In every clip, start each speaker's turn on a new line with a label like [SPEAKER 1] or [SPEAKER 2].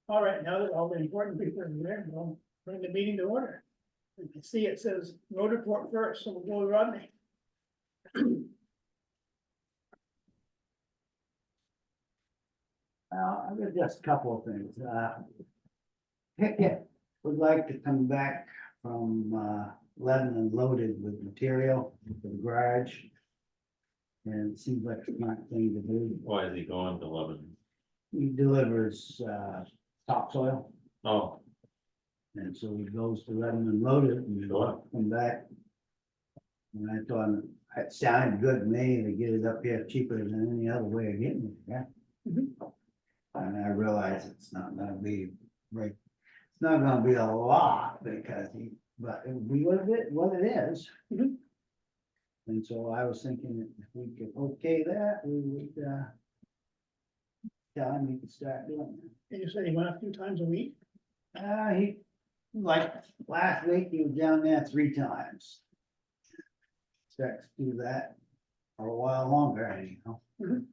[SPEAKER 1] All right, now that all the important people are there, we'll bring the meeting to order. You can see it says road report first, so we'll go with Rodney.
[SPEAKER 2] I've got just a couple of things. Pickett would like to come back from Lebanon loaded with material for the garage. And it seems like a smart thing to do.
[SPEAKER 3] Why is he going to Lebanon?
[SPEAKER 2] He delivers topsoil,
[SPEAKER 3] Oh,
[SPEAKER 2] and so he goes to Lebanon loaded and
[SPEAKER 3] Sure.
[SPEAKER 2] come back. And I thought it sounded good to me to get it up here cheaper than any other way of getting it, yeah. And I realize it's not gonna be right, it's not gonna be a lot because but it will be what it is.
[SPEAKER 1] Mhm.
[SPEAKER 2] And so I was thinking that if we could okay that, we would tell him he could start doing
[SPEAKER 1] And you said he went a few times a week?
[SPEAKER 2] it. He, like, last week, he was down there 3 times. Expects to do that for a while longer, anyhow.
[SPEAKER 1] Mhm.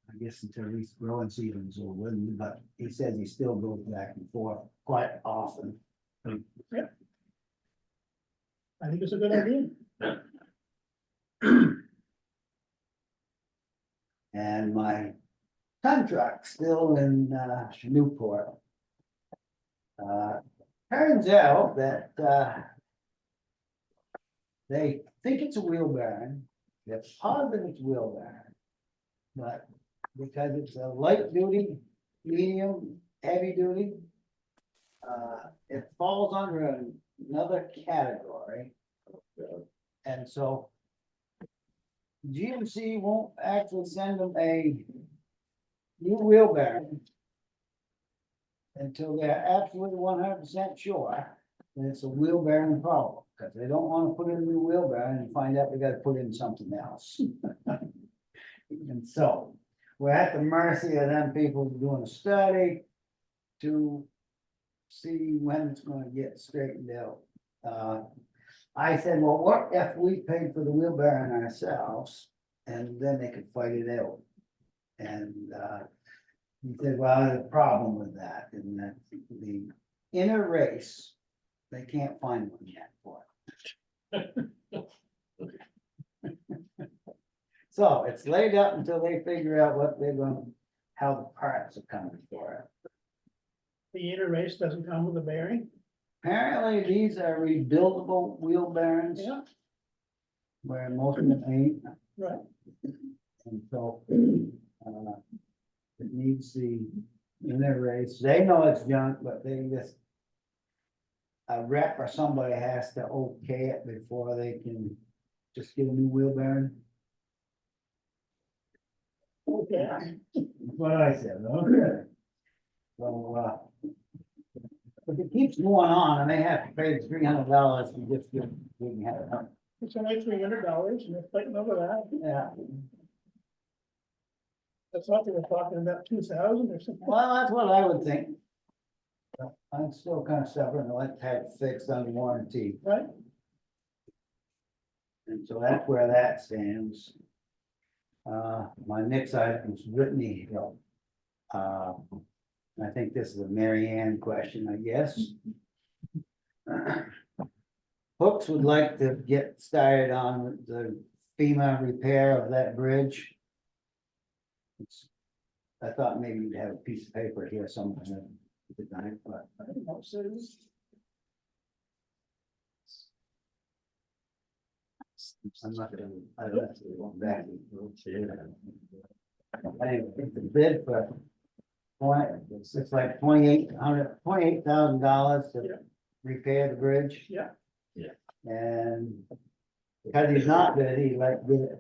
[SPEAKER 2] I guess until these growing seasons or wouldn't, but he says he still goes back and forth quite often.
[SPEAKER 1] I think it's a good idea.
[SPEAKER 2] And my ton truck still in Newport. Turns out that they think it's a wheel bearing, they're positive it's wheel bearing. But because it's a light duty, medium, heavy duty, it falls under another category. And so GMC won't actually send them a new wheel bearing until they're absolutely 100% sure that it's a wheel bearing problem, because they don't want to put in a new wheel bearing and find out they got to put in something else. And so we're at the mercy of them people doing a study to see when it's going to get straightened out. I said, well, what if we paid for the wheel bearing ourselves and then they could fight it out? And he said, well, there's a problem with that, in that the inner race, they can't find one yet for it. So it's laid up until they figure out what they're gonna, how the parts are coming for it.
[SPEAKER 1] The inner race doesn't come with a bearing?
[SPEAKER 2] Apparently, these are rebuildable wheel bearings,
[SPEAKER 1] Yeah,
[SPEAKER 2] where most of them ain't.
[SPEAKER 1] right.
[SPEAKER 2] And so, it needs the inner race, they know it's junk, but they just. A rep or somebody has to okay it before they can just get a new wheel bearing.
[SPEAKER 1] Okay.
[SPEAKER 2] That's what I said, okay. So, if it keeps going on, and they have to pay $300 to just get, we can have it done.
[SPEAKER 1] It's only $300 and they're fighting over that.
[SPEAKER 2] Yeah,
[SPEAKER 1] I thought they were talking about 2,000 or something.
[SPEAKER 2] well, that's what I would think. But I'm still kind of stubborn, I like to have it fixed under warranty,
[SPEAKER 1] Right?
[SPEAKER 2] and so that's where that stands. My next item is Whitney Hill. I think this is a Mary Ann question, I guess. Hooks would like to get started on the FEMA repair of that bridge. I thought maybe you'd have a piece of paper here somewhere. But
[SPEAKER 1] I don't know, so it's-
[SPEAKER 2] I'm not gonna, I don't have to go back. Anyway, the bid for it's like $28,000 to
[SPEAKER 1] Yeah.
[SPEAKER 2] repair the bridge.
[SPEAKER 1] Yeah.
[SPEAKER 3] Yeah.
[SPEAKER 2] And because he's not good, he like get it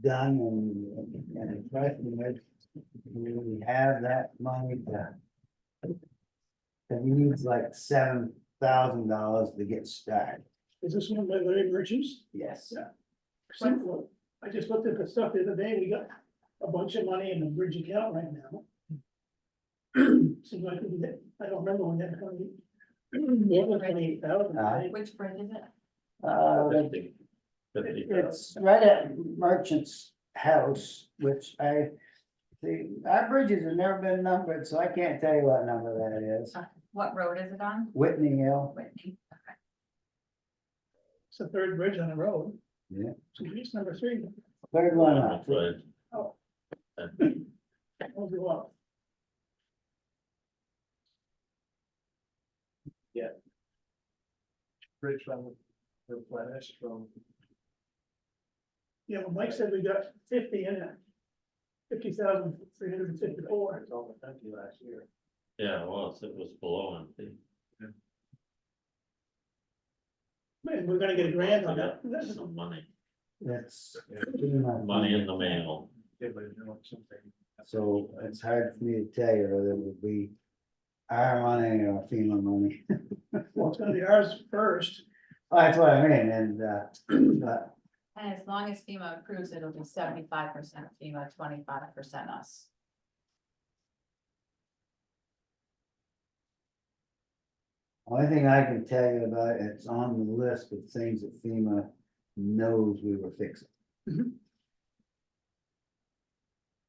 [SPEAKER 2] done and the question is, do we have that money to? And he needs like $7,000 to get started.
[SPEAKER 1] Is this one by Larry Merchants?
[SPEAKER 2] Yes.
[SPEAKER 1] Yeah. Simple. I just looked at the stuff the other day, we got a bunch of money in the bridge account right now. Seems like we did, I don't remember when that coming. More than 28,000.
[SPEAKER 4] Which bridge is it?
[SPEAKER 3] $50,000.
[SPEAKER 2] It's right at Merchant's house, which I See, our bridges have never been numbered, so I can't tell you what number that is.
[SPEAKER 4] What road is it on?
[SPEAKER 2] Whitney Hill,
[SPEAKER 4] Whitney.
[SPEAKER 1] It's the third bridge on the road.
[SPEAKER 2] Yeah.
[SPEAKER 1] So it's number 3.
[SPEAKER 2] third one up.
[SPEAKER 3] Right.
[SPEAKER 1] Oh.
[SPEAKER 3] And
[SPEAKER 1] I'll go up.
[SPEAKER 5] Bridge from replenished from.
[SPEAKER 1] Yeah, well, Mike said we got 50 in it. 50,354.
[SPEAKER 5] It's almost empty last year.
[SPEAKER 3] Yeah, well, it was below empty.
[SPEAKER 1] Man, we're gonna get a grant on
[SPEAKER 3] We
[SPEAKER 1] that.
[SPEAKER 3] got some money,
[SPEAKER 2] That's.
[SPEAKER 3] money in the mail.
[SPEAKER 5] Yeah, but you know, something.
[SPEAKER 2] So it's hard for me to tell you whether it would be our money or FEMA money.
[SPEAKER 1] Well, it's gonna be ours first.
[SPEAKER 2] That's what I mean, and, but
[SPEAKER 4] And as long as FEMA approves, it'll be 75% FEMA, 25% us.
[SPEAKER 2] only thing I can tell you about, it's on the list of things that FEMA knows we were fixing.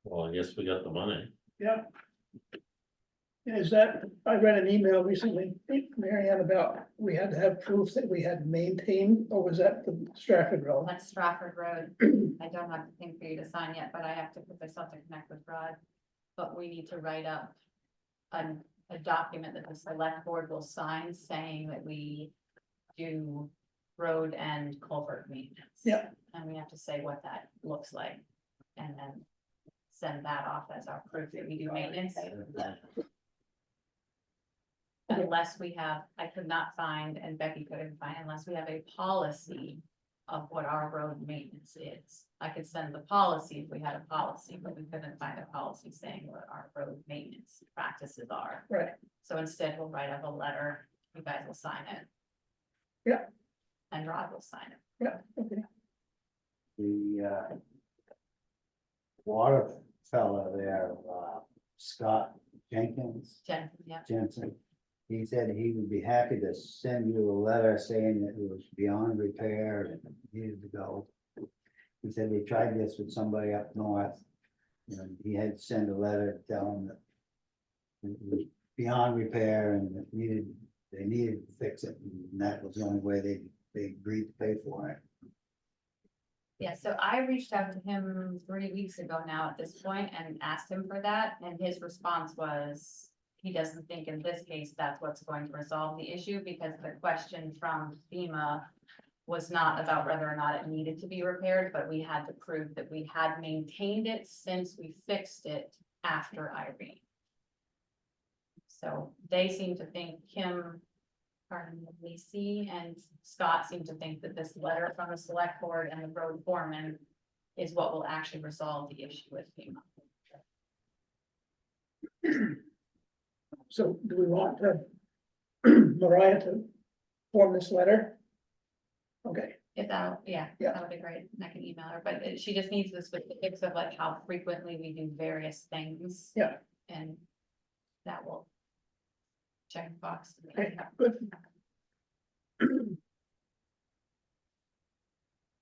[SPEAKER 3] Well, I guess we got the money.
[SPEAKER 1] Yeah. And is that, I read an email recently, Marianne, about we had to have proof that we had maintained, or was that the Stratford Road?
[SPEAKER 4] That's Stratford Road. I don't have the thing for you to sign yet, but I have to, because I still have to connect with Rod. But we need to write up a document that the select board will sign saying that we do road and culvert maintenance.
[SPEAKER 1] Yeah.
[SPEAKER 4] And we have to say what that looks like, and then send that off as our proof that we do maintenance. Unless we have, I could not find, and Becky couldn't find, unless we have a policy of what our road maintenance is. I could send the policy if we had a policy, but we couldn't find a policy saying what our road maintenance practices are.
[SPEAKER 1] Right.
[SPEAKER 4] So instead, we'll write up a letter, you guys will sign it.
[SPEAKER 1] Yeah.
[SPEAKER 4] And Rod will sign it.
[SPEAKER 1] Yeah, okay.
[SPEAKER 2] The water fella there, Scott Jenkins,
[SPEAKER 4] Yeah,
[SPEAKER 2] Jensen. He said he would be happy to send you a letter saying that it was beyond repair and needed to go. He said they tried this with somebody up north. And he had to send a letter to tell them that it was beyond repair and it they needed to fix it. And that was the only way they agreed to pay for it.
[SPEAKER 4] yeah, so I reached out to him 3 weeks ago now at this point and asked him for that, and his response was. He doesn't think in this case that's what's going to resolve the issue, because the question from FEMA was not about whether or not it needed to be repaired, but we had to prove that we had maintained it since we fixed it after Irene. So they seem to think Lacey and Scott seem to think that this letter from the select board and the road foreman is what will actually resolve the issue with FEMA.
[SPEAKER 1] So do we want Mariah to form this letter? Okay,
[SPEAKER 4] If that'll, yeah,
[SPEAKER 1] Yeah.
[SPEAKER 4] that would be great. I can email her, but she just needs the specifics of like how frequently we do various things.
[SPEAKER 1] Yeah.
[SPEAKER 4] And that will check the box.
[SPEAKER 1] okay, good.
[SPEAKER 4] And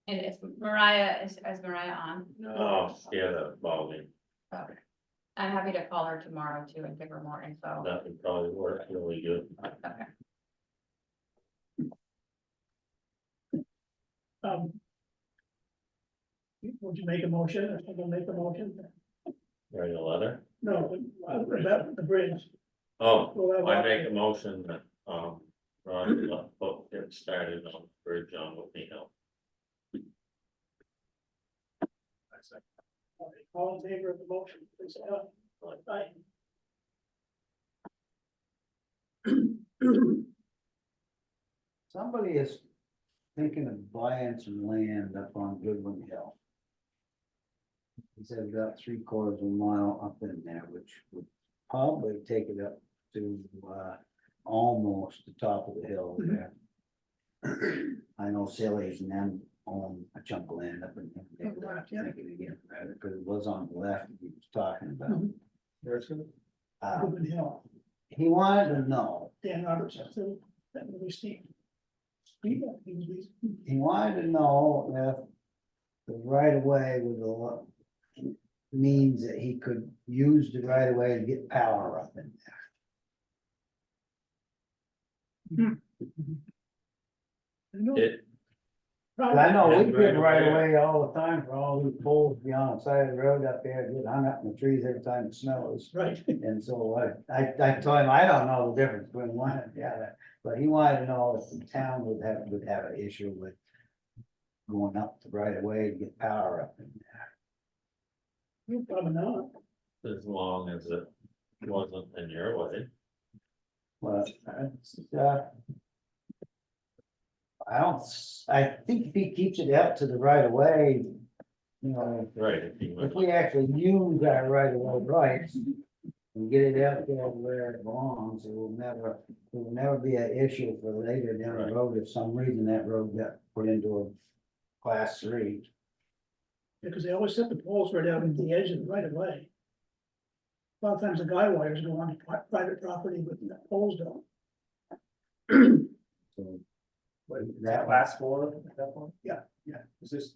[SPEAKER 4] if Mariah, is Mariah on?
[SPEAKER 3] Oh, yeah, that ball game,
[SPEAKER 4] Okay. I'm happy to call her tomorrow too and give her more info.
[SPEAKER 3] that would probably work really good.
[SPEAKER 4] Okay.
[SPEAKER 1] Would you make a motion, or someone make a motion?
[SPEAKER 3] Write a letter.
[SPEAKER 1] No, about the bridge.
[SPEAKER 3] Oh,
[SPEAKER 1] Well,
[SPEAKER 3] I make a motion that, Ron, get started on the bridge on Whitney Hill.
[SPEAKER 1] All in favor of the motion, please say aye.
[SPEAKER 2] Somebody is thinking of buying some land up on Goodwin Hill. He said about 3/4 of a mile up in there, which would probably take it up to, almost the top of the hill there. I know Silly's and them own a chunk of land up in there.
[SPEAKER 1] Right, yeah.
[SPEAKER 2] Thinking again, because it was on the left, he was talking about.
[SPEAKER 1] Mhm. Goodwin Hill,
[SPEAKER 2] He wanted to know,
[SPEAKER 1] Dan Roberts, so that would be Steve.
[SPEAKER 2] he wanted to know if the right of way with the means that he could use the right of way to get power up in
[SPEAKER 3] It,
[SPEAKER 2] there. I know we give right of way all the time for all these poles beyond the side of the road up there, get hung up in the trees every time it snows.
[SPEAKER 1] Right,
[SPEAKER 2] And so I told him, I don't know the difference between one and the other, but he wanted to know if the town would have an issue with going up the right of way to get power up in there.
[SPEAKER 1] probably not.
[SPEAKER 3] as long as it wasn't in your way.
[SPEAKER 2] Well, I think if he keeps it out to the right of way, you know,
[SPEAKER 3] Right, if you
[SPEAKER 2] if
[SPEAKER 3] went,
[SPEAKER 2] we actually use our right of way rights and get it out there where it belongs, it will never be an issue for later down the
[SPEAKER 3] Right.
[SPEAKER 2] road if some reason that road got put into a class 3.
[SPEAKER 1] Because they always set the poles right out at the edge of the right of way. A lot of times the guy wires go on private property, but the poles don't.
[SPEAKER 2] So
[SPEAKER 5] What,
[SPEAKER 2] that
[SPEAKER 5] class 4 at that point?
[SPEAKER 1] Yeah.
[SPEAKER 5] Is this?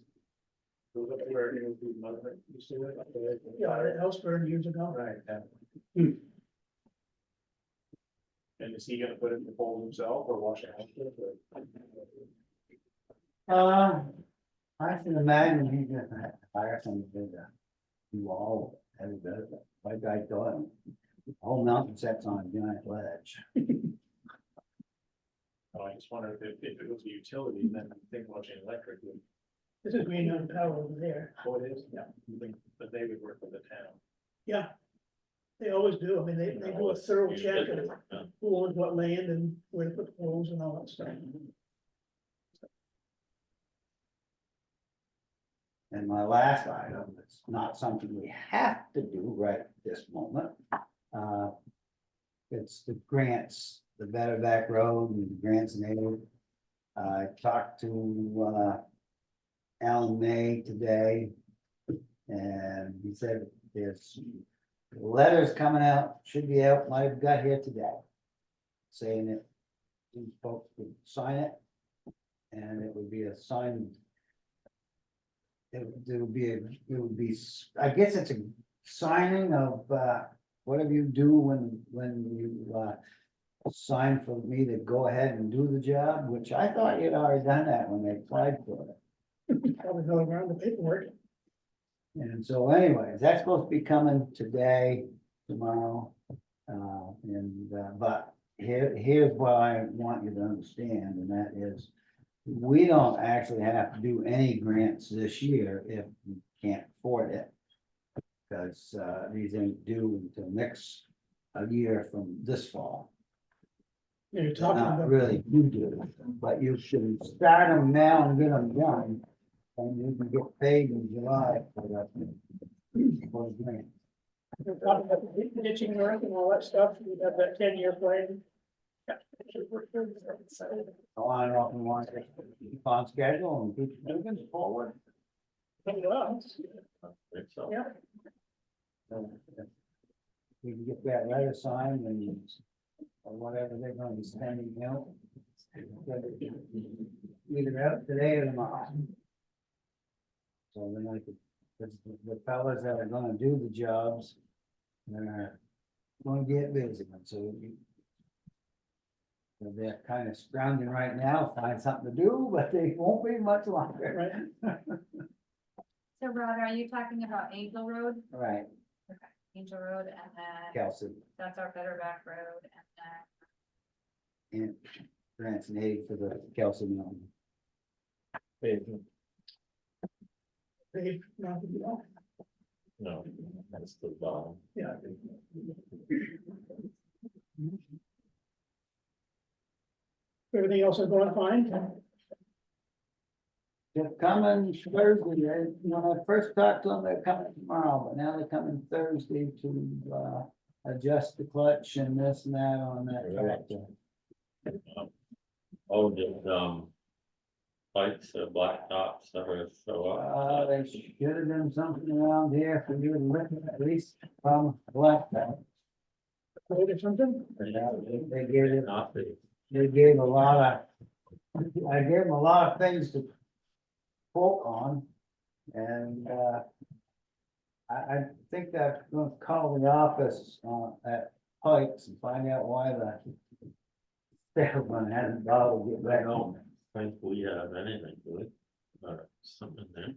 [SPEAKER 5] Goes up where it would be another, you see it up there?
[SPEAKER 1] Yeah, that house burned years ago.
[SPEAKER 5] Right. And is he gonna put it in the pole himself or wash it out?
[SPEAKER 2] I can imagine he's gonna have to hire somebody to do all of it, every bit of it, like I thought. The whole mountain sets on a giant ledge.
[SPEAKER 5] Oh, I just wondered if it was a utility, then I think watching electric would,
[SPEAKER 1] This is Green Mountain Power over there.
[SPEAKER 5] oh, it is?
[SPEAKER 1] Yeah.
[SPEAKER 5] You think that they would work with the town?
[SPEAKER 1] Yeah. They always do. I mean, they do a thorough
[SPEAKER 3] you
[SPEAKER 1] check
[SPEAKER 3] did
[SPEAKER 1] of
[SPEAKER 3] it, yeah.
[SPEAKER 1] who owns what land and where to put poles and all that stuff.
[SPEAKER 2] And my last item, it's not something we have to do right this moment. It's the grants, the Better Back Road and the grants and aid. I talked to Alan May today. And he said there's letters coming out, should be out, might have got here today. Saying that these folks would sign it. And it would be a signed. It would be, I guess it's a signing of, whatever you do when you, sign for me to go ahead and do the job, which I thought you'd already done that when they applied for it.
[SPEAKER 1] Probably go around the paperwork.
[SPEAKER 2] And so anyways, that's supposed to be coming today, tomorrow. But here's what I want you to understand, and that is, we don't actually have to do any grants this year if we can't afford it. Because these ain't due until next year from this fall.
[SPEAKER 1] You're talking
[SPEAKER 2] Not
[SPEAKER 1] about.
[SPEAKER 2] really, you do, but you should start them now and get them done. And you can get paid in July for that. For the grant.
[SPEAKER 1] We're talking about the ditching work and all that stuff. We have that 10-year plan.
[SPEAKER 2] So I don't know if we want to keep on schedule and keep moving forward.
[SPEAKER 1] Well,
[SPEAKER 3] I think so.
[SPEAKER 1] yeah,
[SPEAKER 2] So, we can get that letter signed and, or whatever they're gonna be sending out. Either out today or tomorrow. So then I could, the fellas that are gonna do the jobs, they're gonna get busy, and so they're kind of scrounging right now, find something to do, but they won't be much longer.
[SPEAKER 1] right.
[SPEAKER 4] So Rod, are you talking about Angel Road?
[SPEAKER 2] Right,
[SPEAKER 4] Angel Road and then
[SPEAKER 2] Kelsey,
[SPEAKER 4] that's our Better Back Road and
[SPEAKER 2] and grants and aid for the Kelsey Mountain.
[SPEAKER 1] Dave, not to be off.
[SPEAKER 3] No, that's the bottom.
[SPEAKER 1] Yeah. Everything else is going fine?
[SPEAKER 2] They're coming Thursday, when I first talked to them, they're coming tomorrow, but now they're coming Thursday to, adjust the clutch and this and that on that tractor.
[SPEAKER 3] Oh, did, lights, black tops, ever show up?
[SPEAKER 2] They should have done something around here for you to look at least from blacktop.
[SPEAKER 1] Or something?
[SPEAKER 2] They gave it,
[SPEAKER 3] Not the,
[SPEAKER 2] they gave a lot of, I gave them a lot of things to quote on. And, I think I'm gonna call the office, at Pikes and find out why the salesman hasn't bothered to get
[SPEAKER 3] I
[SPEAKER 2] back
[SPEAKER 3] don't
[SPEAKER 2] home.
[SPEAKER 3] think we have anything to it, something there.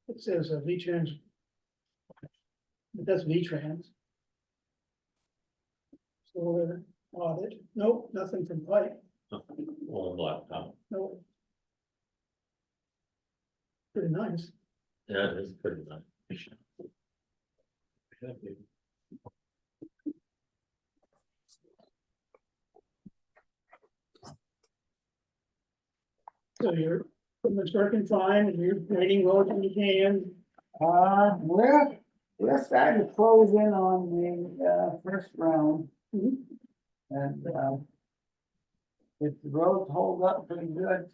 [SPEAKER 1] It says V-Trans. That's V-Trans. Solar audit, nope, nothing from Pike,
[SPEAKER 3] Or laptop,
[SPEAKER 1] nope. Pretty nice.
[SPEAKER 3] yeah, it's pretty nice.
[SPEAKER 1] So you're pretty much working fine and you're waiting well when you can.
[SPEAKER 2] We're starting to close in on the, first round.
[SPEAKER 1] Mhm.
[SPEAKER 2] And, if the roads hold up pretty good,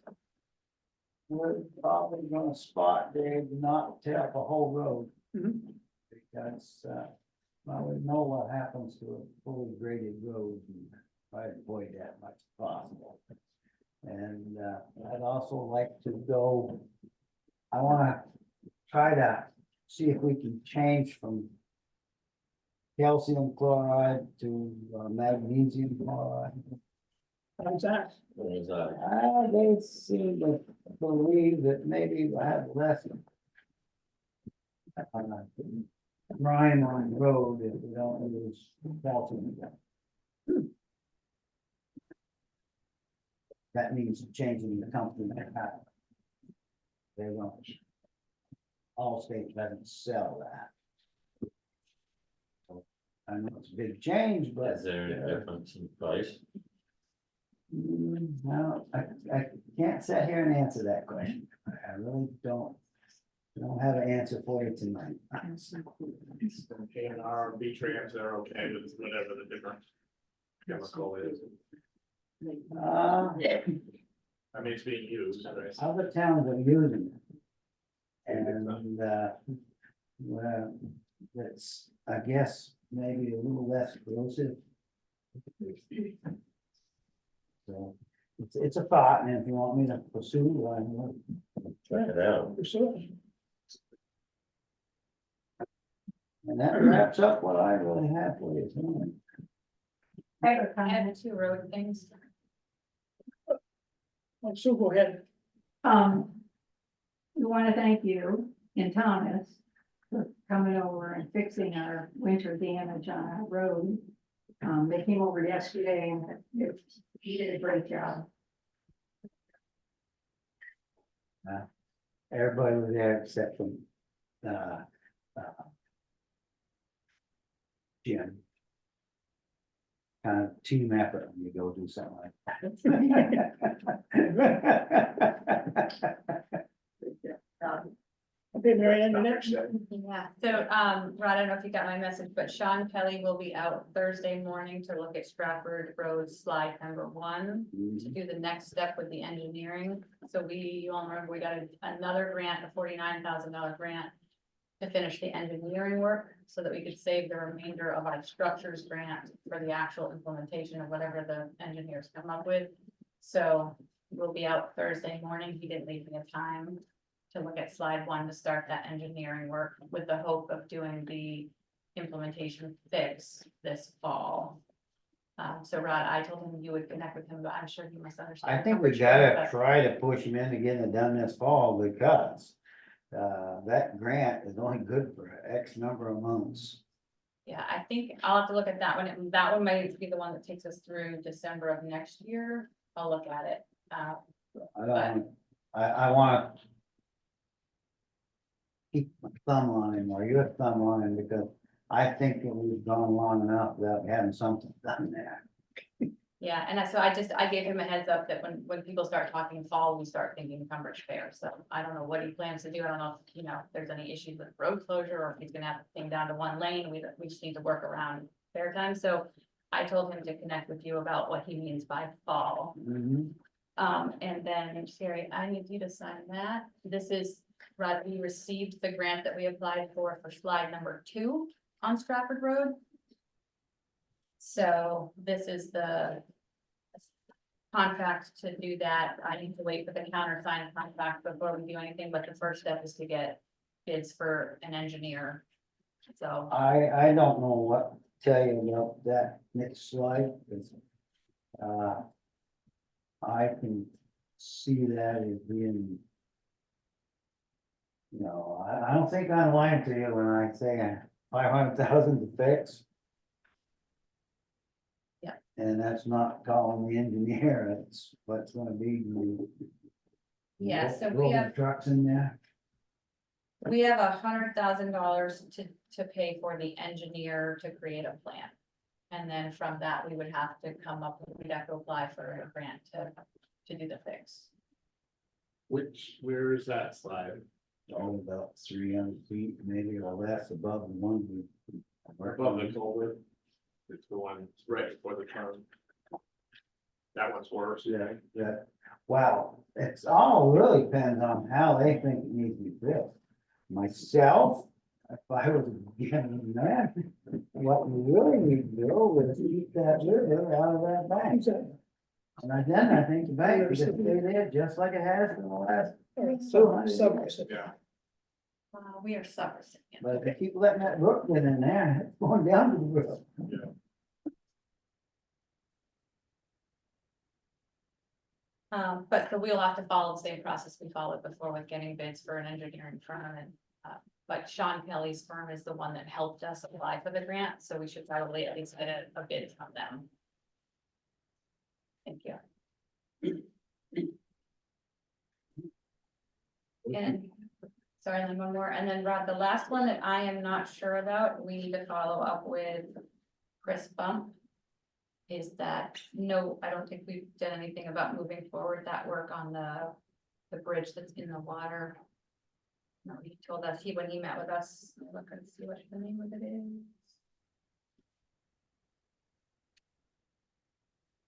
[SPEAKER 2] we're probably gonna spot Dave, not tear up a whole road.
[SPEAKER 1] Mhm.
[SPEAKER 2] Because, well, we know what happens to a fully graded road, and try to avoid that much as possible. And, I'd also like to go, I wanna try to see if we can change from calcium chloride to magnesium chloride.
[SPEAKER 1] How's that?
[SPEAKER 3] What is that?
[SPEAKER 2] They seem to believe that maybe we'll have less grime on the road if we don't use calcium. That means changing the company. They won't. Allstate doesn't sell that. I know it's a big change, but.
[SPEAKER 3] Is there any difference in price?
[SPEAKER 2] No, I can't sit here and answer that question. I really don't. Don't have an answer for you tonight.
[SPEAKER 5] And our V-Trans, they're okay with whatever the different chemical is. I mean, it's being used, right?
[SPEAKER 2] Other towns are using it. And, well, that's, I guess, maybe a little less corrosive. So, it's a thought, and if you want me to pursue, I will.
[SPEAKER 3] Check it out.
[SPEAKER 1] For sure.
[SPEAKER 2] And that wraps up what I really have for you tonight.
[SPEAKER 4] I have two road things.
[SPEAKER 1] Oh, so go ahead.
[SPEAKER 6] We want to thank you and Thomas for coming over and fixing our winter damage on our road. They came over yesterday and he did a great job.
[SPEAKER 2] Everybody was there except for, Jim. Kind of team effort when you go do something like that.
[SPEAKER 1] Okay, Mary Ann, you're next.
[SPEAKER 4] Yeah, so, Rod, I don't know if you got my message, but Sean Kelly will be out Thursday morning to look at Stratford Road slide number 1. To do the next step with the engineering. So you all remember, we got another grant, a $49,000 grant. To finish the engineering work so that we could save the remainder of our structures grant for the actual implementation of whatever the engineers come up with. So we'll be out Thursday morning. He didn't leave me a time to look at slide 1 to start that engineering work with the hope of doing the implementation fix this fall. So Rod, I told him you would connect with him, but I'm sure he must understand.
[SPEAKER 2] I think we gotta try to push him into getting it done this fall because that grant is only good for X number of months.
[SPEAKER 4] Yeah, I think I'll have to look at that one. That one might be the one that takes us through December of next year. I'll look at it.
[SPEAKER 2] I wanna keep my thumb on him or your thumb on him because I think that we've gone long enough without having something done there.
[SPEAKER 4] Yeah, and so I gave him a heads up that when people start talking fall, we start thinking Tunbridge Fair. So I don't know what he plans to do. I don't know if, if there's any issues with road closure or if he's gonna have the thing down to 1 lane. We just need to work around fair time. So I told him to connect with you about what he means by fall. And then Sherry, I need you to sign that. This is, Rod, we received the grant that we applied for slide number 2 on Stratford Road. So this is the contract to do that. I need to wait for the countersigned contract before we do anything, but the first step is to get bids for an engineer. So,
[SPEAKER 2] I don't know what to tell you about that next slide, 'cause, I can see that as being. I don't think I'm lying to you when I say 500,000 to fix.
[SPEAKER 4] Yeah.
[SPEAKER 2] And that's not calling the engineer, that's what's gonna be.
[SPEAKER 4] yeah, so we
[SPEAKER 2] rolling
[SPEAKER 4] have,
[SPEAKER 2] trucks in there.
[SPEAKER 4] $100,000 to pay for the engineer to create a plan. And then from that, we would have to come up, we'd have to apply for a grant to do the fix.
[SPEAKER 5] Where is that slide?
[SPEAKER 2] Oh, about 300 feet, maybe or less above the one we.
[SPEAKER 5] Above the culvert. It's the one right before the turn. That one's worse.
[SPEAKER 2] Yeah, that, wow, it's all really depends on how they think it needs to be built. Myself, if I was given that, what we really need to do is keep that river out of that bank.
[SPEAKER 1] Exactly.
[SPEAKER 2] And then I think the bank will just stay there just like it has for the last.
[SPEAKER 1] So,
[SPEAKER 5] Yeah.
[SPEAKER 4] We are sub-recipient.
[SPEAKER 2] But if they keep letting that brook get in there, it's going down to the brook.
[SPEAKER 4] But so we'll have to follow the same process we followed before with getting bids for an engineering firm and, but Sean Kelly's firm is the one that helped us apply for the grant, so we should probably at least get a bid from them. Thank you. And, sorry, and then one more, and then Rod, the last one that I am not sure about, we need to follow up with Chris Bump. Is that, no, I don't think we've done anything about moving forward that work on the bridge that's in the water. No, he told us, when he met with us, look and see what the name of it is.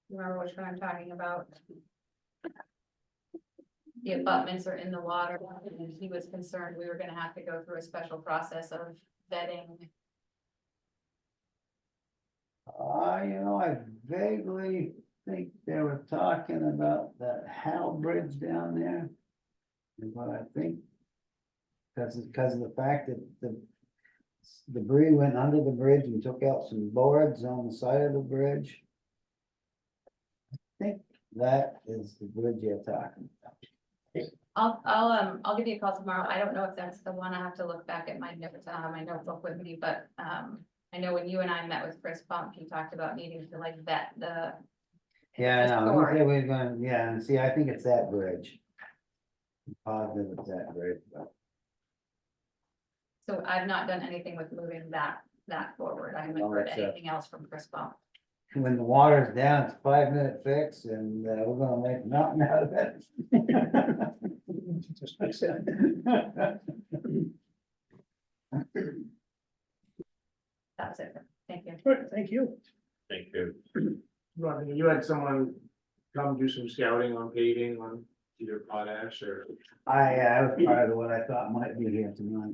[SPEAKER 4] You remember which one I'm talking about? The abutments are in the water, and he was concerned we were gonna have to go through a special process of vetting.
[SPEAKER 2] I vaguely think they were talking about that Hal Bridge down there. And what I think, because of the fact that the debris went under the bridge and took out some boards on the side of the bridge. I think that is the bridge you're talking about.
[SPEAKER 4] I'll give you a call tomorrow. I don't know if that's the one. I have to look back at my notes, my notebook with me, but, I know when you and I met with Chris Bump, he talked about needing to like vet the.
[SPEAKER 2] Yeah,
[SPEAKER 4] the
[SPEAKER 2] I know,
[SPEAKER 4] story.
[SPEAKER 2] we're gonna, yeah, and see, I think it's that bridge. I'm positive it's that bridge, but.
[SPEAKER 4] So I've not done anything with moving that forward. I haven't
[SPEAKER 2] No,
[SPEAKER 4] heard
[SPEAKER 2] that's,
[SPEAKER 4] anything else from Chris Bump.
[SPEAKER 2] When the water's down, it's a 5-minute fix and we're gonna make a mountain out of it.
[SPEAKER 1] just like I said.
[SPEAKER 4] That was it. Thank you.
[SPEAKER 1] All right, thank you.
[SPEAKER 3] Thank you.
[SPEAKER 5] Rodney, you had someone come do some scouting on paving on either potash or.
[SPEAKER 2] I was part of what I thought might be here tonight.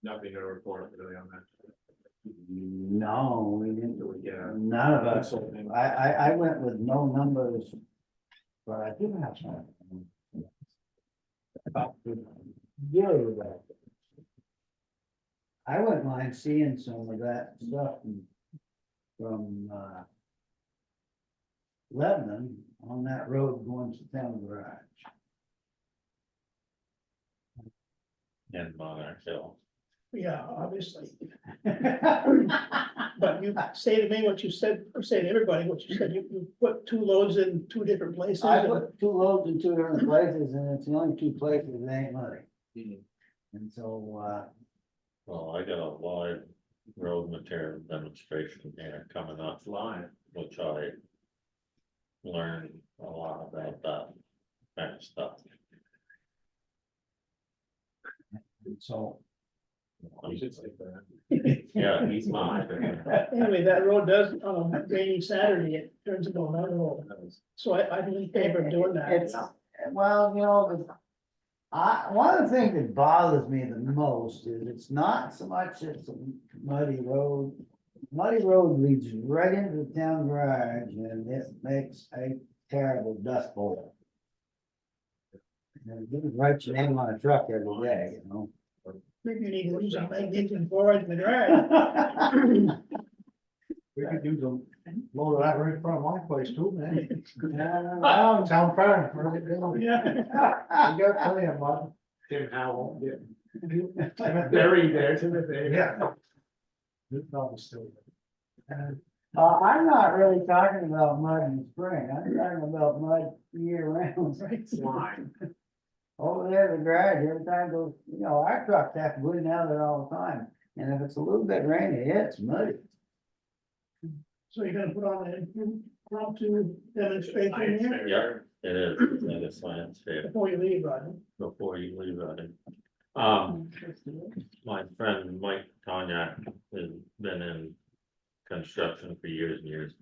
[SPEAKER 5] Nothing to report really on that.
[SPEAKER 2] No, we didn't,
[SPEAKER 5] Do we get a
[SPEAKER 2] none of us,
[SPEAKER 5] consulting?
[SPEAKER 2] I went with no numbers. But I did have some. Yeah. I wouldn't mind seeing some of that stuff from Lebanon on that road going to town garage.
[SPEAKER 3] And Monarch Hill.
[SPEAKER 1] Yeah, obviously. But you say to me what you said, or say to everybody what you said, you put 2 loads in 2 different places.
[SPEAKER 2] I
[SPEAKER 1] and-
[SPEAKER 2] put 2 loads in 2 different places and it's the only 2 places that ain't muddy.
[SPEAKER 5] Mhm.
[SPEAKER 2] And so,
[SPEAKER 3] Well, I got a live road material demonstration here coming up,
[SPEAKER 5] Line.
[SPEAKER 3] which I learned a lot about that kind of stuff.
[SPEAKER 2] so.
[SPEAKER 5] You should stick that.
[SPEAKER 3] Yeah, he's mine.
[SPEAKER 1] Anyway, that road does, on a rainy Saturday, it turns into a mud hole. So I'm in favor of doing that.
[SPEAKER 2] It's, well, one of the things that bothers me the most is it's not so much it's a muddy road. Muddy road leads right into the town garage and it makes a terrible dust bowl. And you can write your name on a truck every day, you know?
[SPEAKER 1] Maybe you need to do some magnesium chloride in the drive.
[SPEAKER 7] We could use a load of that right in front of my place too, man.
[SPEAKER 2] Well,
[SPEAKER 7] Town fair. wherever it is.
[SPEAKER 1] Yeah.
[SPEAKER 7] We got plenty of mud.
[SPEAKER 5] Tim Howell, yeah. Buried there to the day.
[SPEAKER 7] Yeah. This probably still.
[SPEAKER 2] I'm not really talking about mud in the spring, I'm talking about mud year round.
[SPEAKER 5] Slime.
[SPEAKER 2] Over there at the garage, every time goes, you know, our trucks have to go in and out of there all the time, and if it's a little bit rainy, it's muddy.
[SPEAKER 1] So you're gonna put on an impromptu demonstration
[SPEAKER 5] Science
[SPEAKER 1] here
[SPEAKER 5] fair.
[SPEAKER 3] Yeah. It is, it's like a science fair
[SPEAKER 1] before you leave, Rodney.
[SPEAKER 3] before you leave on it. My friend Mike Tanya has been in construction for years and years.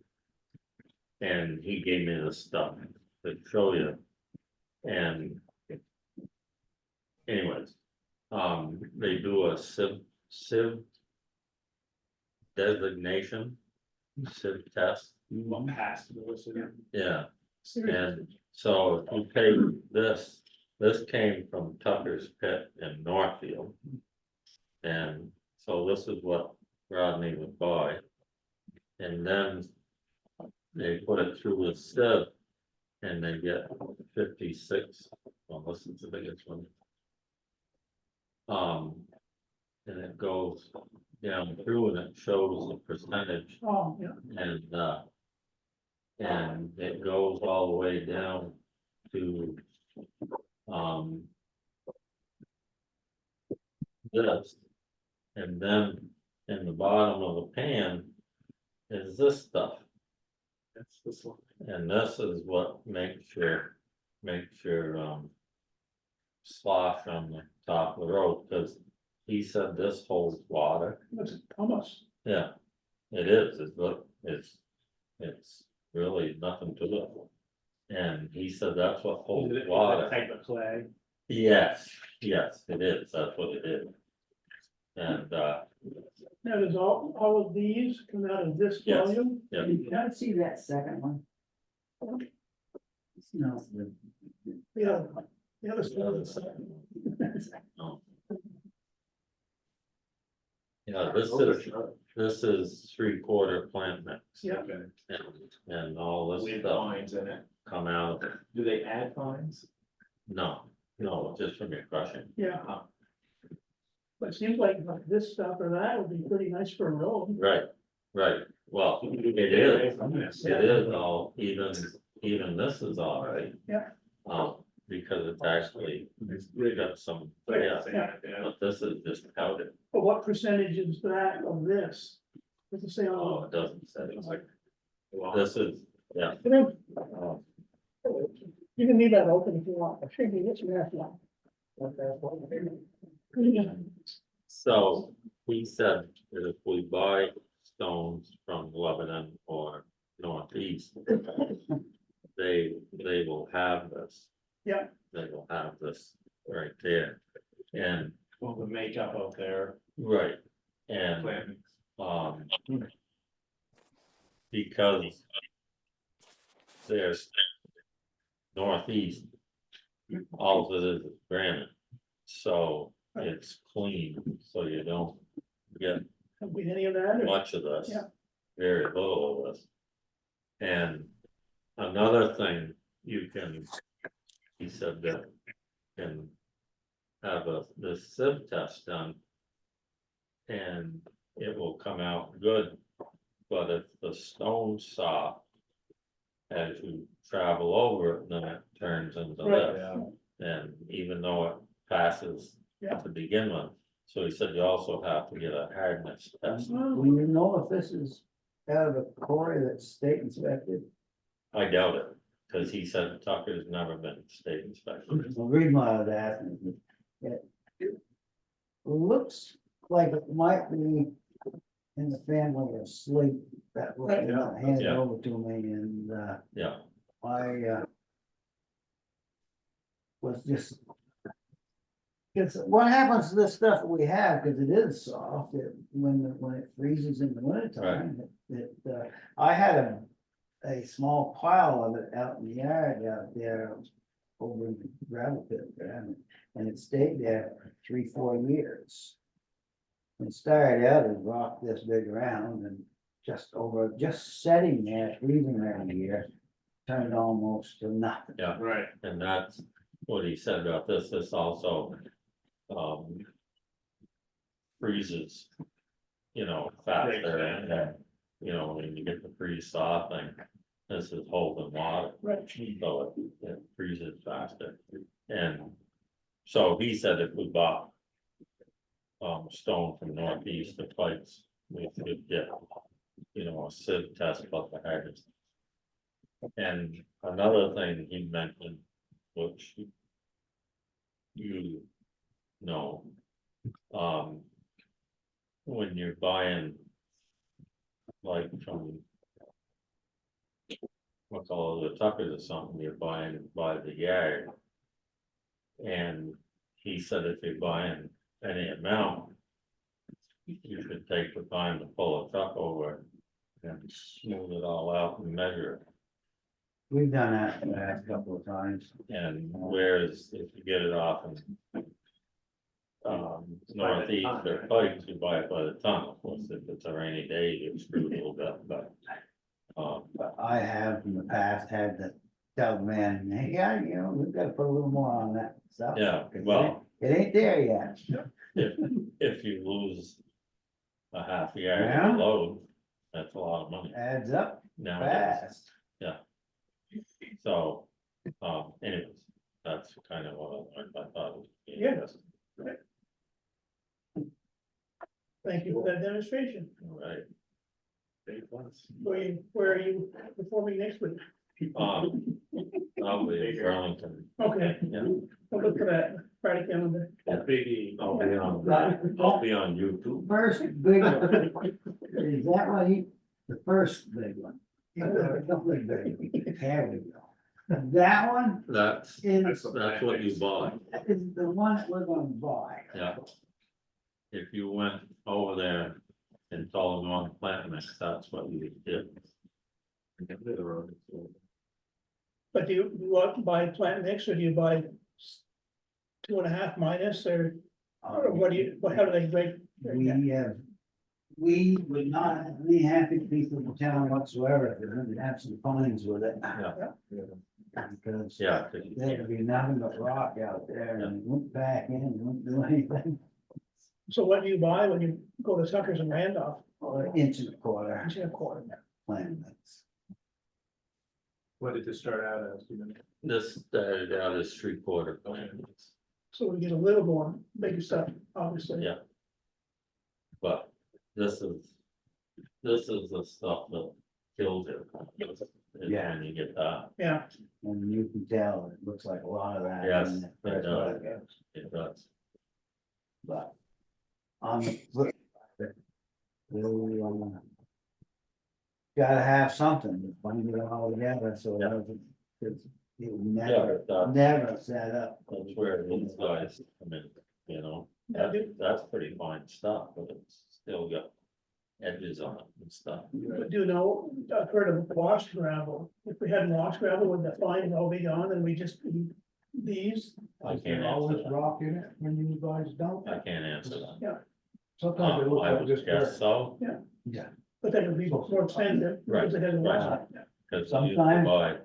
[SPEAKER 3] And he gave me this stuff to show you. And anyways, they do a civ designation, civ test,
[SPEAKER 5] What passed the list?
[SPEAKER 3] yeah.
[SPEAKER 1] Seriously.
[SPEAKER 3] And so if you take this came from Tucker's Pit in Northfield. And so this is what Rodney would buy. And then they put it through the sieve and they get 56, well, this is the biggest one. And it goes down through and it shows the percentage
[SPEAKER 1] Oh, yeah.
[SPEAKER 3] and it goes all the way down to, this. And then in the bottom of the pan is this stuff.
[SPEAKER 5] That's this one.
[SPEAKER 3] And this is what makes your slosh on the top of the road, because he said this holds water.
[SPEAKER 1] Looks almost,
[SPEAKER 3] Yeah, it is, it's really nothing to it. And he said that's what holds
[SPEAKER 5] Is it
[SPEAKER 3] water.
[SPEAKER 5] Type of clay.
[SPEAKER 3] Yes, it is, that's what it is. And,
[SPEAKER 1] now does all of these come out of this
[SPEAKER 3] Yes.
[SPEAKER 1] volume?
[SPEAKER 3] yeah,
[SPEAKER 2] Can I see that second one? No,
[SPEAKER 1] The other one, the other stuff is.
[SPEAKER 3] no. Yeah, this is 3/4 plant mix.
[SPEAKER 1] Yeah.
[SPEAKER 5] Okay.
[SPEAKER 3] And all this
[SPEAKER 5] With
[SPEAKER 3] stuff
[SPEAKER 5] vines in it.
[SPEAKER 3] come out,
[SPEAKER 5] Do they add vines?
[SPEAKER 3] no, just from your crushing.
[SPEAKER 1] Yeah. But it seems like this stuff or that would be pretty nice for a road.
[SPEAKER 3] Right, well, it is all, even this is all right.
[SPEAKER 1] Yeah.
[SPEAKER 3] Because it's actually, we got some,
[SPEAKER 5] Yeah.
[SPEAKER 3] but this is just powder.
[SPEAKER 1] But what percentage is that of this? Does it say
[SPEAKER 3] Oh,
[SPEAKER 1] on?
[SPEAKER 3] it doesn't say,
[SPEAKER 5] It's like.
[SPEAKER 3] this is, yeah,
[SPEAKER 1] You can leave that open if you want. It should be this one.
[SPEAKER 3] so he said that if we buy stones from Lebanon or Northeast, they will have this.
[SPEAKER 1] Yeah.
[SPEAKER 3] They will have this right there, and,
[SPEAKER 5] Well, the makeup of their
[SPEAKER 3] right, and,
[SPEAKER 5] plant mix.
[SPEAKER 3] because there's Northeast, all of it is granite, so it's clean, so you don't get
[SPEAKER 1] Don't be any of that. or-
[SPEAKER 3] much of this.
[SPEAKER 1] Yeah.
[SPEAKER 3] Very little of this. And another thing you can, he said that can have this sieve test done. And it will come out good, but if the stone's soft, as you travel over it, then it turns into
[SPEAKER 1] Right.
[SPEAKER 3] this. And even though it passes
[SPEAKER 1] Yeah.
[SPEAKER 3] to begin with, so he said you also have to get a hardness test.
[SPEAKER 2] do you know if this is out of a quarry that's state inspected?
[SPEAKER 3] I doubt it, cause he said Tucker's never been state inspected.
[SPEAKER 2] The reason why I was asking, it looks like it might be in the family of sleep that was
[SPEAKER 1] Right.
[SPEAKER 2] handed
[SPEAKER 3] Yeah.
[SPEAKER 2] over to me, and
[SPEAKER 3] Yeah,
[SPEAKER 2] I was just. It's what happens to this stuff that we have, because it is soft, when it freezes in the wintertime, I had a small pile of it out in the yard out there. over in the gravel pit there, and it stayed there for 3-4 years. It started out as rock this big around and just setting there, freezing there a year, turned almost to nothing.
[SPEAKER 3] Yeah,
[SPEAKER 5] Right,
[SPEAKER 3] and that's what he said about this also. Freezes, faster and then, when you get the freeze thaw thing, this is holding water.
[SPEAKER 1] Right.
[SPEAKER 3] So it freezes faster. And so he said if we bought stone from northeast, the pipes, we could get, a sieve test about the hedges. And another thing he mentioned, which you know, when you're buying like from what's all the Tuckers or something, you're buying by the yard. And he said if you're buying any amount, you should take the time to pull a truck over and smooth it all out and measure it.
[SPEAKER 2] We've done that the last couple of times.
[SPEAKER 3] And whereas if you get it off and northeast or pipes, you buy it by the ton. Of course, if it's a rainy day, you screw a little bit, but
[SPEAKER 2] But I have in the past had to tell the man, hey, yeah, we've got to put a little more on that stuff.
[SPEAKER 3] yeah,
[SPEAKER 2] 'cause
[SPEAKER 3] well,
[SPEAKER 2] it ain't there yet.
[SPEAKER 3] if you lose a half yard of
[SPEAKER 2] Yeah.
[SPEAKER 3] the load, that's a lot of money
[SPEAKER 2] Adds up
[SPEAKER 3] nowadays.
[SPEAKER 2] fast.
[SPEAKER 3] So, anyways, that's kind of what I learned. I thought it was.
[SPEAKER 1] Yeah. Thank you for that demonstration.
[SPEAKER 3] All right.
[SPEAKER 1] Where are you performing next week?
[SPEAKER 3] I'll be in Burlington.
[SPEAKER 1] Okay,
[SPEAKER 3] Yeah,
[SPEAKER 1] I'll look for that Friday calendar.
[SPEAKER 3] I'll be on YouTube.
[SPEAKER 2] First big one. Is that what the first big one? There we go. That one
[SPEAKER 3] That's
[SPEAKER 2] is,
[SPEAKER 3] what you bought.
[SPEAKER 2] is the one that we're gonna buy.
[SPEAKER 3] Yeah. If you went over there and told them on plant mix, that's what you did.
[SPEAKER 1] But do you want to buy plant mix or do you buy 2.5 minus or what do you, how do they break?
[SPEAKER 2] We would not have any happy people in town whatsoever if we didn't have some fines with it.
[SPEAKER 3] Yeah.
[SPEAKER 2] Because
[SPEAKER 3] Yeah.
[SPEAKER 2] there'd be nothing but rock out there and it went back in, it wouldn't do anything.
[SPEAKER 1] So what do you buy when you go to Tuckers and Randolph?
[SPEAKER 2] Or an inch and a quarter
[SPEAKER 1] Inch and a quarter.
[SPEAKER 2] plant mix.
[SPEAKER 5] what did this start out as?
[SPEAKER 3] This started out as 3/4 plant mix.
[SPEAKER 1] So we get a little more big stuff, obviously.
[SPEAKER 3] Yeah. But this is the stuff that kills it. Is
[SPEAKER 2] Yeah.
[SPEAKER 3] when you get that,
[SPEAKER 1] Yeah,
[SPEAKER 2] And you can tell, it looks like a lot of that.
[SPEAKER 3] Yes,
[SPEAKER 2] in the
[SPEAKER 3] it
[SPEAKER 2] first
[SPEAKER 3] does.
[SPEAKER 2] photographs.
[SPEAKER 3] it does.
[SPEAKER 2] But on the flip side, we gotta have something to bind it all together, so
[SPEAKER 3] Yeah.
[SPEAKER 2] it would
[SPEAKER 3] Yeah, that's,
[SPEAKER 2] never set up.
[SPEAKER 3] that's where these guys come in,
[SPEAKER 1] I do.
[SPEAKER 3] that's pretty fine stuff, but it's still got edges on it and stuff.
[SPEAKER 1] but do you know, I've heard of washed gravel. If we had washed gravel, would the fine all be gone and we just eat these?
[SPEAKER 3] I
[SPEAKER 7] Is
[SPEAKER 3] can't
[SPEAKER 7] there all
[SPEAKER 3] answer
[SPEAKER 7] this
[SPEAKER 3] that.
[SPEAKER 7] rock in it when you guys dump?
[SPEAKER 3] I can't answer that.
[SPEAKER 7] Sometimes it looks
[SPEAKER 3] I
[SPEAKER 7] like
[SPEAKER 3] would
[SPEAKER 7] just
[SPEAKER 3] guess so,
[SPEAKER 1] But that would be more expensive because it has
[SPEAKER 3] Right.
[SPEAKER 1] washed.
[SPEAKER 3] because you used to
[SPEAKER 2] Sometimes-
[SPEAKER 3] buy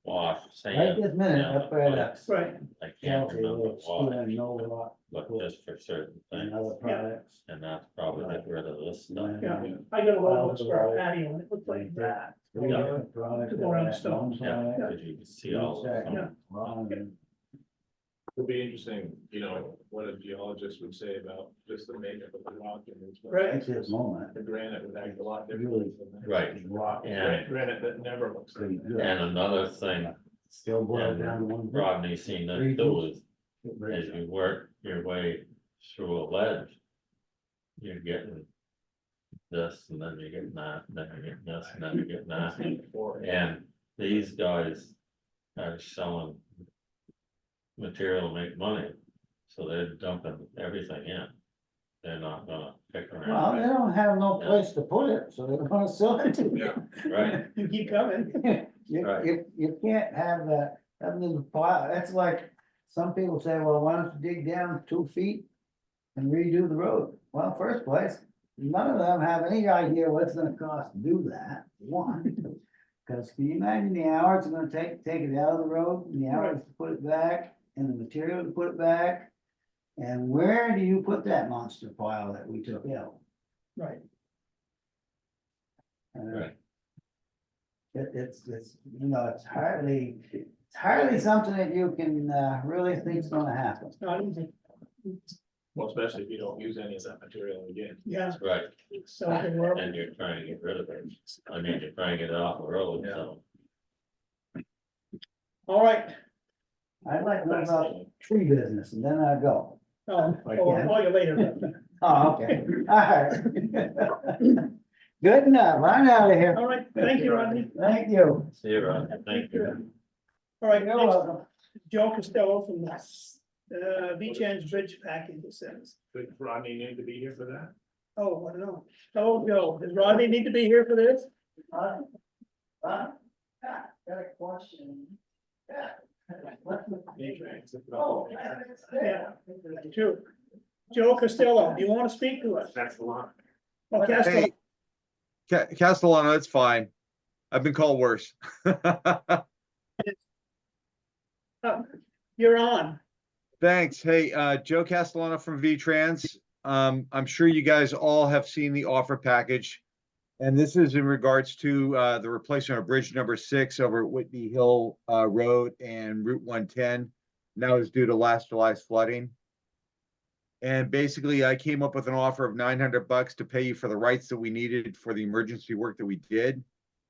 [SPEAKER 3] wash
[SPEAKER 2] Right
[SPEAKER 3] sand.
[SPEAKER 2] this minute, up there, that's
[SPEAKER 1] Right,
[SPEAKER 3] I can't
[SPEAKER 2] Chelsea,
[SPEAKER 3] remember
[SPEAKER 2] it's still
[SPEAKER 3] why,
[SPEAKER 2] in no rock
[SPEAKER 3] but just for certain
[SPEAKER 2] and
[SPEAKER 3] things,
[SPEAKER 2] other products.
[SPEAKER 3] and that's probably get rid of this stuff.
[SPEAKER 1] yeah. I got a lot of those for our patio and it looked like that.
[SPEAKER 2] Three different products.
[SPEAKER 1] To go around
[SPEAKER 2] that
[SPEAKER 1] stone.
[SPEAKER 3] Yeah,
[SPEAKER 2] one
[SPEAKER 3] because you can see all of
[SPEAKER 2] side,
[SPEAKER 3] them.
[SPEAKER 2] wrong, and
[SPEAKER 5] It'll be interesting, what a geologist would say about just the makeup of the rock and it's.
[SPEAKER 1] Right.
[SPEAKER 2] At this moment,
[SPEAKER 5] The granite would act a lot
[SPEAKER 2] Really?
[SPEAKER 5] different than that.
[SPEAKER 3] Right,
[SPEAKER 2] rock is
[SPEAKER 3] and,
[SPEAKER 5] Granite that never looks like
[SPEAKER 2] pretty
[SPEAKER 5] that.
[SPEAKER 2] good.
[SPEAKER 3] and another thing,
[SPEAKER 2] Still boils
[SPEAKER 3] and
[SPEAKER 2] down to one.
[SPEAKER 3] Rodney's seen this too, is as you work your way through a ledge, you're getting this, and then you're getting that, and then you're getting this, and then you're getting that. And these guys are selling material to make money, so they're dumping everything in. They're not gonna pick
[SPEAKER 2] Well, they
[SPEAKER 3] around,
[SPEAKER 2] don't have no place to put it, so they're gonna sell it to you.
[SPEAKER 5] Yeah.
[SPEAKER 3] right?
[SPEAKER 1] You keep coming.
[SPEAKER 2] You,
[SPEAKER 3] Right.
[SPEAKER 2] you can't have that Having the pile, that's like, some people say, well, why don't you dig down 2 feet and redo the road? Well, first place, none of them have any idea what it's gonna cost to do that, one. Cause can you imagine the hours it's gonna take to take it out of the road, and the hours to put it back, and the material to put it back? And where do you put that monster pile that we took out?
[SPEAKER 1] Right,
[SPEAKER 3] Right.
[SPEAKER 2] It's, it's hardly something that you can, really think's gonna happen.
[SPEAKER 1] it's not easy,
[SPEAKER 5] Well, especially if you don't use any of that material again.
[SPEAKER 1] yeah,
[SPEAKER 3] Right,
[SPEAKER 1] so I think we're,
[SPEAKER 3] and you're trying to get rid of it, I mean, you're trying to get it off the road, so.
[SPEAKER 1] all right.
[SPEAKER 2] I'd like to know about tree business, and then I go.
[SPEAKER 1] Oh,
[SPEAKER 2] Like,
[SPEAKER 1] I'll
[SPEAKER 2] yeah.
[SPEAKER 1] call you later.
[SPEAKER 2] Oh, okay, alright. Good enough, I'm out of here.
[SPEAKER 1] All right, thank you, Rodney.
[SPEAKER 2] Thank you.
[SPEAKER 3] See you, Ron, thank you.
[SPEAKER 1] All right,
[SPEAKER 2] You're
[SPEAKER 1] next,
[SPEAKER 2] welcome.
[SPEAKER 1] Joe Costello from the Beach Ends Bridge package, it says.
[SPEAKER 5] Does Rodney need to be here for that?
[SPEAKER 1] Oh, I don't know. Hello, Joe. Does Rodney need to be here for this?
[SPEAKER 2] Got a question.
[SPEAKER 5] Oh,
[SPEAKER 1] Yeah, true. Joe Costello, do you want to speak to us?
[SPEAKER 5] that's the line.
[SPEAKER 1] Oh, Costello,
[SPEAKER 8] Hey, Castellano, it's fine. I've been called worse.
[SPEAKER 1] you're on.
[SPEAKER 8] Thanks. Hey, Joe Castellano from V-Trans. I'm sure you guys all have seen the offer package. And this is in regards to the replacement of bridge number 6 over at Whitney Hill Road and Route 110. Now is due to last July's flooding. And basically, I came up with an offer of $900 to pay you for the rights that we needed for the emergency work that we did.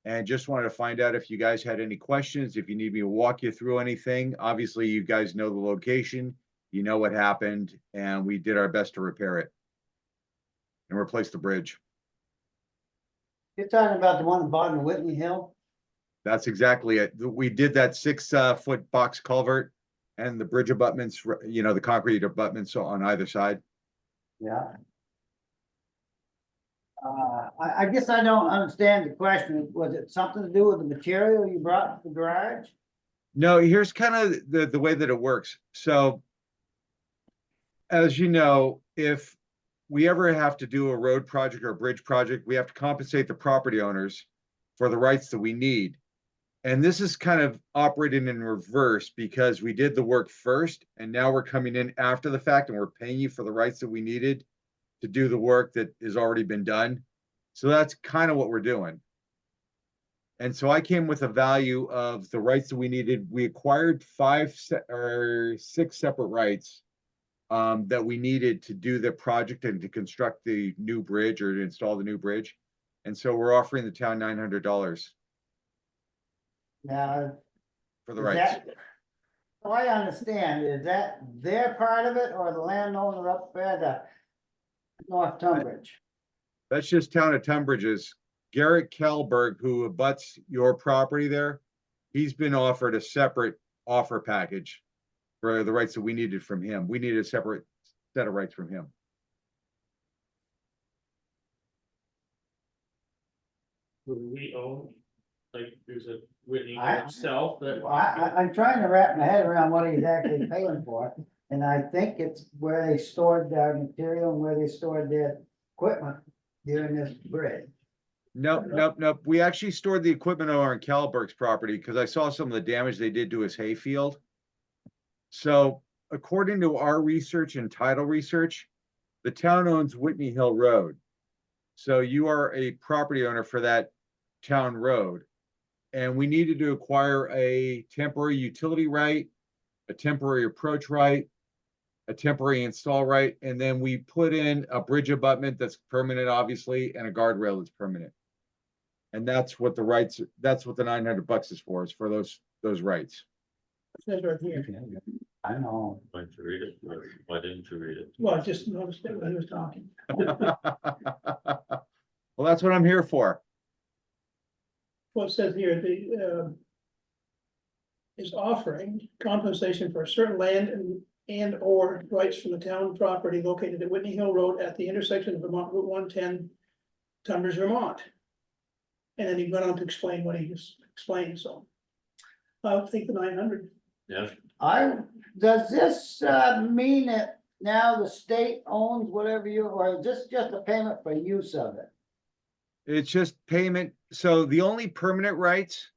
[SPEAKER 8] And just wanted to find out if you guys had any questions, if you need me to walk you through anything. Obviously, you guys know the location, you know what happened, and we did our best to repair it and replace the bridge.
[SPEAKER 2] You're talking about the one at the bottom of Whitney Hill?
[SPEAKER 8] That's exactly it. We did that 6-foot box culvert and the bridge abutments, the concrete abutments on either side.
[SPEAKER 2] Yeah. I guess I don't understand the question. Was it something to do with the material you brought to the garage?
[SPEAKER 8] No, here's kind of the way that it works. So, as you know, if we ever have to do a road project or a bridge project, we have to compensate the property owners for the rights that we need. And this is kind of operating in reverse because we did the work first and now we're coming in after the fact and we're paying you for the rights that we needed to do the work that has already been done. So that's kind of what we're doing. And so I came with a value of the rights that we needed. We acquired 6 separate rights that we needed to do the project and to construct the new bridge or to install the new bridge. And so we're offering the town $900
[SPEAKER 2] Now,
[SPEAKER 8] for the
[SPEAKER 2] is
[SPEAKER 8] rights.
[SPEAKER 2] that, so I understand, is that their part of it or the landowner up there, the North Tunbridge?
[SPEAKER 8] That's just town of Tunbridge's. Garrett Kellberg, who abuts your property there, he's been offered a separate offer package for the rights that we needed from him. We needed a separate set of rights from him.
[SPEAKER 3] Do we own, like, there's a Whitney
[SPEAKER 2] I-
[SPEAKER 3] itself that?
[SPEAKER 2] I'm trying to wrap my head around what he's actually paying for, and I think it's where they stored their material and where they stored their equipment during this bridge.
[SPEAKER 8] Nope. We actually stored the equipment over on Kellberg's property because I saw some of the damage they did to his hay field. So according to our research and title research, the town owns Whitney Hill Road. So you are a property owner for that town road. And we needed to acquire a temporary utility right, a temporary approach right, a temporary install right, and then we put in a bridge abutment that's permanent, obviously, and a guardrail that's permanent. And that's what the rights, that's what the $900 is for those rights.
[SPEAKER 1] It says right here.
[SPEAKER 2] I know.
[SPEAKER 3] Why didn't you read it? Why didn't you read it?
[SPEAKER 1] Well, I just noticed it when he was talking.
[SPEAKER 8] Well, that's what I'm here for.
[SPEAKER 1] Well, it says here, is offering compensation for certain land and or rights from the town property located at Whitney Hill Road at the intersection of Vermont Route 110, Tunbridge, Vermont. And then he went on to explain what he just explained, so. I'll take the 900.
[SPEAKER 3] Yeah,
[SPEAKER 2] Does this, mean that now the state owns whatever you, or is this just a payment for use of it?
[SPEAKER 8] It's just payment. So the only permanent rights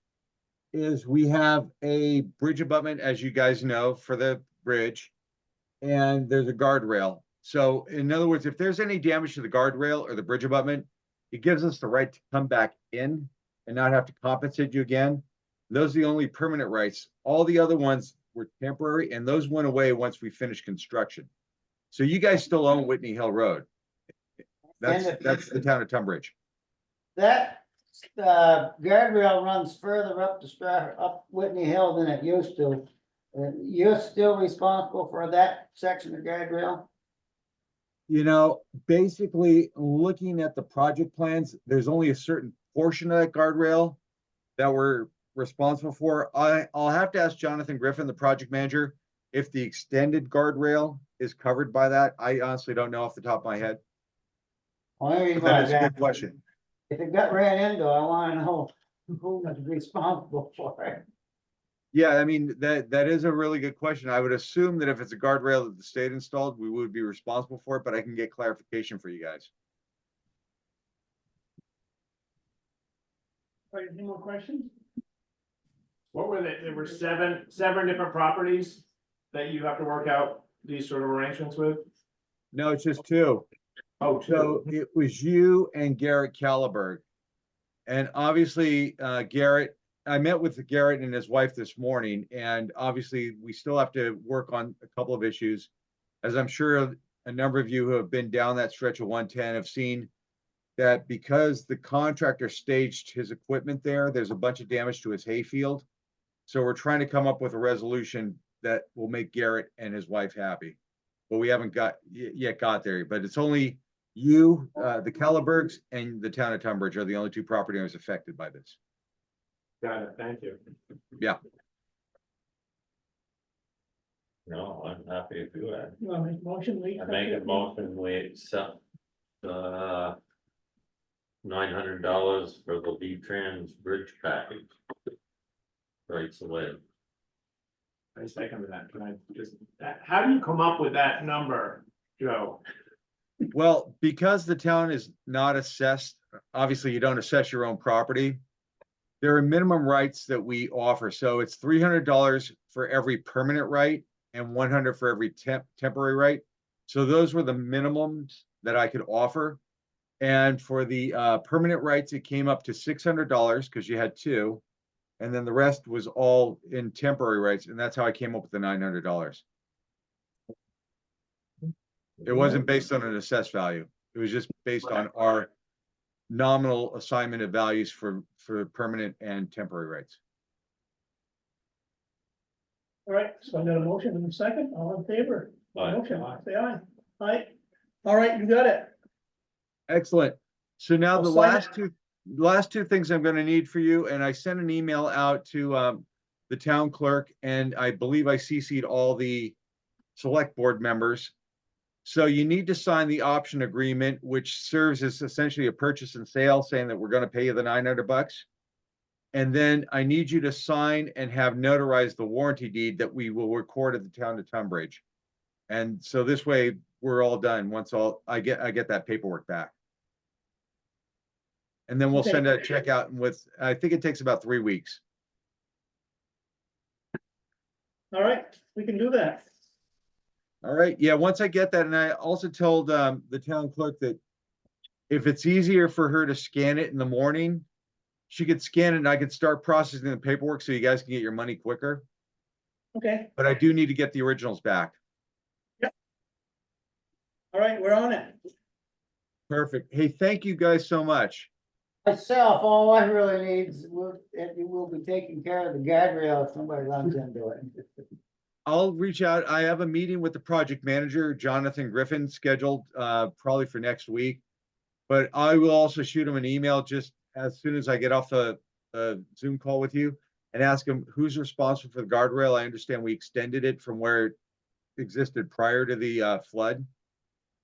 [SPEAKER 8] is we have a bridge abutment, as you guys know, for the bridge. And there's a guardrail. So in other words, if there's any damage to the guardrail or the bridge abutment, it gives us the right to come back in and not have to compensate you again. Those are the only permanent rights. All the other ones were temporary, and those went away once we finished construction. So you guys still own Whitney Hill Road.
[SPEAKER 2] And if-
[SPEAKER 8] That's the town of Tunbridge.
[SPEAKER 2] That, guardrail runs further up up Whitney Hill than it used to. You're still responsible for that section of guardrail?
[SPEAKER 8] You know, basically, looking at the project plans, there's only a certain portion of that guardrail that we're responsible for. I'll have to ask Jonathan Griffin, the project manager, if the extended guardrail is covered by that. I honestly don't know off the top of my head.
[SPEAKER 2] Only reason
[SPEAKER 8] That
[SPEAKER 2] why
[SPEAKER 8] is a
[SPEAKER 2] I
[SPEAKER 8] good
[SPEAKER 2] asked,
[SPEAKER 8] question.
[SPEAKER 2] if it got ran into, I wanna know who was responsible for it.
[SPEAKER 8] Yeah, I mean, that is a really good question. I would assume that if it's a guardrail that the state installed, we would be responsible for it, but I can get clarification for you guys.
[SPEAKER 1] All right, any more questions?
[SPEAKER 5] What were they? There were seven different properties that you have to work out these sort of arrangements with?
[SPEAKER 8] No, it's just two.
[SPEAKER 5] Oh,
[SPEAKER 8] So it was you and Garrett Caliburg. And obviously, Garrett, I met with Garrett and his wife this morning, and obviously we still have to work on a couple of issues. As I'm sure a number of you who have been down that stretch of 110 have seen that because the contractor staged his equipment there, there's a bunch of damage to his hayfield. So we're trying to come up with a resolution that will make Garrett and his wife happy. But we haven't yet got there, but it's only you, the Caliburgs, and the town of Tunbridge are the only two property owners affected by this.
[SPEAKER 5] got it, thank you.
[SPEAKER 3] no, I'm happy to do that.
[SPEAKER 1] You wanna make a motion?
[SPEAKER 3] I make a motion, we accept, $900 for the V-Trans bridge package. Rights away.
[SPEAKER 5] I second that. Can I just, how do you come up with that number, Joe?
[SPEAKER 8] Well, because the town is not assessed, obviously you don't assess your own property. There are minimum rights that we offer. So it's $300 for every permanent right and $100 for every temporary right. So those were the minimums that I could offer. And for the permanent rights, it came up to $600 because you had two. And then the rest was all in temporary rights. And that's how I came up with the $900. It wasn't based on an assessed value. It was just based on our nominal assignment of values for permanent and temporary rights.
[SPEAKER 1] All right, so I got a motion in a second, all in favor?
[SPEAKER 3] Aye.
[SPEAKER 1] Motion, say aye. Aye. All right, you got it.
[SPEAKER 8] Excellent. So now
[SPEAKER 1] I'll
[SPEAKER 8] the
[SPEAKER 1] sign
[SPEAKER 8] last two things I'm going to need for you, and I sent an email out to the town clerk, and I believe I CC'd all the select board members. So you need to sign the option agreement, which serves as essentially a purchase and sale, saying that we're going to pay you the $900. And then I need you to sign and have notarized the warranty deed that we will record at the town of Tunbridge. And so this way we're all done once I get that paperwork back. And then we'll
[SPEAKER 1] Okay.
[SPEAKER 8] send a check out with, I think it takes about 3 weeks.
[SPEAKER 1] All right, we can do that.
[SPEAKER 8] All right, yeah, once I get that, and I also told the town clerk that if it's easier for her to scan it in the morning, she could scan it and I could start processing the paperwork so you guys can get your money quicker.
[SPEAKER 1] Okay,
[SPEAKER 8] But I do need to get the originals back.
[SPEAKER 1] all right, we're on it.
[SPEAKER 8] Perfect. Hey, thank you guys so much.
[SPEAKER 2] Myself, all I really need is, it will be taking care of the guardrail if somebody runs into it.
[SPEAKER 8] I'll reach out. I have a meeting with the project manager, Jonathan Griffin, scheduled probably for next week. But I will also shoot him an email just as soon as I get off the Zoom call with you and ask him who's responsible for the guardrail. I understand we extended it from where it existed prior to the flood.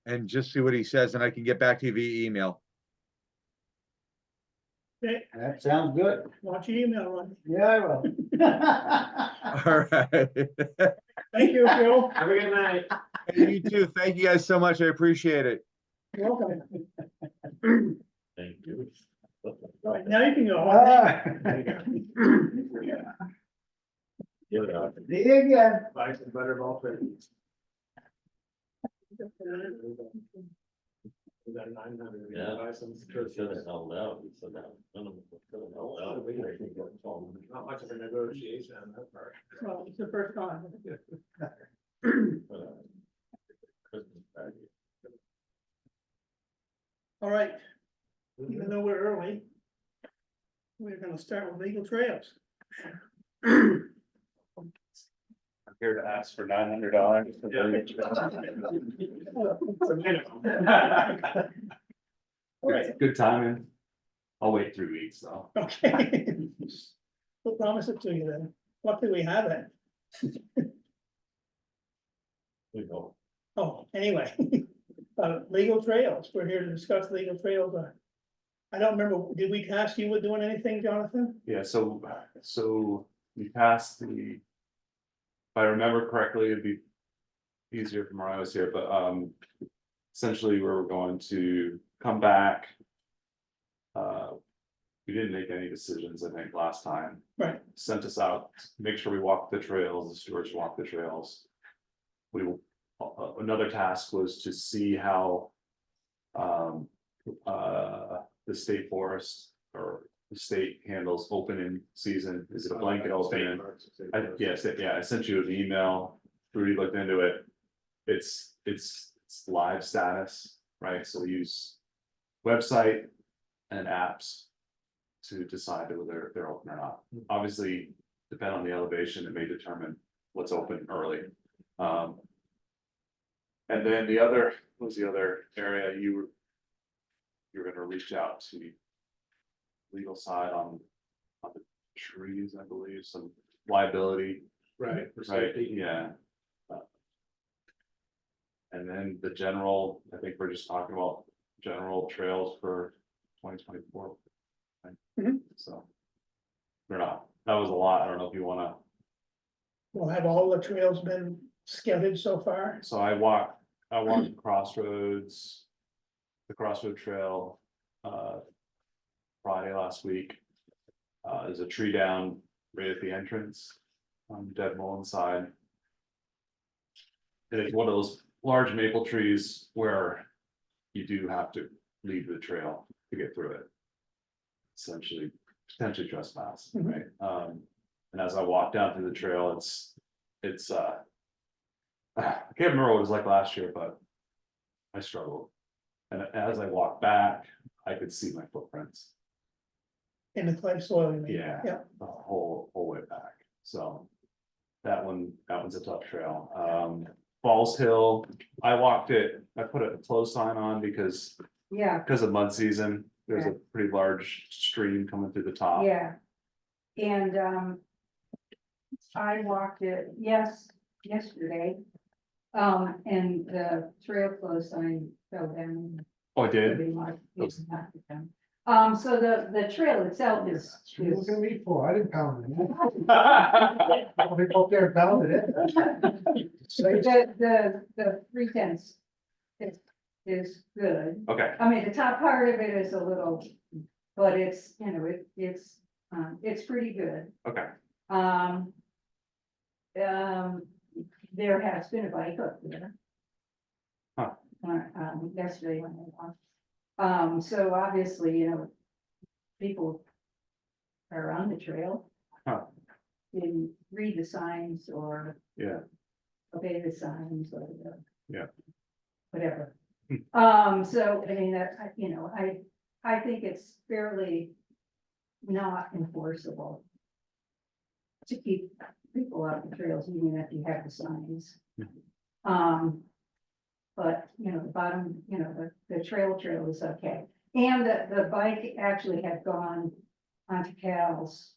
[SPEAKER 8] And just see what he says, and I can get back to you via email.
[SPEAKER 1] Okay,
[SPEAKER 2] That sounds good.
[SPEAKER 1] watch your email, Ron.
[SPEAKER 2] Yeah, I will.
[SPEAKER 8] All right.
[SPEAKER 1] Thank you, Phil.
[SPEAKER 5] Have a good night.
[SPEAKER 8] Hey, you too. Thank you guys so much. I appreciate it.
[SPEAKER 1] You're welcome.
[SPEAKER 3] Thank you.
[SPEAKER 1] All right, now you can go.
[SPEAKER 2] Ah,
[SPEAKER 3] Yeah.
[SPEAKER 2] See you again.
[SPEAKER 5] Buy some butterball cookies. We got 900. We
[SPEAKER 3] Yeah.
[SPEAKER 5] can buy some
[SPEAKER 3] Should have held out. We said that. None of them should have held out.
[SPEAKER 5] Not much of a negotiation on that part.
[SPEAKER 1] Well, it's the first time.
[SPEAKER 3] Christmas party.
[SPEAKER 1] All right, even though we're early, we're gonna start with legal trails.
[SPEAKER 9] I'm here to ask for $900.
[SPEAKER 5] It's a minimum.
[SPEAKER 1] All right,
[SPEAKER 9] Good timing. I'll wait 3 weeks though.
[SPEAKER 1] okay. We'll promise it to you then. Luckily, we have it.
[SPEAKER 3] We go.
[SPEAKER 1] Oh, anyway, legal trails, we're here to discuss legal trails. I don't remember, did we task you with doing anything, Jonathan?
[SPEAKER 9] Yeah, so we passed the. If I remember correctly, it'd be easier from where I was here, but essentially we're going to come back. We didn't make any decisions, I think, last time.
[SPEAKER 1] Right.
[SPEAKER 9] Sent us out, make sure we walk the trails, the stewards walk the trails. We will, another task was to see how the state forest or the state handles opening season. Is it a blanket opening? Yes, yeah, I sent you an email. Rudy looked into it. It's live status, right? So we use website and apps to decide whether they're open or not. Obviously, depending on the elevation, it may determine what's open early. And then the other, what was the other area you were gonna reach out to legal side on the trees, I believe, some liability,
[SPEAKER 5] Right. for
[SPEAKER 9] right?
[SPEAKER 5] safety.
[SPEAKER 9] Yeah. And then the general, I think we're just talking about general trails for 2024. right?
[SPEAKER 1] Mhm.
[SPEAKER 9] So. We're not, that was a lot. I don't know if you wanna,
[SPEAKER 1] Will have all the trails been scouted so far?
[SPEAKER 9] so I walked Crossroads. The Crossroad Trail, Friday last week. There's a tree down right at the entrance on Dead Mullen side. And it's one of those large maple trees where you do have to leave the trail to get through it. Essentially, potentially trespass,
[SPEAKER 1] Mhm.
[SPEAKER 9] right? And as I walk down through the trail, it's I can't remember what it was like last year, but I struggled. And as I walked back, I could see my footprints.
[SPEAKER 1] In the clay soil, you mean?
[SPEAKER 9] Yeah.
[SPEAKER 1] Yeah,
[SPEAKER 9] The whole way back, so. That one's a tough trail. Falls Hill, I walked it, I put a close sign on because of mud season. There's a pretty large stream coming through the top.
[SPEAKER 6] Yeah. And, I walked it, yesterday. And the trail close sign fell down.
[SPEAKER 9] Oh, I did?
[SPEAKER 6] pretty much. It's not down. So the trail itself is.
[SPEAKER 7] What are you looking at me for? I didn't pound it. I'll be up there and pounded it. Say-
[SPEAKER 6] The 3/10 is good.
[SPEAKER 9] Okay,
[SPEAKER 6] I mean, the top part of it is a little, but it's, it's pretty good.
[SPEAKER 9] okay,
[SPEAKER 6] There has been a bike up there.
[SPEAKER 9] Huh.
[SPEAKER 6] Yesterday when I walked. So obviously, people are on the trail.
[SPEAKER 9] Huh.
[SPEAKER 6] Didn't read the signs or
[SPEAKER 9] yeah,
[SPEAKER 6] obey the signs or.
[SPEAKER 9] Yeah.
[SPEAKER 6] Whatever. So, I mean, I think it's fairly not enforceable. To keep people off the trails, even if you have the signs. But, the bottom, the trail is okay. And the bike actually had gone onto Cal's,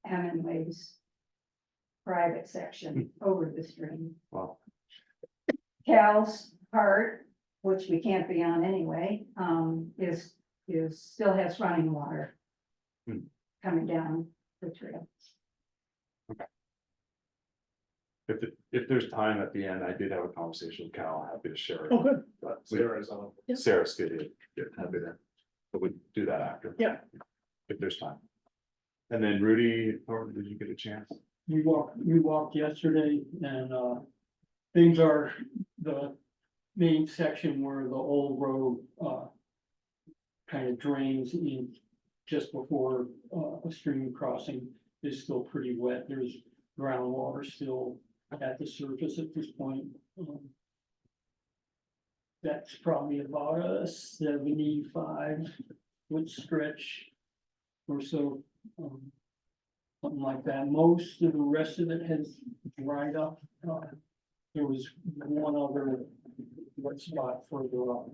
[SPEAKER 6] Hemingway's private section over the stream.
[SPEAKER 9] well,
[SPEAKER 6] Cal's part, which we can't be on anyway, is still has running water.
[SPEAKER 9] Hmm.
[SPEAKER 6] Coming down the trail.
[SPEAKER 9] If there's time at the end, I did have a conversation with Cal, happy to share it,
[SPEAKER 1] Oh, good.
[SPEAKER 9] but
[SPEAKER 5] Sarah's on.
[SPEAKER 1] Yeah.
[SPEAKER 9] Sarah's good, happy to, but we do that after.
[SPEAKER 1] Yeah.
[SPEAKER 9] If there's time. And then Rudy, or did you get a chance?
[SPEAKER 10] We walked yesterday and, things are, the main section where the old road, kind of drains in just before, a stream crossing is still pretty wet. There's groundwater still at the surface at this point. That's probably about a 75-foot stretch or so. Something like that. Most of the rest of it has dried up. There was one other wet spot further up.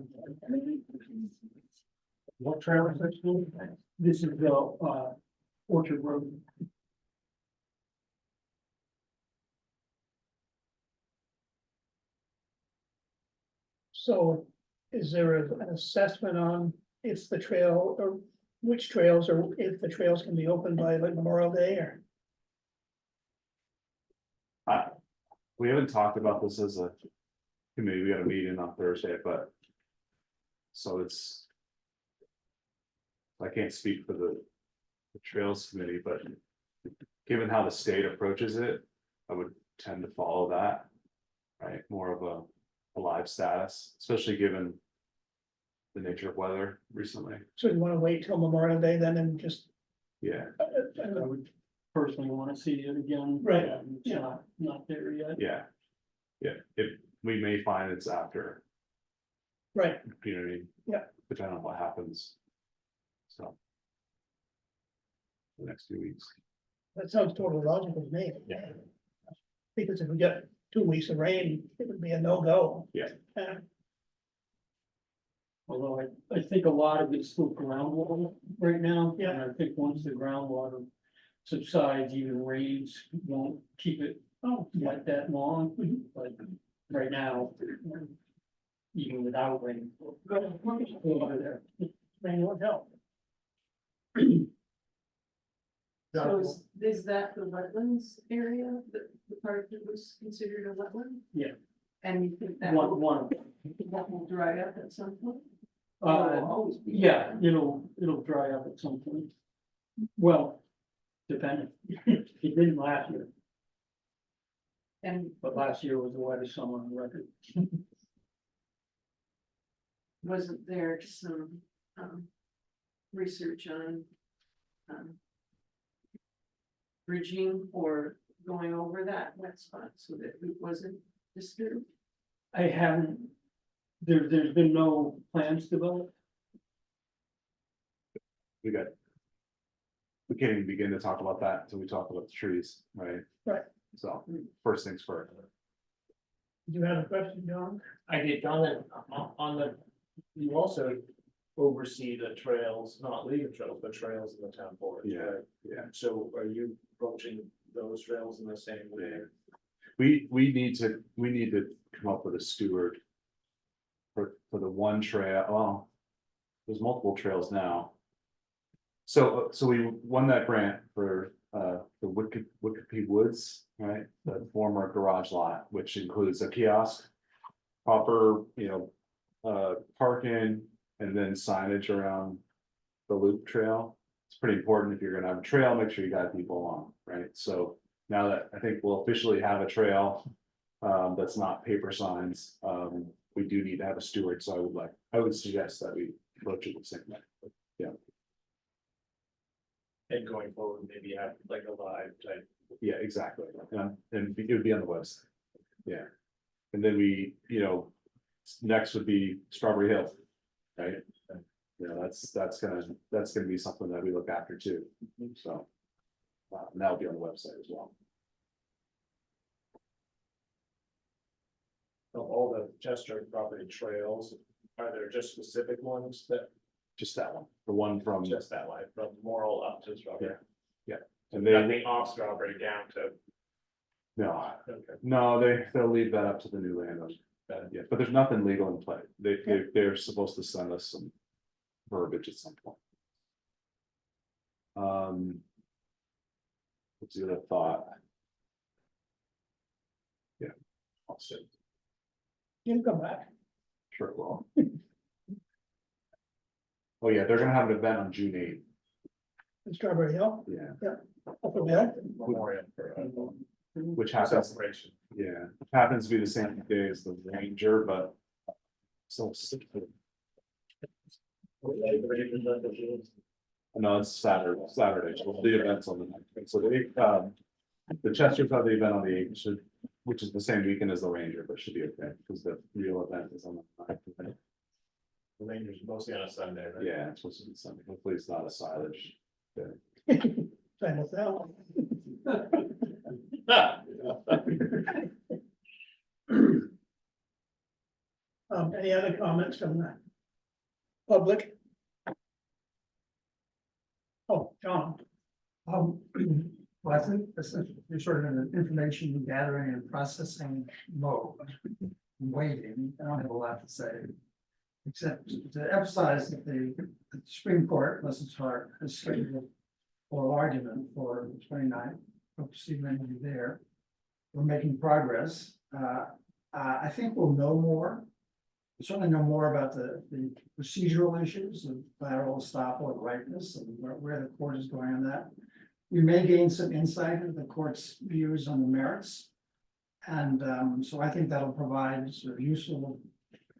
[SPEAKER 7] What trail is this?
[SPEAKER 10] This is the Orchard Road.
[SPEAKER 1] So is there an assessment on if the trail or which trails or if the trails can be opened by like Memorial Day or?
[SPEAKER 9] We haven't talked about this as a committee, we got a meeting on Thursday, but. So it's. I can't speak for the Trails Committee, but given how the state approaches it, I would tend to follow that. Right, more of a live status, especially given the nature of weather recently,
[SPEAKER 1] So you wanna wait till Memorial Day then and just?
[SPEAKER 9] yeah,
[SPEAKER 10] I would personally want to see it again.
[SPEAKER 1] Right,
[SPEAKER 10] It's
[SPEAKER 1] yeah.
[SPEAKER 10] not there yet.
[SPEAKER 9] yeah. Yeah, we may find it's after,
[SPEAKER 1] Right,
[SPEAKER 9] you know what I mean?
[SPEAKER 1] Yeah.
[SPEAKER 9] Depending on what happens. So. The next few weeks.
[SPEAKER 1] that sounds totally logical to me.
[SPEAKER 9] Yeah.
[SPEAKER 1] Because if we get 2 weeks of rain, it would be a no-go.
[SPEAKER 9] Yeah.
[SPEAKER 10] Although I think a lot of it's still groundwater right now.
[SPEAKER 1] Yeah.
[SPEAKER 10] And I think once the groundwater subsides, even rains won't keep it like that long. Like right now, even without rain. Over there.
[SPEAKER 1] Rain won't help.
[SPEAKER 11] So is that the wetlands area, the part that was considered a wetland?
[SPEAKER 10] Yeah.
[SPEAKER 11] And you think that
[SPEAKER 10] One.
[SPEAKER 11] that will dry up at some point? Or will it always be?
[SPEAKER 10] Yeah, it'll dry up at some point. Well, depending. It didn't last year,
[SPEAKER 11] And
[SPEAKER 10] but last year was the wettest summer on record.
[SPEAKER 11] wasn't there some, research on, bridging or going over that wet spot so that it wasn't disturbed?
[SPEAKER 10] I haven't, there's been no plans developed.
[SPEAKER 9] We can't even begin to talk about that until we talk about the trees, right?
[SPEAKER 1] Right.
[SPEAKER 9] So, first things first.
[SPEAKER 1] You have a question, John?
[SPEAKER 5] I did, John, on the, you also oversee the trails, not legal trails, but trails in the town board.
[SPEAKER 9] Yeah,
[SPEAKER 5] right?
[SPEAKER 9] yeah.
[SPEAKER 5] So are you approaching those trails in the same way?
[SPEAKER 9] We need to come up with a steward. For the one trail, well, there's multiple trails now. So we won that grant for the Wicked Woods, right? The former garage lot, which includes a kiosk. Proper, parking and then signage around the loop trail. It's pretty important if you're gonna have a trail, make sure you got people along, right? So now that I think we'll officially have a trail. That's not paper signs, we do need to have a steward, so I would suggest that we approach it the same way.
[SPEAKER 5] And going forward, maybe have like a live type.
[SPEAKER 9] Yeah, exactly, and it would be on the website, yeah. And then we, next would be Strawberry Hill, right? That's gonna be something that we look after too, so. And that'll be on the website as well.
[SPEAKER 5] Of all the Chester property trails, are there just specific ones that,
[SPEAKER 9] Just that one, the one from,
[SPEAKER 5] just that way, from Morrill up to Strawberry?
[SPEAKER 9] and they,
[SPEAKER 5] Nothing off Strawberry down to,
[SPEAKER 9] no,
[SPEAKER 5] okay.
[SPEAKER 9] no, they'll leave that up to the new landowner. Yeah, but there's nothing legal in play. They're supposed to send us some verbiage at some point. What's the other thought? Yeah, I'll say,
[SPEAKER 1] You can come back.
[SPEAKER 9] sure it will. Oh, yeah, they're gonna have an event on June 8th,
[SPEAKER 1] In Strawberry Hill,
[SPEAKER 9] yeah,
[SPEAKER 1] up for that.
[SPEAKER 5] Memorial for,
[SPEAKER 9] which happens,
[SPEAKER 5] celebration.
[SPEAKER 9] yeah, happens to be the same day as the Ranger, but. So. No, it's Saturday, so the event's on the 9th, so the Chesters have the event on the 8th, which is the same weekend as the Ranger, but should be okay, because the real event is on the 9th.
[SPEAKER 5] The Rangers mostly on a Sunday, right?
[SPEAKER 9] Yeah, it's supposed to be Sunday, hopefully it's not a silage.
[SPEAKER 1] Time will tell. Any other comments from the public? Oh, John.
[SPEAKER 7] Well, I think this is, you're sort of in an information gathering and processing mode. Waiting, I don't have a lot to say. Except to emphasize that the Supreme Court, unless it's hard, has scheduled oral argument for the 29th. Hope to see many of you there. We're making progress. I think we'll know more. We'll certainly know more about the procedural issues of collateral estoppel and ripeness and where the court is going on that. We may gain some insight into the court's views on the merits. And so I think that'll provide sort of useful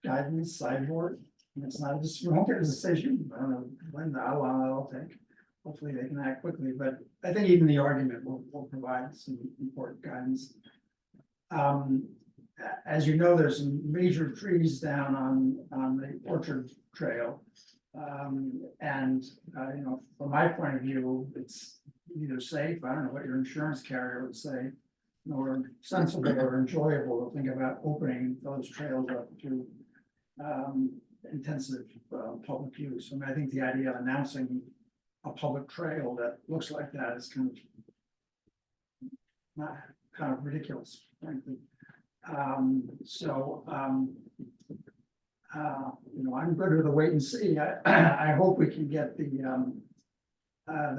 [SPEAKER 7] guidance, sideboard. And it's not a decision. I don't know when, how long that'll take. Hopefully they can act quickly, but I think even the argument will provide some important guidance. As you know, there's some major trees down on the Orchard Trail. And you know, from my point of view, it's either safe, I don't know what your insurance carrier would say, or sensible or enjoyable to think about opening those trails up to intensive public use. I mean, I think the idea of announcing a public trail that looks like that is kind of ridiculous, frankly. You know, I'm good with the wait and see. I hope we can get the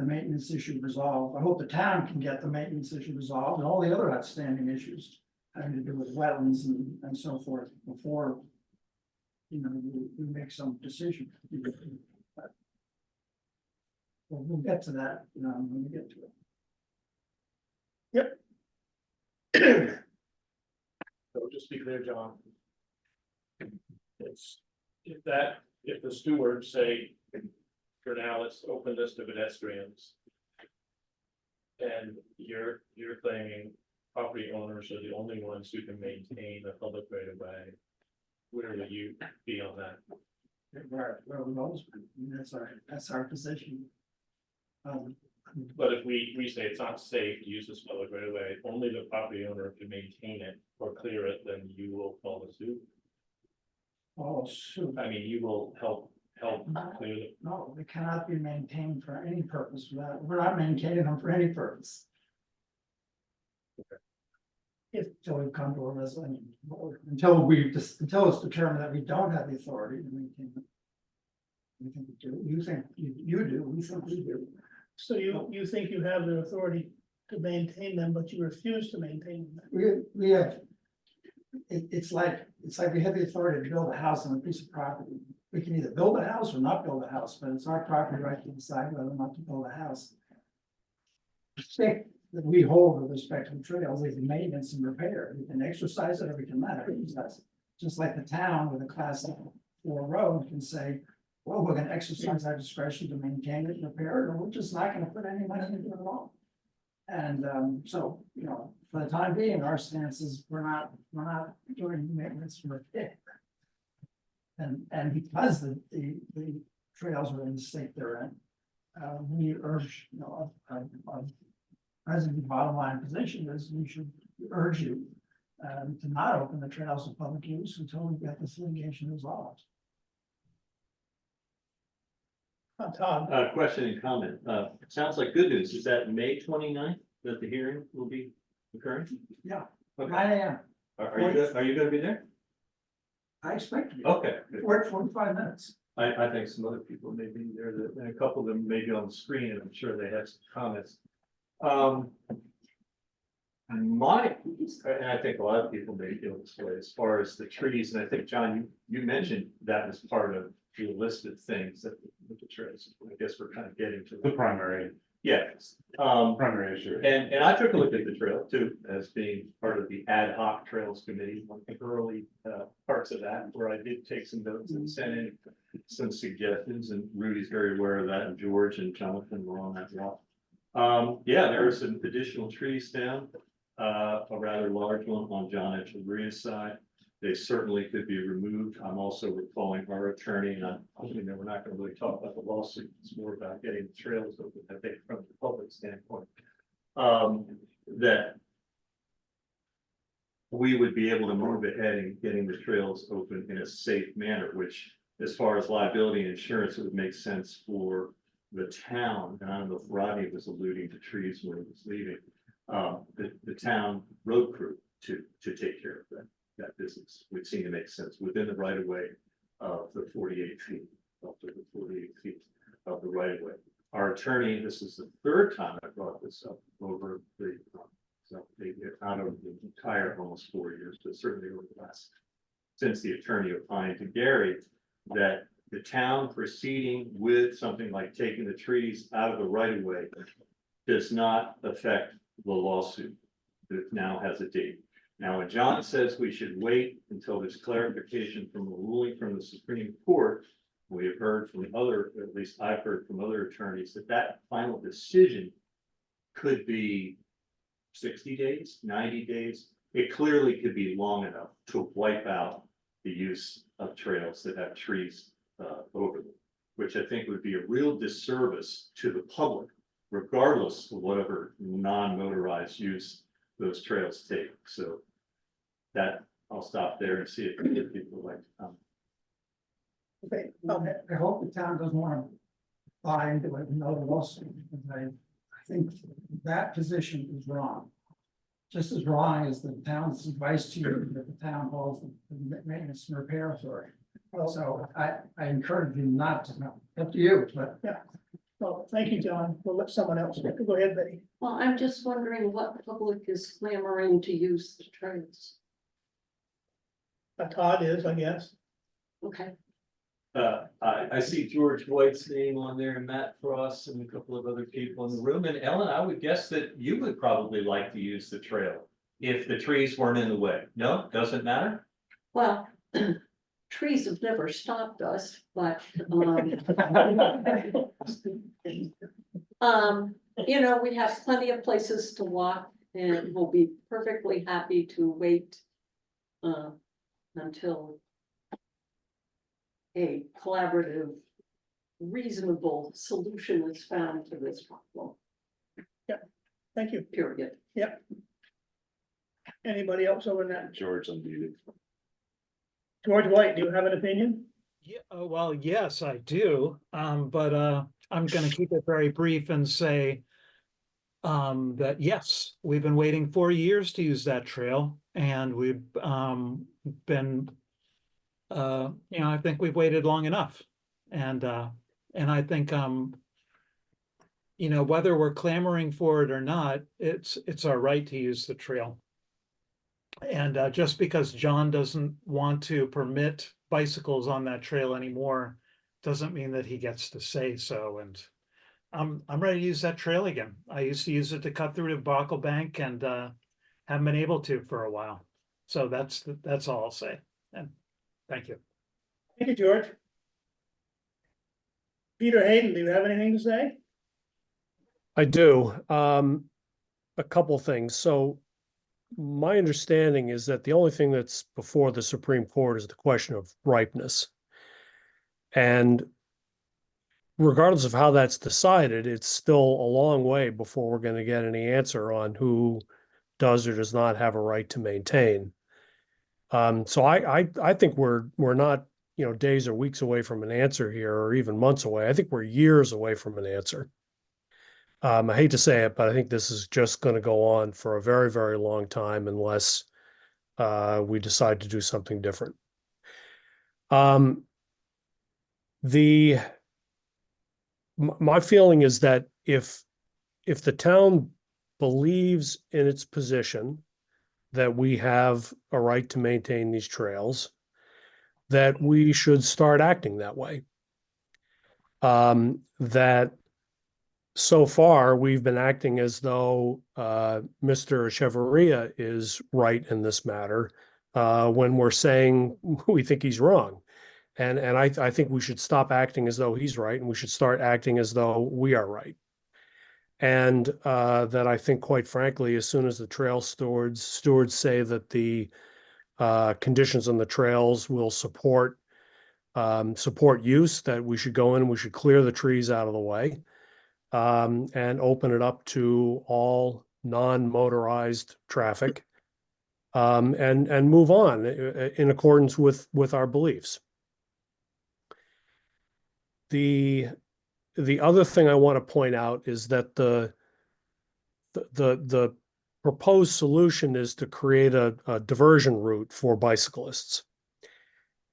[SPEAKER 7] maintenance issue resolved. I hope the town can get the maintenance issue resolved and all the other outstanding issues having to do with wetlands and so forth before, you know, we make some decision. But we'll get to that when we get to it.
[SPEAKER 5] So just be clear, John. It's, if the stewards say, for now, let's open this to pedestrians. And you're claiming property owners are the only ones who can maintain a public right of way. Where will you be on that?
[SPEAKER 7] Where we've always been. I mean, that's our position.
[SPEAKER 5] But if we say it's not safe to use this public right of way, only the property owner can maintain it or clear it, then you will follow suit.
[SPEAKER 7] Oh, shoot.
[SPEAKER 5] I mean, you will help clear it.
[SPEAKER 7] No, they cannot be maintained for any purpose. We're not maintaining them for any purpose. Until we come to a resolution, until it's determined that we don't have the authority to maintain them. We think we do. You think you do. We think we do.
[SPEAKER 1] So you think you have the authority to maintain them, but you refuse to maintain them?
[SPEAKER 7] We have. It's like we have the authority to build a house on a piece of property. We can either build a house or not build a house, but it's our property right to decide whether or not to build a house. The stake that we hold with respect to the trails is the maintenance and repair. We can exercise it or we can not exercise it. Just like the town with a class 4 road can say, well, we're gonna exercise our discretion to maintain it and repair it, or we're just not gonna put any money into it at all. And so, you know, for the time being, our stance is we're not doing maintenance and repair. And because the trails are in the state they're in, we urge, you know, our present bottom line position is we should urge you to not open the trails of public use until we get this litigation resolved.
[SPEAKER 1] Todd,
[SPEAKER 3] Question and comment. Sounds like good news. Is that May 29th that the hearing will be occurring?
[SPEAKER 7] Yeah,
[SPEAKER 3] Okay.
[SPEAKER 7] 9 AM.
[SPEAKER 3] Are you gonna be there?
[SPEAKER 7] I expect to be.
[SPEAKER 3] Okay.
[SPEAKER 7] We're at 45 minutes.
[SPEAKER 5] I think some other people may be there, and a couple of them may be on the screen, and I'm sure they have some comments. And I think a lot of people may feel this way as far as the trees, and I think, John, you mentioned that as part of the list of things that with the trees. I guess we're kind of getting to
[SPEAKER 9] The primary,
[SPEAKER 5] yes.
[SPEAKER 9] primary issue.
[SPEAKER 5] And I took a look at the trail too, as being part of the ad hoc trails committee, one of the early parts of that, where I did take some notes and send in some suggestions, and Rudy's very aware of that, and George and Jonathan were on that walk. Yeah, there are some additional trees down, a rather large one on John and Maria's side. They certainly could be removed. I'm also recalling our attorney, and we're not gonna really talk about the lawsuit. It's more about getting the trails open, I think, from the public standpoint. That we would be able to move ahead and getting the trails open in a safe manner, which, as far as liability and insurance, it would make sense for the town. And I don't know if Rodney was alluding to trees when he was leaving, the town road crew to take care of that business would seem to make sense within the right of way of the 48 feet, up to the 48 feet of the right of way. Our attorney, this is the third time I brought this up over the, out of the entire almost 4 years, but certainly over the last, since the attorney opined to Gary, that the town proceeding with something like taking the trees out of the right of way does not affect the lawsuit that now has a date. Now, when John says we should wait until there's clarification from a ruling from the Supreme Court, we have heard from other, at least I've heard from other attorneys, that final decision could be 60 days, 90 days. It clearly could be long enough to wipe out the use of trails that have trees over them, which I think would be a real disservice to the public, regardless of whatever non-motorized use those trails take. So that, I'll stop there and see if people would like to come.
[SPEAKER 1] Okay,
[SPEAKER 7] I hope the town doesn't want to buy into another lawsuit, because I think that position is wrong. Just as wrong as the town's advice to you that the town calls the maintenance and repair authority. So I encourage you not to, up to you, but.
[SPEAKER 1] well, thank you, John. We'll let someone else. Go ahead, Betty.
[SPEAKER 11] Well, I'm just wondering what public is clamoring to use the trails.
[SPEAKER 1] Todd is, I guess.
[SPEAKER 11] Okay,
[SPEAKER 5] I see George White's name on there, and Matt Frost, and a couple of other people in the room. And Ellen, I would guess that you would probably like to use the trail if the trees weren't in the way. No, doesn't matter?
[SPEAKER 11] well, trees have never stopped us, but, we have plenty of places to walk, and we'll be perfectly happy to wait until a collaborative, reasonable solution is found to this problem,
[SPEAKER 1] Thank you.
[SPEAKER 11] period.
[SPEAKER 1] Anybody else over that?
[SPEAKER 9] George unmuted.
[SPEAKER 1] George White, do you have an opinion?
[SPEAKER 12] Yeah, well, yes, I do. But I'm gonna keep it very brief and say that yes, we've been waiting 4 years to use that trail, and we've been I think we've waited long enough. And I think whether we're clamoring for it or not, it's our right to use the trail. And just because John doesn't want to permit bicycles on that trail anymore, doesn't mean that he gets to say so. And I'm ready to use that trail again. I used to use it to cut through to Buckle Bank, and haven't been able to for a while. So that's all I'll say. And thank you.
[SPEAKER 1] Thank you, George. Peter Hayden, do you have anything to say?
[SPEAKER 13] I do. A couple things. So my understanding is that the only thing that's before the Supreme Court is the question of ripeness. And regardless of how that's decided, it's still a long way before we're going to get any answer on who does or does not have a right to maintain. So I think we're not, days or weeks away from an answer here, or even months away. I think we're years away from an answer. I hate to say it, but I think this is just going to go on for a very, very long time unless we decide to do something different. My feeling is that if the town believes in its position that we have a right to maintain these trails, that we should start acting that way. That so far we've been acting as though Mr. Echevarria is right in this matter, when we're saying we think he's wrong. And I think we should stop acting as though he's right, and we should start acting as though we are right. And that I think, quite frankly, as soon as the trail stewards say that the conditions on the trails will support use, that we should go in, we should clear the trees out of the way, and open it up to all non-motorized traffic, and move on in accordance with our beliefs. The other thing I want to point out is that the proposed solution is to create a diversion route for bicyclists.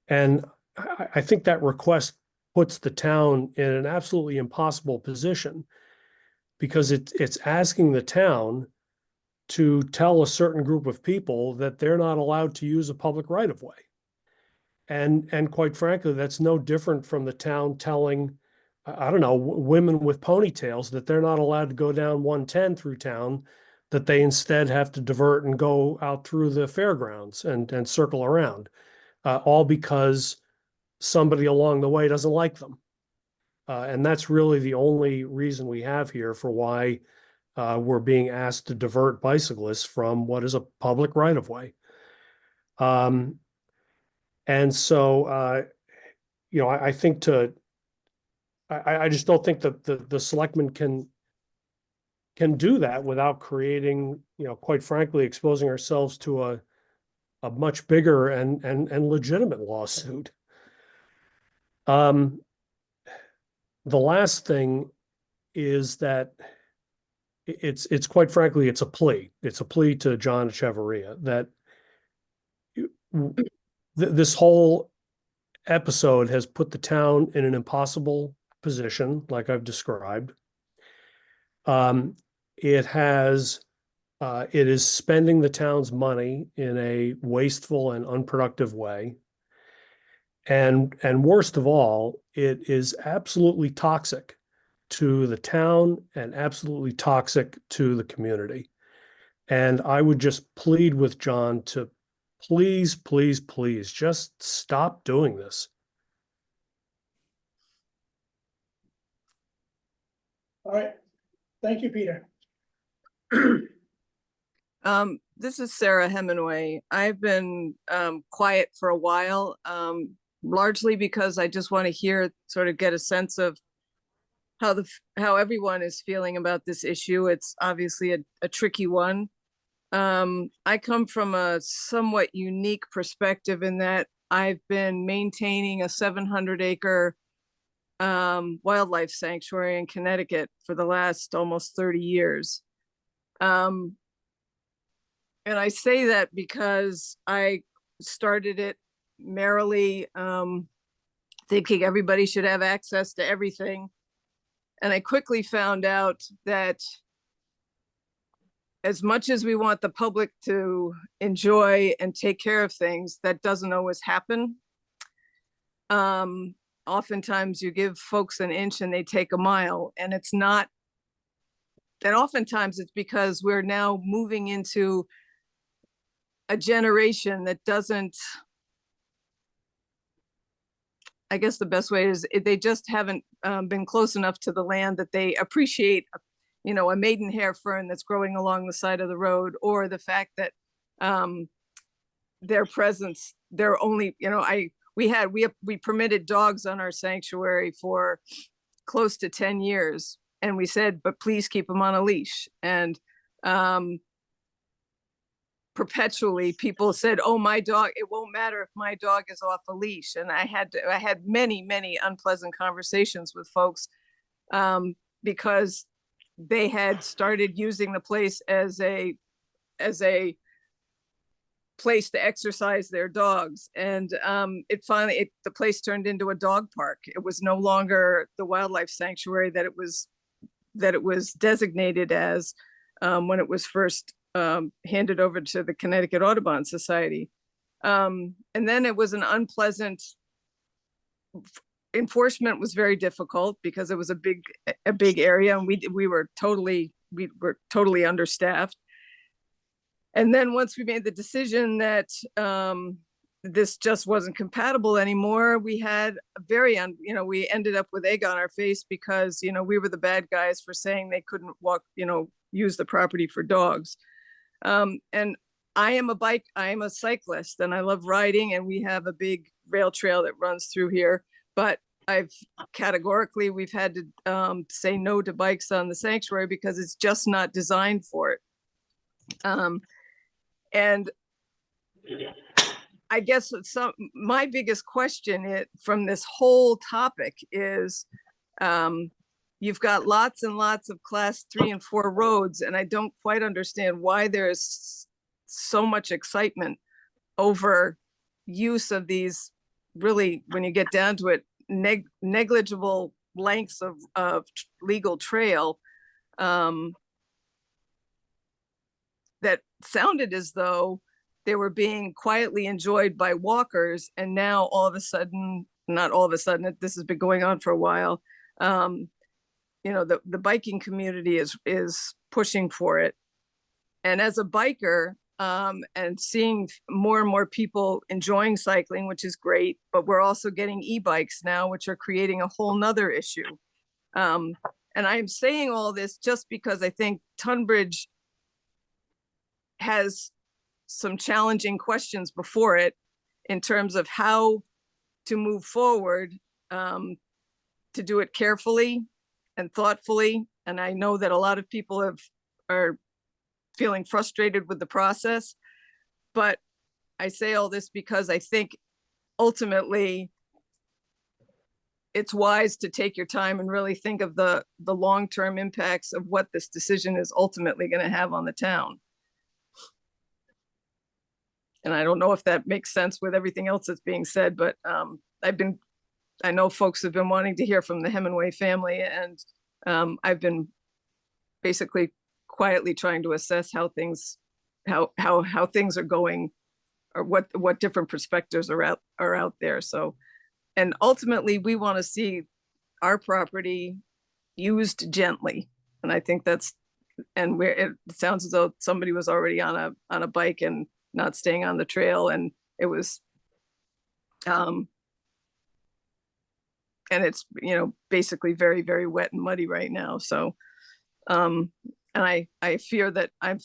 [SPEAKER 13] And I think that request puts the town in an absolutely impossible position, because it's asking the town to tell a certain group of people that they're not allowed to use a public right of way. And quite frankly, that's no different from the town telling, I don't know, women with ponytails that they're not allowed to go down 110 through town, that they instead have to divert and go out through the fairgrounds and circle around, all because somebody along the way doesn't like them. And that's really the only reason we have here for why we're being asked to divert bicyclists from what is a public right of way. And so, I think I just don't think that the selectmen can do that without creating, quite frankly, exposing ourselves to a much bigger and legitimate lawsuit. The last thing is that it's quite frankly, it's a plea. It's a plea to John Echevarria that this whole episode has put the town in an impossible position, like I've described. It is spending the town's money in a wasteful and unproductive way. And worst of all, it is absolutely toxic to the town and absolutely toxic to the community. And I would just plead with John to please, please, please just stop doing this.
[SPEAKER 1] All right, thank you, Peter.
[SPEAKER 11] This is Sarah Hemingway. I've been quiet for a while, largely because I just want to sort of get a sense of how everyone is feeling about this issue. It's obviously a tricky one. I come from a somewhat unique perspective in that I've been maintaining a 700-acre wildlife sanctuary in Connecticut for the last almost 30 years. And I say that because I started it merrily, thinking everybody should have access to everything. And I quickly found out that as much as we want the public to enjoy and take care of things, that doesn't always happen. Oftentimes you give folks an inch and they take a mile, and it's not that. Oftentimes it's because we're now moving into a generation that doesn't, I guess the best way is they just haven't been close enough to the land that they appreciate, a maidenhair fern that's growing along the side of the road, or the fact that their presence, they're only, we permitted dogs on our sanctuary for close to 10 years. And we said, but please keep them on a leash. And perpetually people said, oh, my dog, it won't matter if my dog is off a leash. And I had many, many unpleasant conversations with folks because they had started using the place as a place to exercise their dogs. And it finally, the place turned into a dog park. It was no longer the wildlife sanctuary that it was designated as when it was first handed over to the Connecticut Audubon Society. And then it was an unpleasant, enforcement was very difficult because it was a big area, and we were totally understaffed. And then once we made the decision that this just wasn't compatible anymore, we had a we ended up with egg on our face because, we were the bad guys for saying they couldn't use the property for dogs. And I am a cyclist and I love riding, and we have a big rail trail that runs through here, but we've had to say no to bikes on the sanctuary because it's just not designed for it. And I guess my biggest question from this whole topic is, you've got lots and lots of class 3 and 4 roads, and I don't quite understand why there's so much excitement over use of these really, when you get down to it, negligible lengths of legal trail that sounded as though they were being quietly enjoyed by walkers, and now all of a sudden, not all of a sudden, this has been going on for a while, the biking community is pushing for it. And as a biker, and seeing more and more people enjoying cycling, which is great, but we're also getting e-bikes now, which are creating a whole nother issue. And I'm saying all this just because I think Tunbridge has some challenging questions before it in terms of how to move forward, to do it carefully and thoughtfully. And I know that a lot of people are feeling frustrated with the process, but I say all this because I think ultimately it's wise to take your time and really think of the long-term impacts of what this decision is ultimately going to have on the town. And I don't know if that makes sense with everything else that's being said, but I know folks have been wanting to hear from the Hemingway family, and I've been basically quietly trying to assess how things are going, or what different perspectives are out there. So, and ultimately we want to see our property used gently. And I think it sounds as though somebody was already on a bike and not staying on the trail, and it was and it's basically very, very wet and muddy right now. So and I fear that I've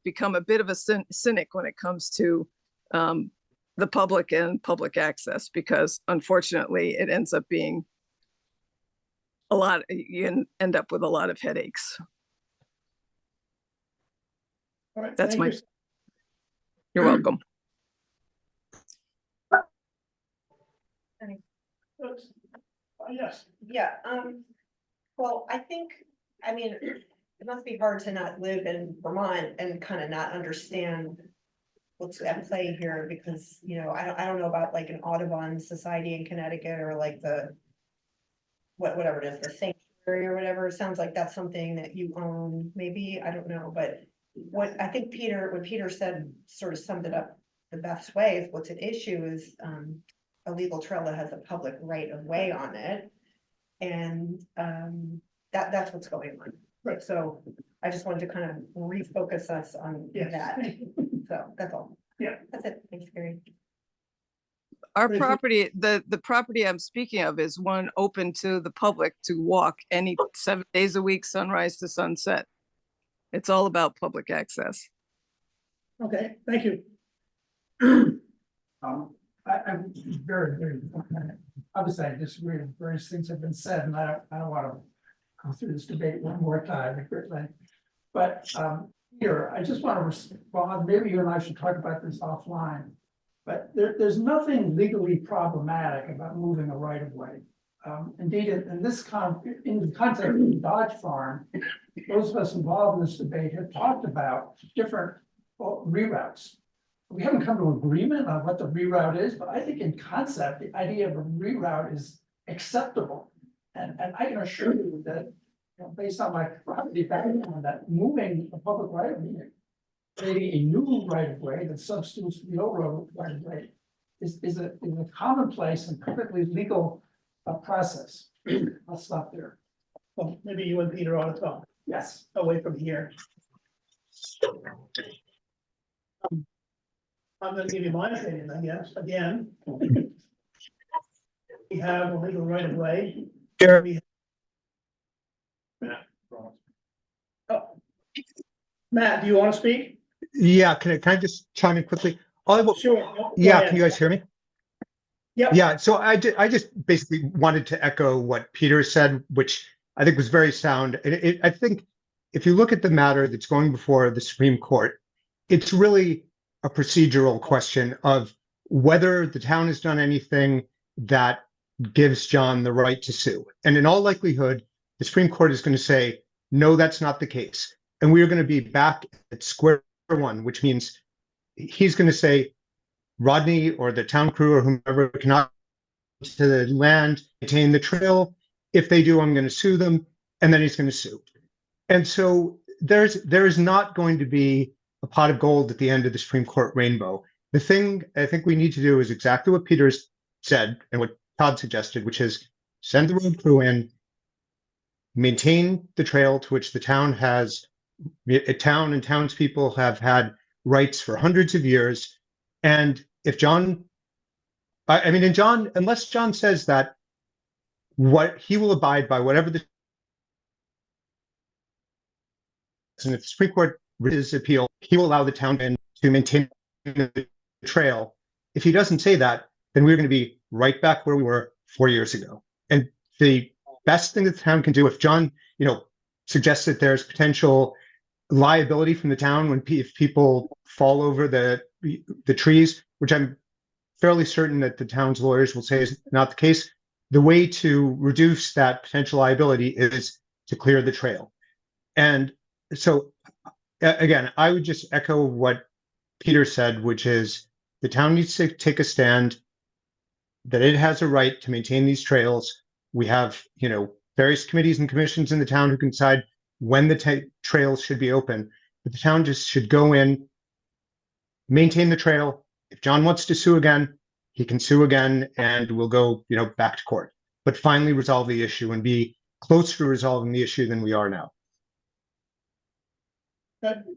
[SPEAKER 11] become a bit of a cynic when it comes to the public and public access, because unfortunately it ends up being you end up with a lot of headaches.
[SPEAKER 1] All right,
[SPEAKER 11] That's
[SPEAKER 1] thank you.
[SPEAKER 11] You're welcome.
[SPEAKER 1] Yes.
[SPEAKER 14] Yeah, well, I mean, it must be hard to not live in Vermont and kind of not understand what's at play here, because, I don't know about like an Audubon Society in Connecticut, or like whatever it is, the sanctuary or whatever. It sounds like that's something that you own, maybe, I don't know, but what Peter said sort of summed it up the best way. Is what's at issue is a legal trail that has a public right of way on it, and that's what's going on. Right. So I just wanted to kind of refocus us on that. So that's all.
[SPEAKER 1] Yeah,
[SPEAKER 14] that's it. Thanks, Gary.
[SPEAKER 11] Our property, the property I'm speaking of is one open to the public to walk 7 days a week, sunrise to sunset. It's all about public access.
[SPEAKER 1] okay, thank you.
[SPEAKER 7] I'm very, very, obviously I disagree with various things have been said, and I don't want to go through this debate one more time. But here, I just want to respond, maybe you and I should talk about this offline, but there's nothing legally problematic about moving a right of way. Indeed, in the context of the Dodge Farm, those of us involved in this debate have talked about different reroutes. we haven't come to agreement on what the reroute is, but I think in concept, the idea of a reroute is acceptable. And I can assure you that, you know, based on my property background, that moving a public right of way, creating a new right of way that substitutes the old road right of way is a commonplace and perfectly legal process. I'll stop there.
[SPEAKER 1] Well, maybe you and Peter ought to talk
[SPEAKER 7] Yes.
[SPEAKER 1] away from here. I'm gonna give you my opinion, I guess, again. We have a legal right of way.
[SPEAKER 8] Sure.
[SPEAKER 1] We- Oh. Matt, do you want to speak?
[SPEAKER 15] Yeah, can I just chime in quickly?
[SPEAKER 1] Sure. Go
[SPEAKER 15] Yeah,
[SPEAKER 1] ahead.
[SPEAKER 15] can you guys hear me?
[SPEAKER 1] Yep.
[SPEAKER 15] Yeah, so I just basically wanted to echo what Peter said, which I think was very sound. And I think if you look at the matter that's going before the Supreme Court, it's really a procedural question of whether the town has done anything that gives John the right to sue. And in all likelihood, the Supreme Court is going to say, no, that's not the case. And we are going to be back at square one, which means he's going to say, Rodney or the town crew or whomever cannot to the land, maintain the trail. If they do, I'm going to sue them. And then he's going to sue. And so there's not going to be a pot of gold at the end of the Supreme Court rainbow. The thing I think we need to do is exactly what Peter's said and what Todd suggested, which is send the road crew in, maintain the trail to which the town has, a town and townspeople have had rights for hundreds of years. And if John, I mean, and John, unless John says that what he will abide by whatever the, and if the Supreme Court his appeal, he will allow the town to maintain the trail. If he doesn't say that, then we're going to be right back where we were 4 years ago. And the best thing that the town can do, if John, suggests that there's potential liability from the town when if people fall over the trees, which I'm fairly certain that the town's lawyers will say is not the case. The way to reduce that potential liability is to clear the trail. And so again, I would just echo what Peter said, which is the town needs to take a stand that it has a right to maintain these trails. We have, various committees and commissions in the town who can decide when the trails should be open, but the town just should go in, maintain the trail. If John wants to sue again, he can sue again and we'll go, back to court, but finally resolve the issue and be closer to resolving the issue than we are now.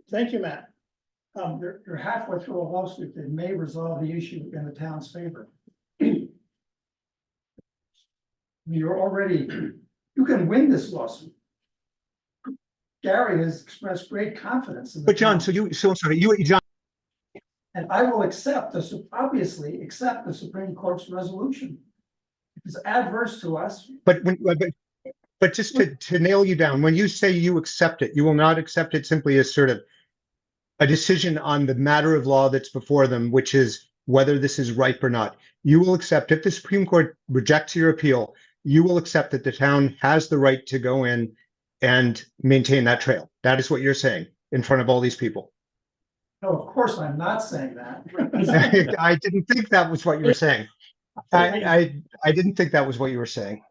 [SPEAKER 1] Thank you, Matt.
[SPEAKER 7] You're halfway through a lawsuit that may resolve the issue in the town's favor. You're already, you can win this lawsuit. Gary has expressed great confidence in the
[SPEAKER 15] But John,
[SPEAKER 7] town.
[SPEAKER 15] John,
[SPEAKER 7] And I will obviously accept the Supreme Court's resolution. If it's adverse to us,
[SPEAKER 15] but just to nail you down, when you say you accept it, you will not accept it simply as sort of a decision on the matter of law that's before them, which is whether this is ripe or not. You will accept, if the Supreme Court rejects your appeal, you will accept that the town has the right to go in and maintain that trail. That is what you're saying in front of all these people.
[SPEAKER 7] no, of course, I'm not saying that.
[SPEAKER 15] I didn't think that was what you were saying. I didn't think that was what you were saying.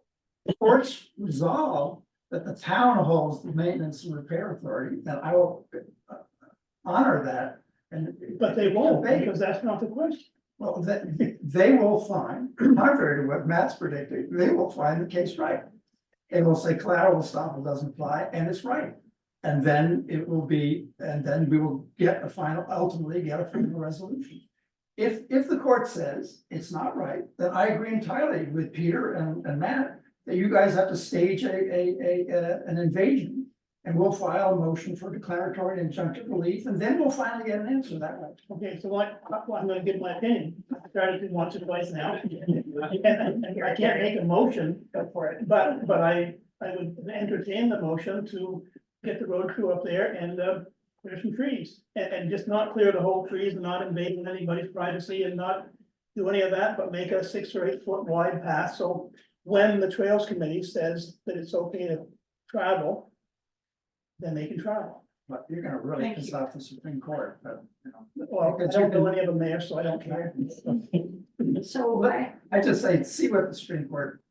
[SPEAKER 7] The courts resolve that the town holds the maintenance and repair authority, then I will honor that.
[SPEAKER 1] But they won't, because that's not the question.
[SPEAKER 7] Well, they will find, contrary to what Matt's predicting, they will find the case right. It will say collateral estoppel doesn't apply, and it's right. And then it will be, and then we will ultimately get a final resolution. If the court says it's not right, then I agree entirely with Peter and Matt that you guys have to stage an invasion. And we'll file a motion for declaratory and injunctive relief, and then we'll finally get an answer that way.
[SPEAKER 1] Okay, so I'm gonna give my opinion. I tried it once or twice now. I can't make a motion for it, but I would entertain the motion to get the road crew up there and clear some trees. And just not clear the whole trees and not invading anybody's privacy and not do any of that, but make a 6 or 8 foot wide path. So when the Trails Committee says that it's okay to travel, then they can travel.
[SPEAKER 7] but you're gonna really
[SPEAKER 6] Thank
[SPEAKER 7] piss
[SPEAKER 6] you.
[SPEAKER 7] off the Supreme Court, but, you know.
[SPEAKER 1] Well, I don't know any of them there, so I don't care.
[SPEAKER 6] So
[SPEAKER 7] I just say, see what the Supreme Court.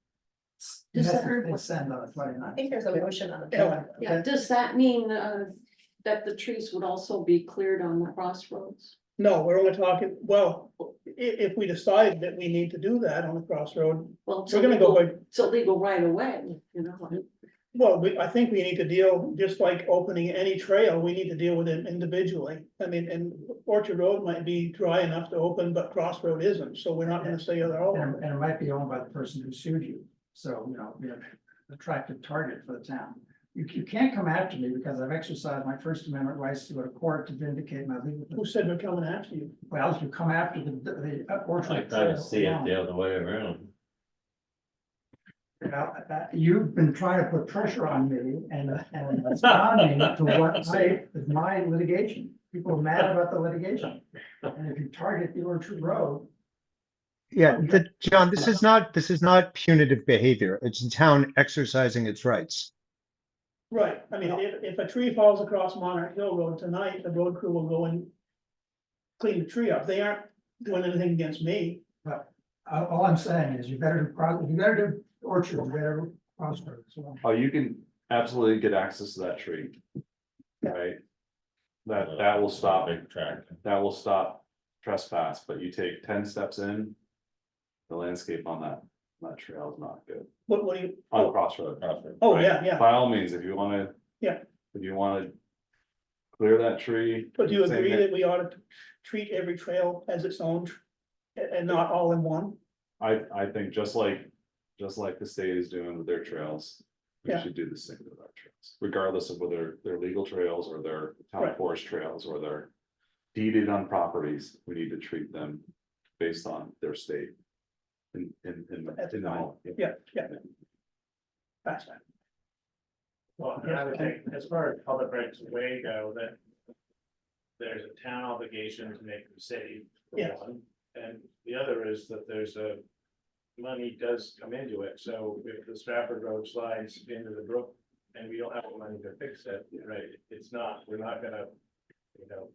[SPEAKER 6] Does that-
[SPEAKER 7] They send on the
[SPEAKER 14] I
[SPEAKER 7] 29th.
[SPEAKER 14] think there's a motion on the.
[SPEAKER 1] Yeah,
[SPEAKER 6] yeah, does that mean that the trees would also be cleared on the crossroads?
[SPEAKER 1] No, we're only talking, well, if we decide that we need to do that on the crossroad,
[SPEAKER 6] Well, it's
[SPEAKER 1] we're gonna go by,
[SPEAKER 6] it's illegal right away, you know.
[SPEAKER 1] well, I think we need to deal, just like opening any trail, we need to deal with it individually. I mean, and Orchard Road might be dry enough to open, but Crossroad isn't, so we're not gonna say they're all.
[SPEAKER 7] And it might be owned by the person who sued you, so, you know, be an attractive target for the town. You can't come after me because I've exercised my First Amendment rights to go to court to vindicate my legal.
[SPEAKER 1] Who said we're coming after you?
[SPEAKER 7] Well, if you come after the Orchard.
[SPEAKER 3] I kind of see it
[SPEAKER 7] Trail,
[SPEAKER 3] the other way around.
[SPEAKER 7] You've been trying to put pressure on me and responding to what is my litigation. People are mad about the litigation. And if you target the Orchard Road,
[SPEAKER 15] Yeah, John, this is not punitive behavior. It's the town exercising its rights.
[SPEAKER 1] Right, I mean, if a tree falls across Monarch Hill Road tonight, the road crew will go and clean the tree up. They aren't doing anything against me.
[SPEAKER 7] all I'm saying is you better do Orchard, you better do Crossroads.
[SPEAKER 9] Oh, you can absolutely get access to that tree. Right? That will stop,
[SPEAKER 3] Big track.
[SPEAKER 9] that will stop trespass, but you take 10 steps in. The landscape on that trail is not good,
[SPEAKER 1] What do you?
[SPEAKER 9] on Crossroad.
[SPEAKER 1] Oh,
[SPEAKER 9] right?
[SPEAKER 1] yeah, yeah.
[SPEAKER 9] By all means, if you wanna.
[SPEAKER 1] Yeah.
[SPEAKER 9] If you wanna. Clear that tree.
[SPEAKER 1] But do you
[SPEAKER 9] same
[SPEAKER 1] agree
[SPEAKER 9] thing-
[SPEAKER 1] that we ought to treat every trail as its own and not all in one?
[SPEAKER 9] I think just like the state is doing with their trails. We
[SPEAKER 1] Yeah.
[SPEAKER 9] should do the same with our trails, regardless of whether they're legal trails or they're town
[SPEAKER 1] Right.
[SPEAKER 9] forest trails or they're. Deeded on properties, we need to treat them based on their state. In the home.
[SPEAKER 1] Yeah, yeah. That's fine.
[SPEAKER 5] Well, and I would think, as far as public rights of way go, that there's a town obligation to make them safe. for
[SPEAKER 1] Yes.
[SPEAKER 5] one, and the other is that money does come into it, so if the Stratford Road slides into the brook and we don't have the money to fix it, right, we're not gonna,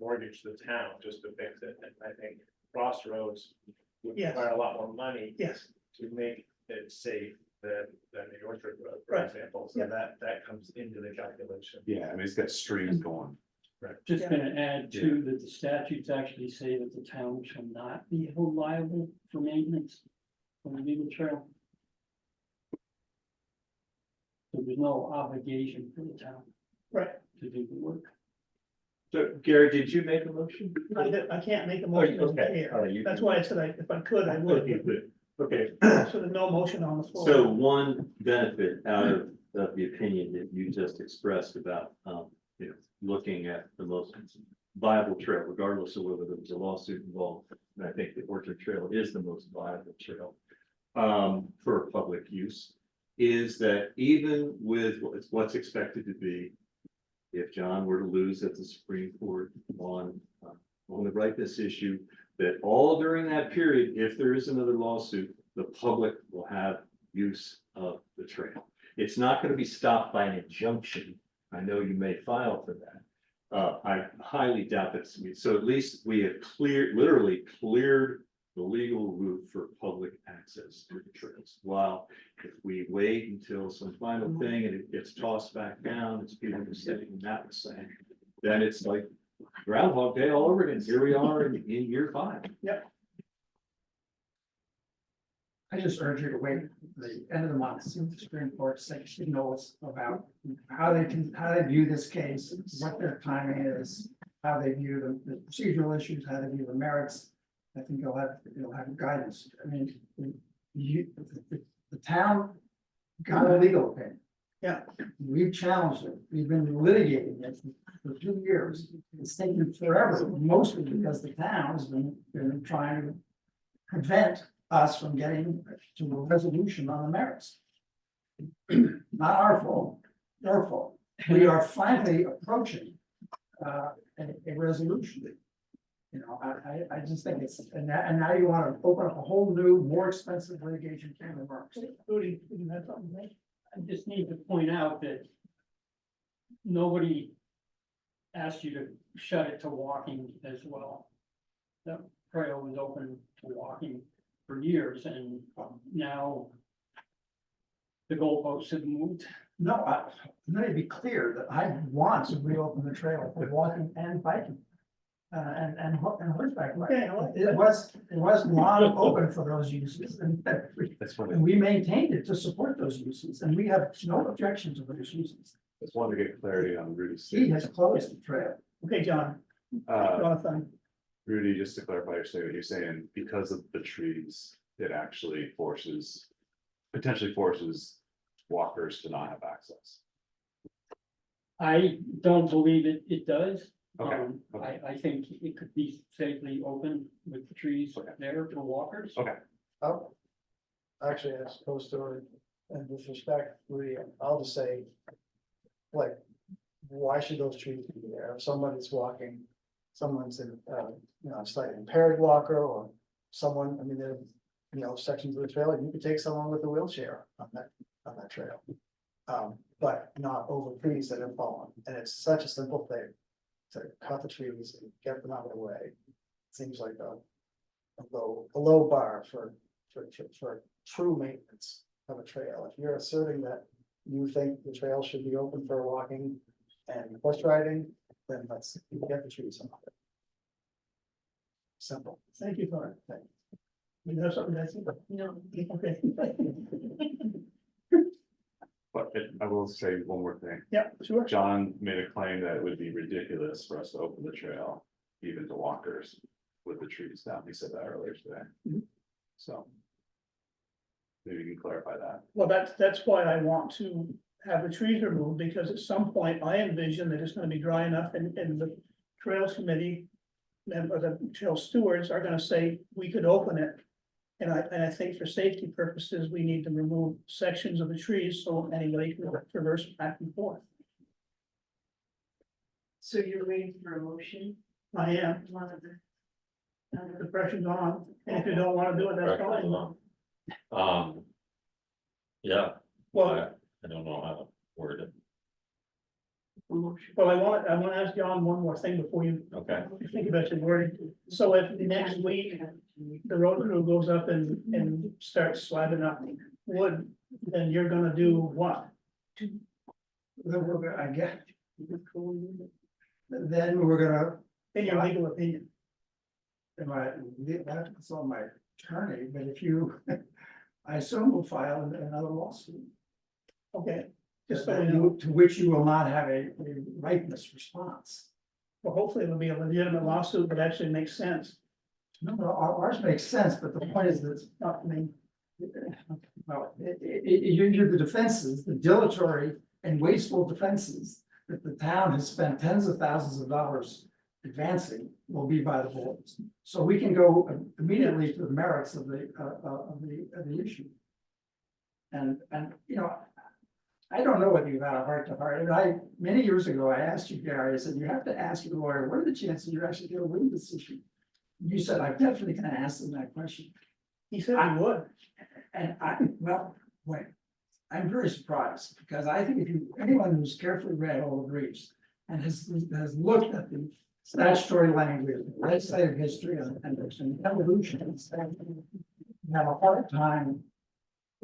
[SPEAKER 5] mortgage the town just to fix it, and I think Crossroads would
[SPEAKER 1] Yes.
[SPEAKER 5] require a lot more money
[SPEAKER 1] Yes,
[SPEAKER 5] to make it safe than the Orchard Road, for
[SPEAKER 1] Right.
[SPEAKER 5] example, so
[SPEAKER 1] Yeah.
[SPEAKER 5] that comes into the calculation.
[SPEAKER 9] Yeah, I mean, it's got streams going.
[SPEAKER 10] Just
[SPEAKER 1] Yeah.
[SPEAKER 10] gonna add too, that the statutes actually say that the town shall not be held liable for maintenance on the legal trail. So there's no obligation for the town
[SPEAKER 1] right.
[SPEAKER 10] to do the work.
[SPEAKER 5] So Gary, did you make a motion?
[SPEAKER 1] I can't make a motion as a chair. That's why I said if I could, I would.
[SPEAKER 5] Okay.
[SPEAKER 1] So there's no motion on the floor.
[SPEAKER 16] So one benefit out of the opinion that you just expressed about, looking at the most viable trail, regardless of whether there was a lawsuit involved. And I think the Orchard Trail is the most viable trail for public use, is that even with what's expected to be, if John were to lose at the Supreme Court on the rightness issue, that all during that period, if there is another lawsuit, the public will have use of the trail. It's not going to be stopped by an injunction. I know you may file for that. I highly doubt that. So at least we have literally cleared the legal route for public access to the trails. While if we wait until some final thing and it gets tossed back down, it's people who say, not the same, then it's like Groundhog Day all over again. Here we are in year 5.
[SPEAKER 7] I just urge you to wait the end of the month, see what the Supreme Court signals about how they view this case, what their timing is, how they view the procedural issues, how they view the merits. I think you'll have guidance. I mean, the town got a legal opinion.
[SPEAKER 1] Yeah.
[SPEAKER 7] We've challenged it. We've been litigating it for 2 years. It's taken forever, mostly because the town has been trying to prevent us from getting to a resolution on the merits. Not our fault, their fault. We are finally approaching a resolution. I just think it's, and now you want to open up a whole new, more expensive litigation can of worms.
[SPEAKER 1] Rudy, you have something to say?
[SPEAKER 10] I just need to point out that nobody asked you to shut it to walking as well. That trail was open to walking for years and now the goalposts have moved.
[SPEAKER 7] No, let me be clear that I want to reopen the trail for walking and biking. And horseback riding. It was not open for those uses and
[SPEAKER 9] That's one,
[SPEAKER 7] we maintained it to support those uses and we have no objection to those uses.
[SPEAKER 9] just wanted to get clarity on Rudy's.
[SPEAKER 7] He has closed the trail.
[SPEAKER 1] Okay, John, Jonathan,
[SPEAKER 9] Rudy, just to clarify your statement, you're saying because of the trees, it actually potentially forces walkers to not have access.
[SPEAKER 10] I don't believe it does.
[SPEAKER 9] Okay, okay.
[SPEAKER 10] I think it could be safely open with the trees there for walkers.
[SPEAKER 9] Okay.
[SPEAKER 7] Oh, actually, as opposed to, and with respect, Rudy, I'll just say, like, why should those trees be there? If somebody's walking, someone's in, slightly impaired walker or someone, I mean, there, sections of the trail, you could take someone with a wheelchair on that trail. But not over trees that have fallen, and it's such a simple thing to cut the trees and get them out of the way. Seems like a low bar for true maintenance of a trail. If you're asserting that you think the trail should be open for walking and horse riding, then let's get the trees off it. Simple. Thank you for it. You know something that's.
[SPEAKER 4] No.
[SPEAKER 1] Okay.
[SPEAKER 9] But I will say one more thing.
[SPEAKER 1] Yeah, sure.
[SPEAKER 9] John made a claim that it would be ridiculous for us to open the trail, even to walkers, with the trees down. He said that earlier today.
[SPEAKER 1] Mhm.
[SPEAKER 9] So. Maybe you can clarify that.
[SPEAKER 1] Well, that's why I want to have the trees removed, because at some point I envision that it's gonna be dry enough and the trails committee. Or the trail stewards are gonna say, we could open it. And I think for safety purposes, we need to remove sections of the trees so anybody can traverse back and forth.
[SPEAKER 6] So you're waiting for a motion?
[SPEAKER 1] I am, the pressure's on, and if you don't wanna do it, that's fine.
[SPEAKER 3] Yeah,
[SPEAKER 1] Well,
[SPEAKER 3] I don't know how to word it.
[SPEAKER 1] well, I want to ask John one more thing before you
[SPEAKER 3] Okay.
[SPEAKER 1] think about your wording. So if next week, the road crew goes up and starts slabbing up wood, then you're gonna do what? Then we're gonna, I guess. Then we're gonna. In your legal opinion. That's on my attorney, but if you, I assume we'll file another lawsuit. Okay. Just so to which you will not have a rightness response. Well, hopefully it'll be a legitimate lawsuit that actually makes sense. No, ours makes sense, but the point is that it's not, I mean. Well, you're the defenses, the dilatory and wasteful defenses that the town has spent tens of thousands of dollars advancing will be by the boards. So we can go immediately to the merits of the issue. And I don't know whether you've had a heart to heart, and many years ago, I asked you, Gary, I said, you have to ask your lawyer, what are the chances you're actually gonna win this issue? You said, I'm definitely gonna ask them that question. He said I would. And wait, I'm very surprised, because I think anyone who's carefully read all the briefs and has looked at the statutory language, legislative history and evolution, have a hard time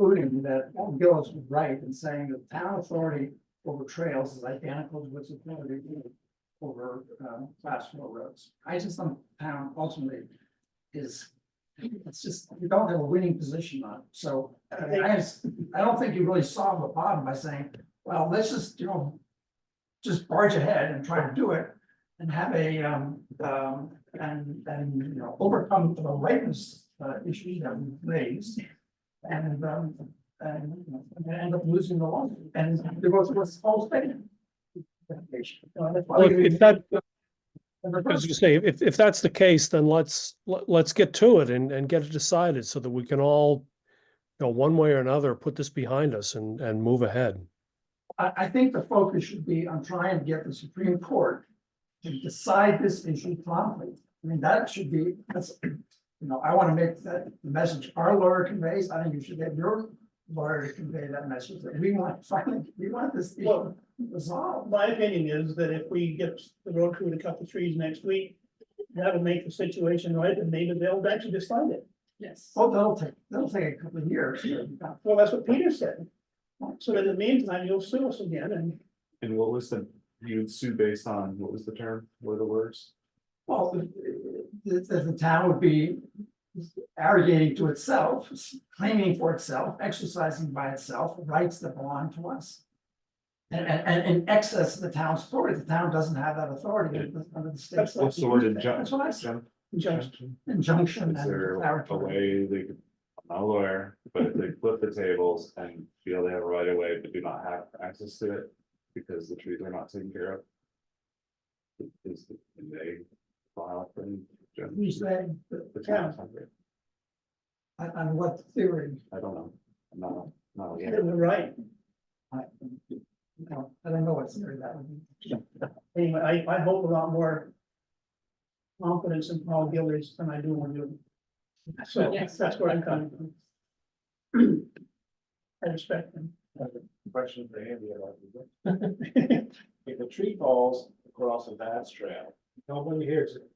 [SPEAKER 1] including that Gillis was right in saying that town authority over trails is identical to what's authority over class 4 roads. I just think town ultimately is, it's just, you don't have a winning position on it. So I don't think you really solve the problem by saying, well, let's just, just barge ahead and try to do it and have overcome the rightness issues that we've raised. And end up losing the law, and there was what's all thing.
[SPEAKER 13] Well, if that, as you say, if that's the case, then let's get to it and get it decided so that we can all, one way or another, put this behind us and move ahead.
[SPEAKER 7] I think the focus should be on trying to get the Supreme Court to decide this issue promptly. I mean, that should be, I want to make that the message our lawyer conveys. I think you should have your lawyer to convey that message, that we want, finally, we want this issue resolved.
[SPEAKER 1] My opinion is that if we get the road crew to cut the trees next week, that'll make the situation right, and maybe they'll actually just find it.
[SPEAKER 6] Yes.
[SPEAKER 7] Well, that'll take a couple of years.
[SPEAKER 1] Well, that's what Peter said. So in the meantime, you'll sue us again,
[SPEAKER 9] And what was you'd sue based on, what was the term, what are the words?
[SPEAKER 7] Well, the town would be arrogating to itself, claiming for itself, exercising by itself rights that belong to us. And in excess of the town's authority, the town doesn't have that authority under the state.
[SPEAKER 9] What's the word
[SPEAKER 7] That's what I said,
[SPEAKER 1] injunction.
[SPEAKER 7] injunction
[SPEAKER 9] Is
[SPEAKER 7] and
[SPEAKER 9] there a
[SPEAKER 7] declaratory.
[SPEAKER 9] way they could, I'm not a lawyer, but if they flip the tables and feel they have a right of way, but do not have access to it because the trees are not taken care of? Can they file for any?
[SPEAKER 7] We say,
[SPEAKER 9] The town,
[SPEAKER 7] on what theory,
[SPEAKER 9] I don't know, I'm not.
[SPEAKER 1] You're right.
[SPEAKER 7] I don't know what theory that would be.
[SPEAKER 1] Anyway, I hold a lot more confidence in Paul Gillies than I do in you. So that's where I'm coming from. I respect him.
[SPEAKER 5] Question for Andy. If a tree falls across a vast trail, nobody hears it.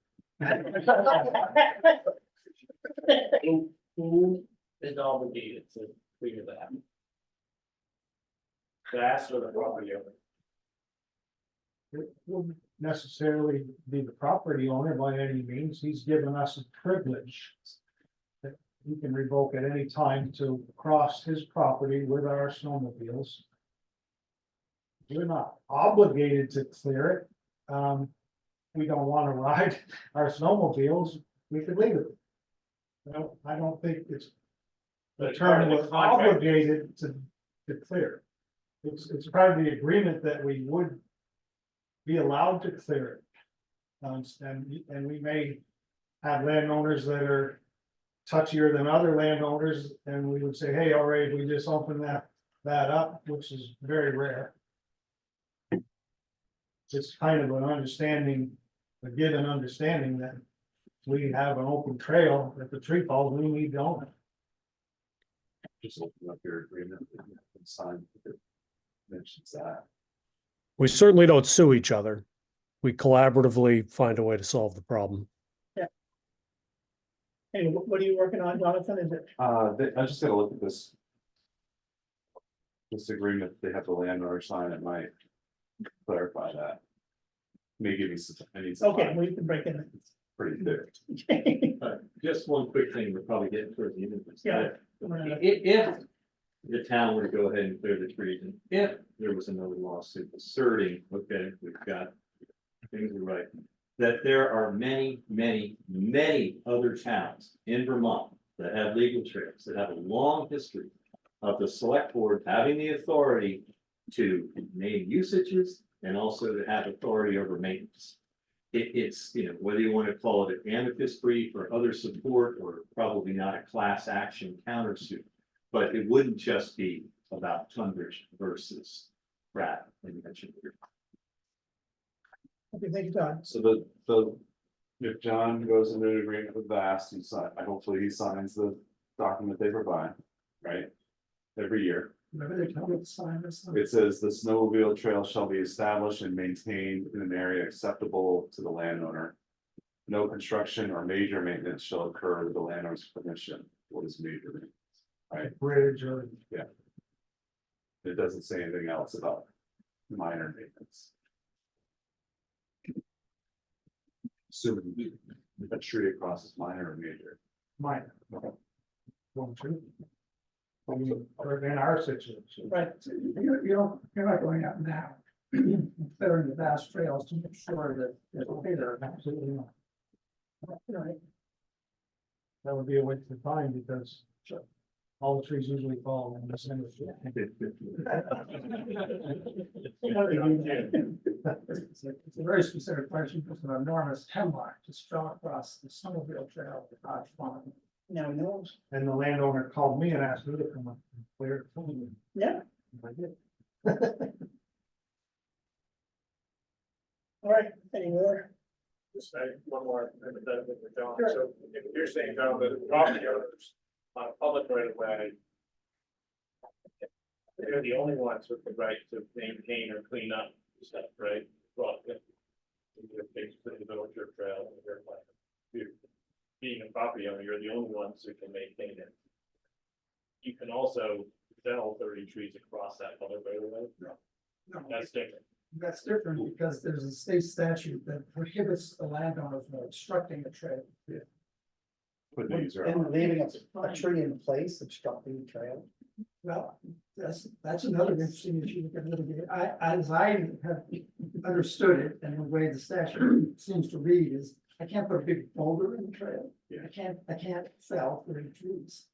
[SPEAKER 5] Who is obligated to clear that? Vast or the property owner?
[SPEAKER 10] It wouldn't necessarily be the property owner by any means. He's given us a privilege that he can revoke at any time to cross his property with our snowmobiles. We're not obligated to clear it. We don't want to ride our snowmobiles, we could leave it. I don't think it's the term was obligated to clear. It's part of the agreement that we would be allowed to clear it. And we may have landowners that are touchier than other landowners, and we would say, hey, all right, we just open that up, which is very rare. It's kind of an understanding, a given understanding that we have an open trail. If the tree falls, we need to own it.
[SPEAKER 9] Just open up your agreement and sign. It mentions that.
[SPEAKER 13] We certainly don't sue each other. We collaboratively find a way to solve the problem.
[SPEAKER 1] Hey, what are you working on, Jonathan? Is it?
[SPEAKER 9] I just gotta look at this. This agreement, they have the landowner sign, it might clarify that. May give me some, I need some.
[SPEAKER 1] Okay,
[SPEAKER 9] time.
[SPEAKER 1] we can break in.
[SPEAKER 9] Pretty thick.
[SPEAKER 16] Just one quick thing, we're probably getting towards the end of this.
[SPEAKER 1] Yeah.
[SPEAKER 16] If the town were to go ahead and clear the trees, and if there was another lawsuit asserting, okay, we've got things are right, that there are many, many, many other towns in Vermont that have legal trails, that have a long history of the select board having the authority to name usages and also to have authority over maintenance. It's, you know, whether you want to call it an amicus brief or other support, or probably not a class action countersuit. But it wouldn't just be about Tunbridge versus Pratt, like you mentioned here.
[SPEAKER 1] Okay, thank you, Todd.
[SPEAKER 9] So if John goes into an agreement with Vast, hopefully he signs the document they provide, right? Every year.
[SPEAKER 7] Remember they tell me to sign this.
[SPEAKER 9] It says the snowmobile trail shall be established and maintained in an area acceptable to the landowner. No construction or major maintenance shall occur with the landowner's permission. What is major maintenance? Right,
[SPEAKER 7] Bridge or.
[SPEAKER 9] yeah. It doesn't say anything else about minor maintenance. Assuming a tree across is minor or major.
[SPEAKER 7] Minor. One, two. Or in our situation.
[SPEAKER 1] Right.
[SPEAKER 7] You're not going out now. Clearing the vast trails to make sure that it's okay there, absolutely not.
[SPEAKER 1] Right.
[SPEAKER 10] That would be a waste of time because all the trees usually fall in the center.
[SPEAKER 7] It's a very specific question, because an enormous hemlock just fell across the snowmobile trail at Dodge Farm.
[SPEAKER 1] Now he knows.
[SPEAKER 10] And the landowner called me and asked me to come up and clear it for me.
[SPEAKER 1] Yeah,
[SPEAKER 10] I did.
[SPEAKER 1] all right, any more?
[SPEAKER 5] Just say one more hypothetical for John.
[SPEAKER 1] Sure.
[SPEAKER 5] So if you're saying, John, that property owners on a public right of way They're the only ones with the right to maintain or clean up stuff, right? Well, yeah. You're basically the orchard trail, and you're like, being a property owner, you're the only ones who can maintain it. You can also fell 30 trees across that public right away.
[SPEAKER 7] No,
[SPEAKER 5] That's different.
[SPEAKER 7] that's different because there's a state statute that prohibits a landowner from obstructing a trail.
[SPEAKER 9] Put these are.
[SPEAKER 2] And leaving a tree in place, obstructing the trail.
[SPEAKER 7] Well, that's another interesting issue we can litigate. As I have understood it, and the way the statute seems to read is, I can't put a big boulder in the trail.
[SPEAKER 9] Yeah.
[SPEAKER 7] I can't fell 30 trees.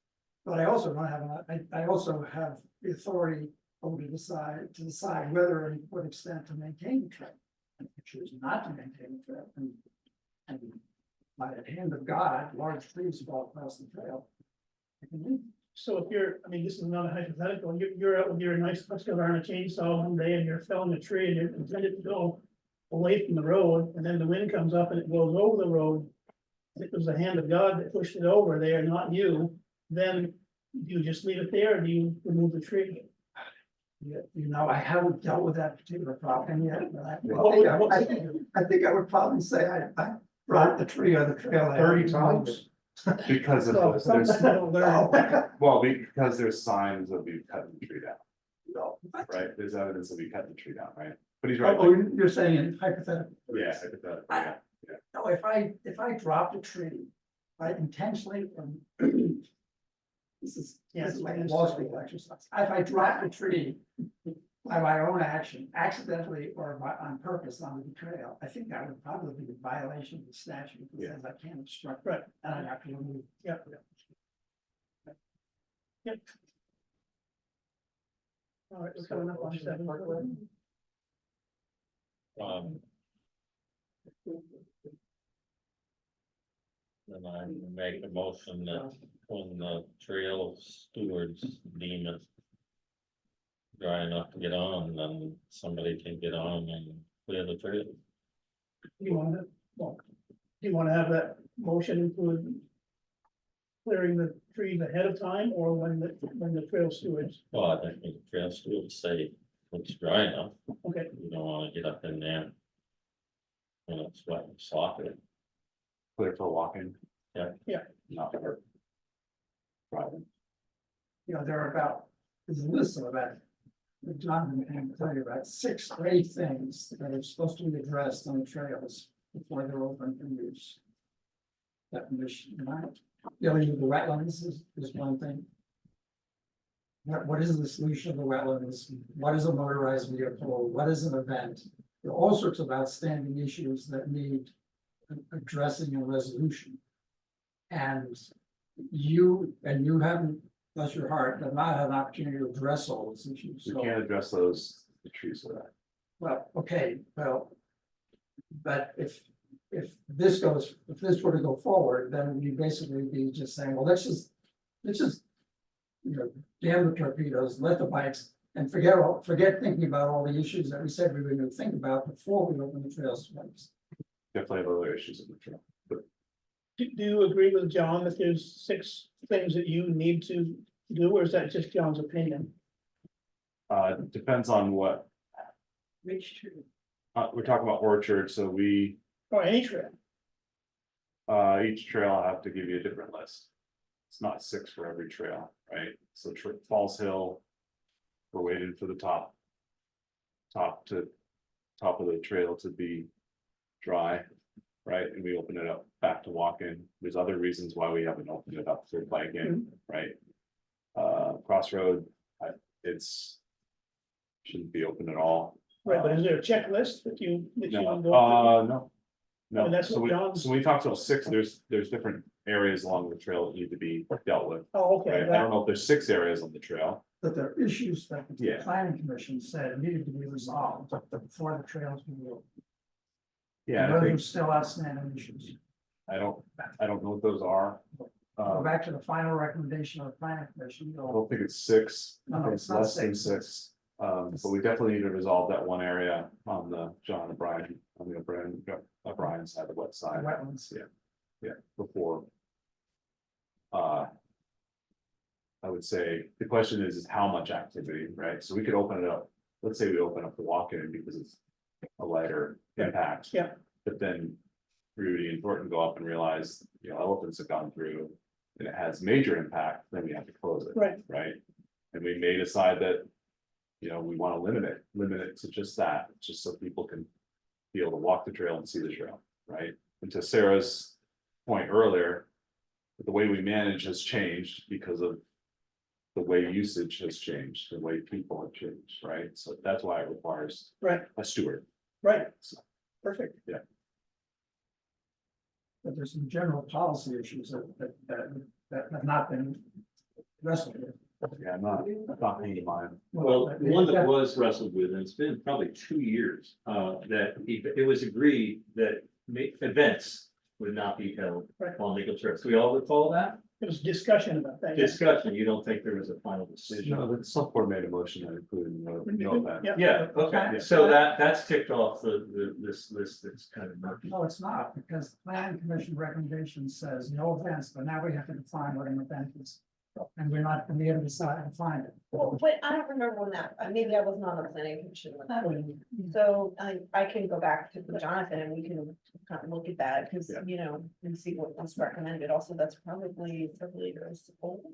[SPEAKER 7] But I also don't have, I also have the authority over to decide whether and what extent to maintain the trail. And if I choose not to maintain the trail, and by the hand of God, large trees fall across the trail, I can leave.
[SPEAKER 1] So if you're, I mean, this is another hypothetical, you're out with your nice Husqvarna and a chainsaw one day and you're felling a tree and you're intended to go away from the road, and then the wind comes up and it goes over the road. And it was the hand of God that pushed it over there, not you, then do you just leave it there or do you remove the tree?
[SPEAKER 7] Yeah, you know, I haven't dealt with that particular problem yet, but I think I would probably say I brought the tree on the trail 30 times.
[SPEAKER 9] Because of,
[SPEAKER 1] So some
[SPEAKER 9] there's,
[SPEAKER 1] people learn.
[SPEAKER 9] well, because there's signs of you cutting the tree down,
[SPEAKER 7] No.
[SPEAKER 9] right? There's evidence of you cutting the tree down, right? But he's right,
[SPEAKER 7] Oh,
[SPEAKER 9] like,
[SPEAKER 7] you're saying in hypothetical.
[SPEAKER 9] yeah, hypothetically, yeah.
[SPEAKER 7] No, if I dropped a tree, I intentionally, this is like a law school exercise. If I dropped a tree by my own action, accidentally or on purpose on the trail, I think that would probably be a violation of the statute, because I can't obstruct,
[SPEAKER 1] Right.
[SPEAKER 7] and I'd have to remove.
[SPEAKER 1] Yep. Yep. All right, we're coming up on 7.
[SPEAKER 3] Then I make a motion that when the trail stewards deem it dry enough to get on, then somebody can get on and clear the trail.
[SPEAKER 1] You wanna, well, do you wanna have that motion include clearing the trees ahead of time or when the trail stewards?
[SPEAKER 3] Well, I think the trail stewards say it's dry enough,
[SPEAKER 1] Okay,
[SPEAKER 3] you don't wanna get up in there when it's wet and sloppy.
[SPEAKER 9] Clear for walking.
[SPEAKER 3] Yeah.
[SPEAKER 1] Yeah.
[SPEAKER 9] Not for driving.
[SPEAKER 7] You know, there are about, there's a list of about, John can tell you about 6 or 8 things that are supposed to be addressed on the trails before they're open for use. Definition, right? Dealing with the wetlands is one thing. What is the solution of the wetlands? What is a motorized vehicle? What is an event? There are all sorts of outstanding issues that need addressing and resolution. And you haven't, bless your heart, have not had an opportunity to address all those issues.
[SPEAKER 9] We
[SPEAKER 7] So,
[SPEAKER 9] can't address those, the trees for that.
[SPEAKER 7] well, okay, well, but if this were to go forward, then we basically be just saying, well, let's just, you know, damn the torpedoes, let the bikes, and forget thinking about all the issues that we said we were gonna think about before we open the trails to bikes.
[SPEAKER 9] Definitely have other issues in the trail.
[SPEAKER 1] do you agree with John that there's 6 things that you need to do, or is that just John's opinion?
[SPEAKER 9] Depends on what,
[SPEAKER 7] Which tree?
[SPEAKER 9] we're talking about orchard, so we,
[SPEAKER 1] Or any trail?
[SPEAKER 9] each trail I have to give you a different list. It's not 6 for every trail, right? So Falls Hill, we're waiting for the top of the trail to be dry, right? And we open it up back to walk-in. There's other reasons why we haven't opened it up for bike-in, right? Crossroad, it's shouldn't be open at all.
[SPEAKER 1] Right, but is there a checklist that you
[SPEAKER 9] No,
[SPEAKER 1] want to go
[SPEAKER 9] no.
[SPEAKER 1] I mean, that's
[SPEAKER 9] So
[SPEAKER 1] what
[SPEAKER 9] we,
[SPEAKER 1] John's-
[SPEAKER 9] so we talked about 6, there's different areas along the trail that need to be dealt with,
[SPEAKER 1] through? Oh, okay,
[SPEAKER 9] right? I don't know if there's 6 areas on the trail.
[SPEAKER 7] But there are issues that the
[SPEAKER 9] Yeah.
[SPEAKER 7] planning commission said needed to be resolved before the trails can be open.
[SPEAKER 9] Yeah, I
[SPEAKER 7] Those are
[SPEAKER 9] think,
[SPEAKER 7] still outstanding issues.
[SPEAKER 9] I don't know what those are.
[SPEAKER 7] Go back to the final recommendation of the planning commission.
[SPEAKER 9] I don't think it's 6, I
[SPEAKER 7] No,
[SPEAKER 9] think
[SPEAKER 7] it's
[SPEAKER 9] it's
[SPEAKER 7] not
[SPEAKER 9] less than
[SPEAKER 7] 6.
[SPEAKER 9] 6. But we definitely need to resolve that one area on the John O'Brien, O'Brien side, the west side.
[SPEAKER 7] Wetlands.
[SPEAKER 9] Yeah, before. I would say, the question is how much activity, right? So we could open it up, let's say we open up the walk-in because it's a lighter impact.
[SPEAKER 1] Yeah.
[SPEAKER 9] But then Rudy and Thornton go up and realize, elephants have gone through and it has major impact, then we have to close it.
[SPEAKER 1] Right.
[SPEAKER 9] Right? And we may decide that, we want to limit it to just that, just so people can be able to walk the trail and see the trail, right? And to Sarah's point earlier, the way we manage has changed because of the way usage has changed, the way people have changed, right? So that's why it requires
[SPEAKER 1] Right,
[SPEAKER 9] a steward.
[SPEAKER 1] right, perfect.
[SPEAKER 7] But there's some general policy issues that have not been wrestled with.
[SPEAKER 9] Yeah, I'm not paying mine.
[SPEAKER 16] Well, the one that was wrestled with, and it's been probably 2 years, that it was agreed that events would not be held
[SPEAKER 1] Right.
[SPEAKER 16] on legal trips. We all recall that
[SPEAKER 1] There was discussion about that. yeah.
[SPEAKER 16] discussion. You don't think there was a final decision?
[SPEAKER 9] No, the select board made a motion that included no event.
[SPEAKER 1] Yeah.
[SPEAKER 16] Yeah, okay,
[SPEAKER 9] Yeah.
[SPEAKER 16] so that's ticked off this list that's kind of murky.
[SPEAKER 7] No, it's not, because the plan commission recommendation says no events, but now we have to define what an event is. And we're not gonna be able to decide and find it.
[SPEAKER 14] Well, but I don't remember when that, maybe I wasn't on the planning commission when that was. So I can go back to Jonathan and we can kind of look at that, because,
[SPEAKER 9] Yeah.
[SPEAKER 14] and see what was recommended. Also, that's probably several years old.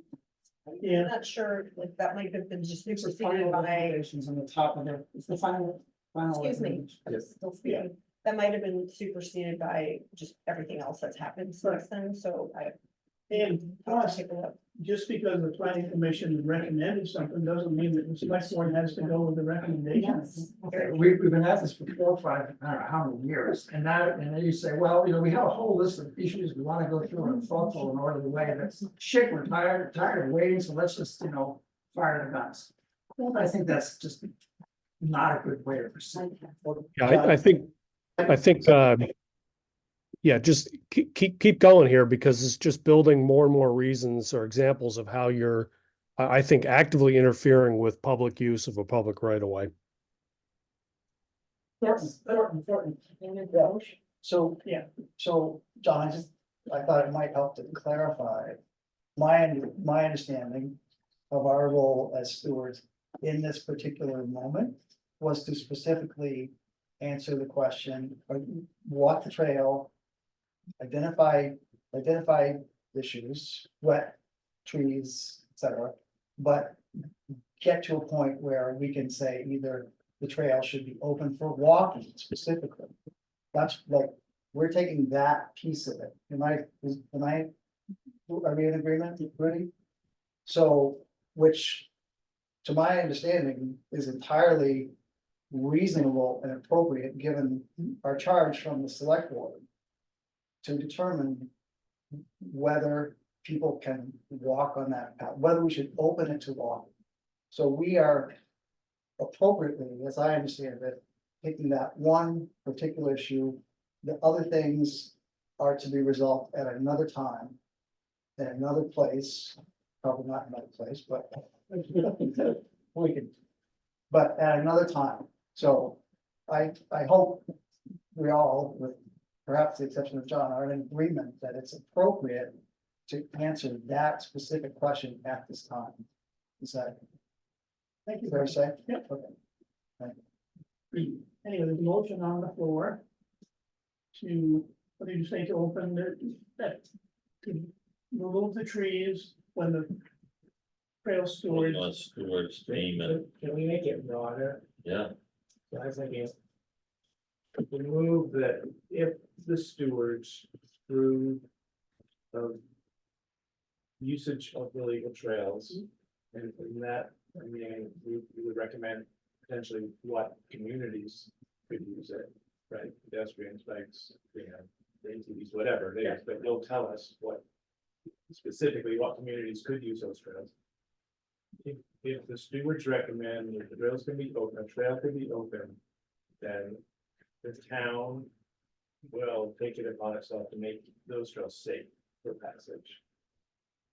[SPEAKER 1] Yeah.
[SPEAKER 14] I'm not sure, like, that might have been just
[SPEAKER 7] It's the
[SPEAKER 14] superseded
[SPEAKER 7] final
[SPEAKER 14] by,
[SPEAKER 7] recommendations on the top of it, it's the final.
[SPEAKER 14] excuse me,
[SPEAKER 7] recommendation.
[SPEAKER 14] I'm still speaking. That might have been superseded by just everything else that's happened since then, so
[SPEAKER 1] And
[SPEAKER 14] I'll
[SPEAKER 1] plus,
[SPEAKER 14] take a look.
[SPEAKER 1] just because the planning commission recommended something, doesn't mean that the select board has to go with the recommendation.
[SPEAKER 7] We've been at this for 4 or 5, I don't know how many years, and now, and then you say, well, we have a whole list of issues we wanna go through in a thoughtful and orderly way, that's shit, we're tired of waiting, so let's just, fire the guns. Well, I think that's just not a good way to proceed.
[SPEAKER 13] Yeah, I think, yeah, just keep going here, because it's just building more and more reasons or examples of how you're, I think, actively interfering with public use of a public right of way.
[SPEAKER 1] Important.
[SPEAKER 2] So,
[SPEAKER 1] Yeah.
[SPEAKER 2] so, John, I thought it might help to clarify. My understanding of our role as stewards in this particular moment was to specifically answer the question, walk the trail, identify issues, wet trees, etc. But get to a point where we can say either the trail should be open for walking specifically. That's like, we're taking that piece of it. Are we in agreement, Rudy? So, which, to my understanding, is entirely reasonable and appropriate, given our charge from the select board to determine whether people can walk on that path, whether we should open it to walk. So we are appropriately, as I understand it, taking that one particular issue. The other things are to be resolved at another time, in another place, probably not another place, but we can, but at another time. So I hope we all, with perhaps the exception of John, are in agreement that it's appropriate to answer that specific question at this time. Is that
[SPEAKER 1] Thank you.
[SPEAKER 2] fair to say?
[SPEAKER 1] Yep.
[SPEAKER 2] Okay.
[SPEAKER 1] Anyway, there's a motion on the floor to, what did you say, to open to remove the trees when the trail storage.
[SPEAKER 3] Storage stream and,
[SPEAKER 7] Can we make it broader?
[SPEAKER 3] yeah,
[SPEAKER 7] So I was thinking, remove that if the stewards through the usage of the legal trails, and from that, I mean, we would recommend potentially what communities could use it, right? Pedestrians, bikes, ATVs, whatever it is, but they'll tell us what specifically what communities could use those trails. If the stewards recommend that the trails can be open, a trail can be open, then the town will take it upon itself to make those trails safe for passage.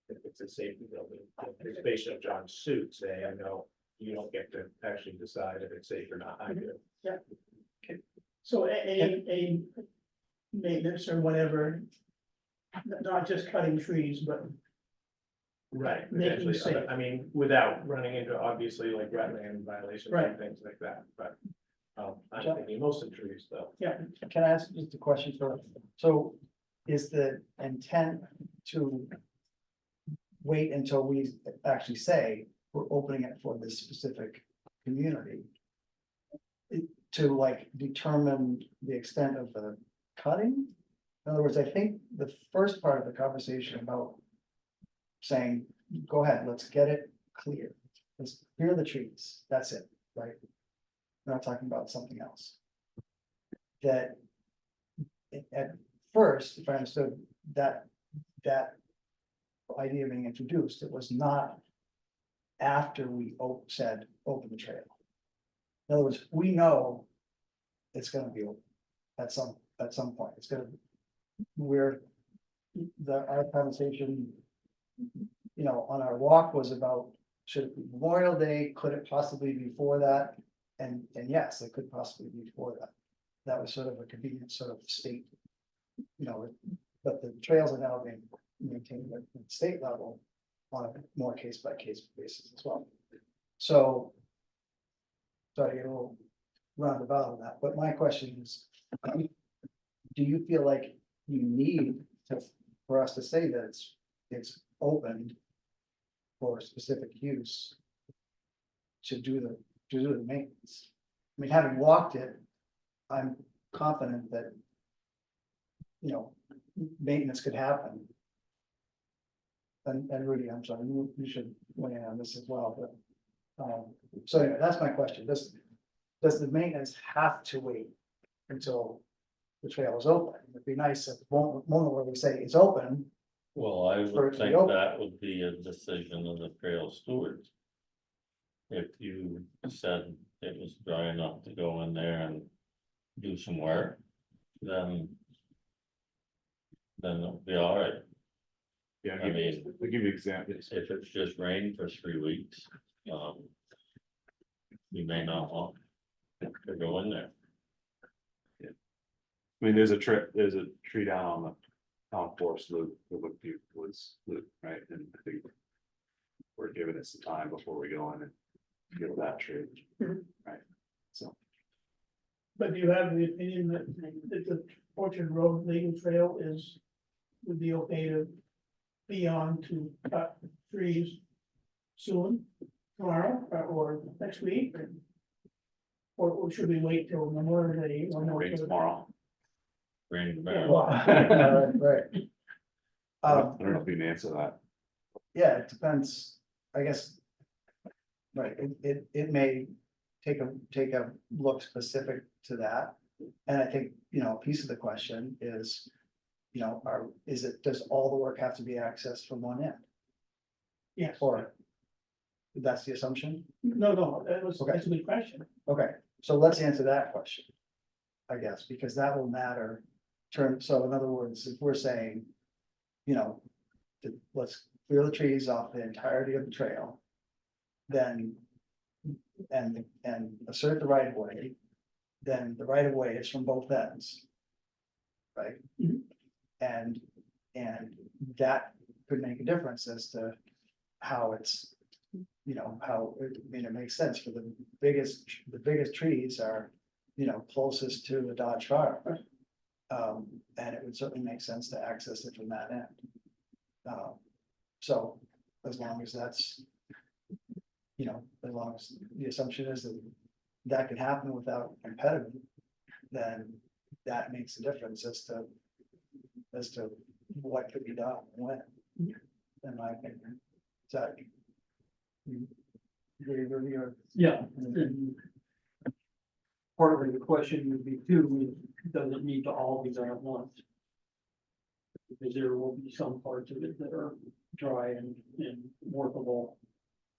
[SPEAKER 7] If it's a safety building, it's based on John's suit saying, I know you don't get to actually decide if it's safe or not, I do.
[SPEAKER 1] Yeah. Okay. So a maintenance or whatever, not just cutting trees, but
[SPEAKER 5] Right,
[SPEAKER 1] Making
[SPEAKER 5] potentially,
[SPEAKER 1] safe.
[SPEAKER 5] I mean, without running into obviously like wetland violations
[SPEAKER 1] Right.
[SPEAKER 5] and things like that, but. I'm thinking most of the trees though.
[SPEAKER 1] Yeah,
[SPEAKER 7] Can I ask just a question first? So is the intent to wait until we actually say we're opening it for this specific community? To like determine the extent of the cutting? In other words, I think the first part of the conversation about saying, go ahead, let's get it clear. Let's clear the trees, that's it, right? We're not talking about something else. That at first, if I understood that idea being introduced, it was not after we said, open the trail. In other words, we know it's gonna be open at some point. It's gonna, our conversation, you know, on our walk was about, should it be Memorial Day? Could it possibly be before that? And yes, it could possibly be before that. That was sort of a convenient sort of state, you know, but the trails are now being maintained at the state level on a more case by case basis as well. So. Sorry, a little roundabout on that, but my question is, do you feel like you need for us to say that it's opened for specific use to do the maintenance? I mean, having walked it, I'm confident that, you know, maintenance could happen. And Rudy, I'm sorry, you should weigh in on this as well, but, so anyway, that's my question. Does the maintenance have to wait until the trail is open? It'd be nice at the moment where we say it's open.
[SPEAKER 3] Well, I
[SPEAKER 1] For it
[SPEAKER 3] would
[SPEAKER 1] to be
[SPEAKER 3] think
[SPEAKER 1] open.
[SPEAKER 3] that would be a decision of the trail stewards. If you said it was dry enough to go in there and do some work, then it'll be all right.
[SPEAKER 9] Yeah,
[SPEAKER 3] I mean,
[SPEAKER 9] I'll give you examples.
[SPEAKER 3] If it's just rained for 3 weeks, you may not want to go in there.
[SPEAKER 9] I mean, there's a tree down on the town forest loop, the Woodview Woods loop, right? And I think we're giving it some time before we go in and kill that tree, right? So.
[SPEAKER 1] but do you have the opinion that the Orchard Road legal trail would be okay to be on to cut trees soon, tomorrow, or next week? Or should we wait till Memorial Day? Or no,
[SPEAKER 9] Rain tomorrow.
[SPEAKER 3] Rain
[SPEAKER 1] Yeah,
[SPEAKER 3] tomorrow.
[SPEAKER 7] Right.
[SPEAKER 9] I don't know if you can answer that.
[SPEAKER 7] Yeah, it depends, I guess. Right, it may take a look specific to that. And I think, you know, a piece of the question is, you know, does all the work have to be accessed from one end?
[SPEAKER 1] Yes.
[SPEAKER 7] Or that's the assumption?
[SPEAKER 1] No, that's
[SPEAKER 7] Okay.
[SPEAKER 1] a good question.
[SPEAKER 7] Okay, so let's answer that question. I guess, because that will matter. So in other words, if we're saying, you know, let's clear the trees off the entirety of the trail. Then, and assert the right of way, then the right of way is from both ends. Right?
[SPEAKER 1] Mhm.
[SPEAKER 7] And that could make a difference as to how it's, you know, it makes sense for the biggest trees are, you know, closest to the Dodge farm. And it would certainly make sense to access it from that end. So as long as that's, you know, as long as the assumption is that could happen without impediment, then that makes a difference as to what could be done and when, in my opinion. Is that? You agree, or?
[SPEAKER 10] Yeah. And part of the question would be too, does it need to all be done at once? Because there will be some parts of it that are dry and workable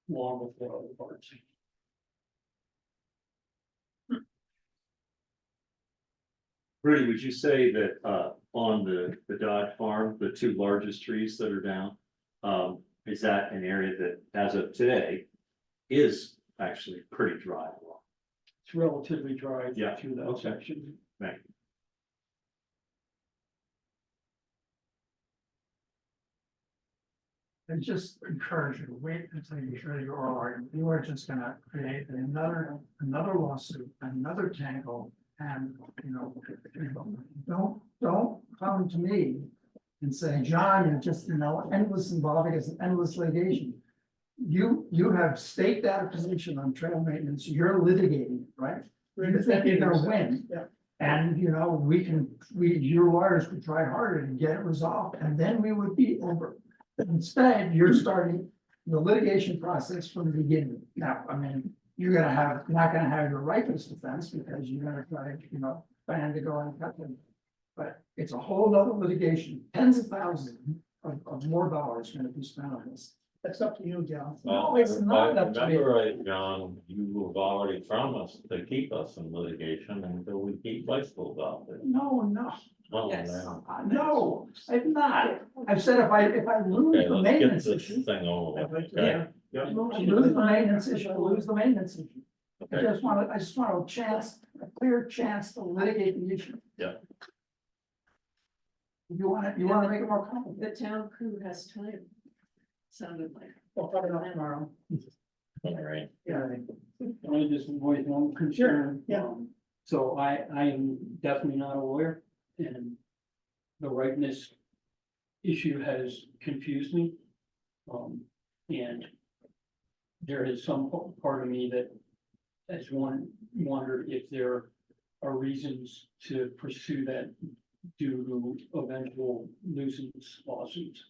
[SPEAKER 10] long before other parts.
[SPEAKER 16] Rudy, would you say that on the Dodge farm, the two largest trees that are down, is that an area that, as of today, is actually pretty dry?
[SPEAKER 10] It's relatively dry
[SPEAKER 16] Yeah,
[SPEAKER 10] through that
[SPEAKER 16] okay.
[SPEAKER 10] section.
[SPEAKER 16] Thank you.
[SPEAKER 7] I just encourage you to wait until you hear your oral argument. You are just gonna create another lawsuit, another tangle, and, don't come to me and say, John, you're just, endless involving us in endless litigation. You have staked out a position on trail maintenance, you're litigating, it, right? You think you're gonna win.
[SPEAKER 1] Yeah.
[SPEAKER 7] And, your lawyers could try harder to get it resolved, and then we would be over. Instead, you're starting the litigation process from the beginning. Now, I mean, you're not gonna have your rightful defense because you're gonna try, plan to go and cut them. But it's a whole other litigation, tens of thousands of more dollars gonna be spent on this.
[SPEAKER 1] That's up to you, John.
[SPEAKER 7] No, it's not up to me.
[SPEAKER 3] Remember, right, John, you have already promised to keep us in litigation until we keep bicycles out there.
[SPEAKER 7] No,
[SPEAKER 3] Oh,
[SPEAKER 14] Yes.
[SPEAKER 3] now.
[SPEAKER 7] no, I've not. I've said if I lose
[SPEAKER 3] Okay,
[SPEAKER 7] the
[SPEAKER 3] let's get
[SPEAKER 7] maintenance
[SPEAKER 3] this
[SPEAKER 7] issue,
[SPEAKER 3] thing over
[SPEAKER 1] I'd
[SPEAKER 3] with,
[SPEAKER 1] like to-
[SPEAKER 3] okay?
[SPEAKER 1] yeah.
[SPEAKER 7] I lose the maintenance issue, I lose the maintenance issue. I
[SPEAKER 3] Okay.
[SPEAKER 7] just want a clear chance to litigate the issue.
[SPEAKER 3] Yeah.
[SPEAKER 7] You wanna make it more complicated?
[SPEAKER 6] The town crew has time. Sounded like.
[SPEAKER 1] We'll talk about it tomorrow.
[SPEAKER 3] All right.
[SPEAKER 1] Yeah.
[SPEAKER 10] I just voice one concern.
[SPEAKER 1] yeah.
[SPEAKER 10] So I am definitely not a lawyer, and the rightness issue has confused me. And there is some part of me that has wondered if there are reasons to pursue that due to eventual nuisance lawsuits.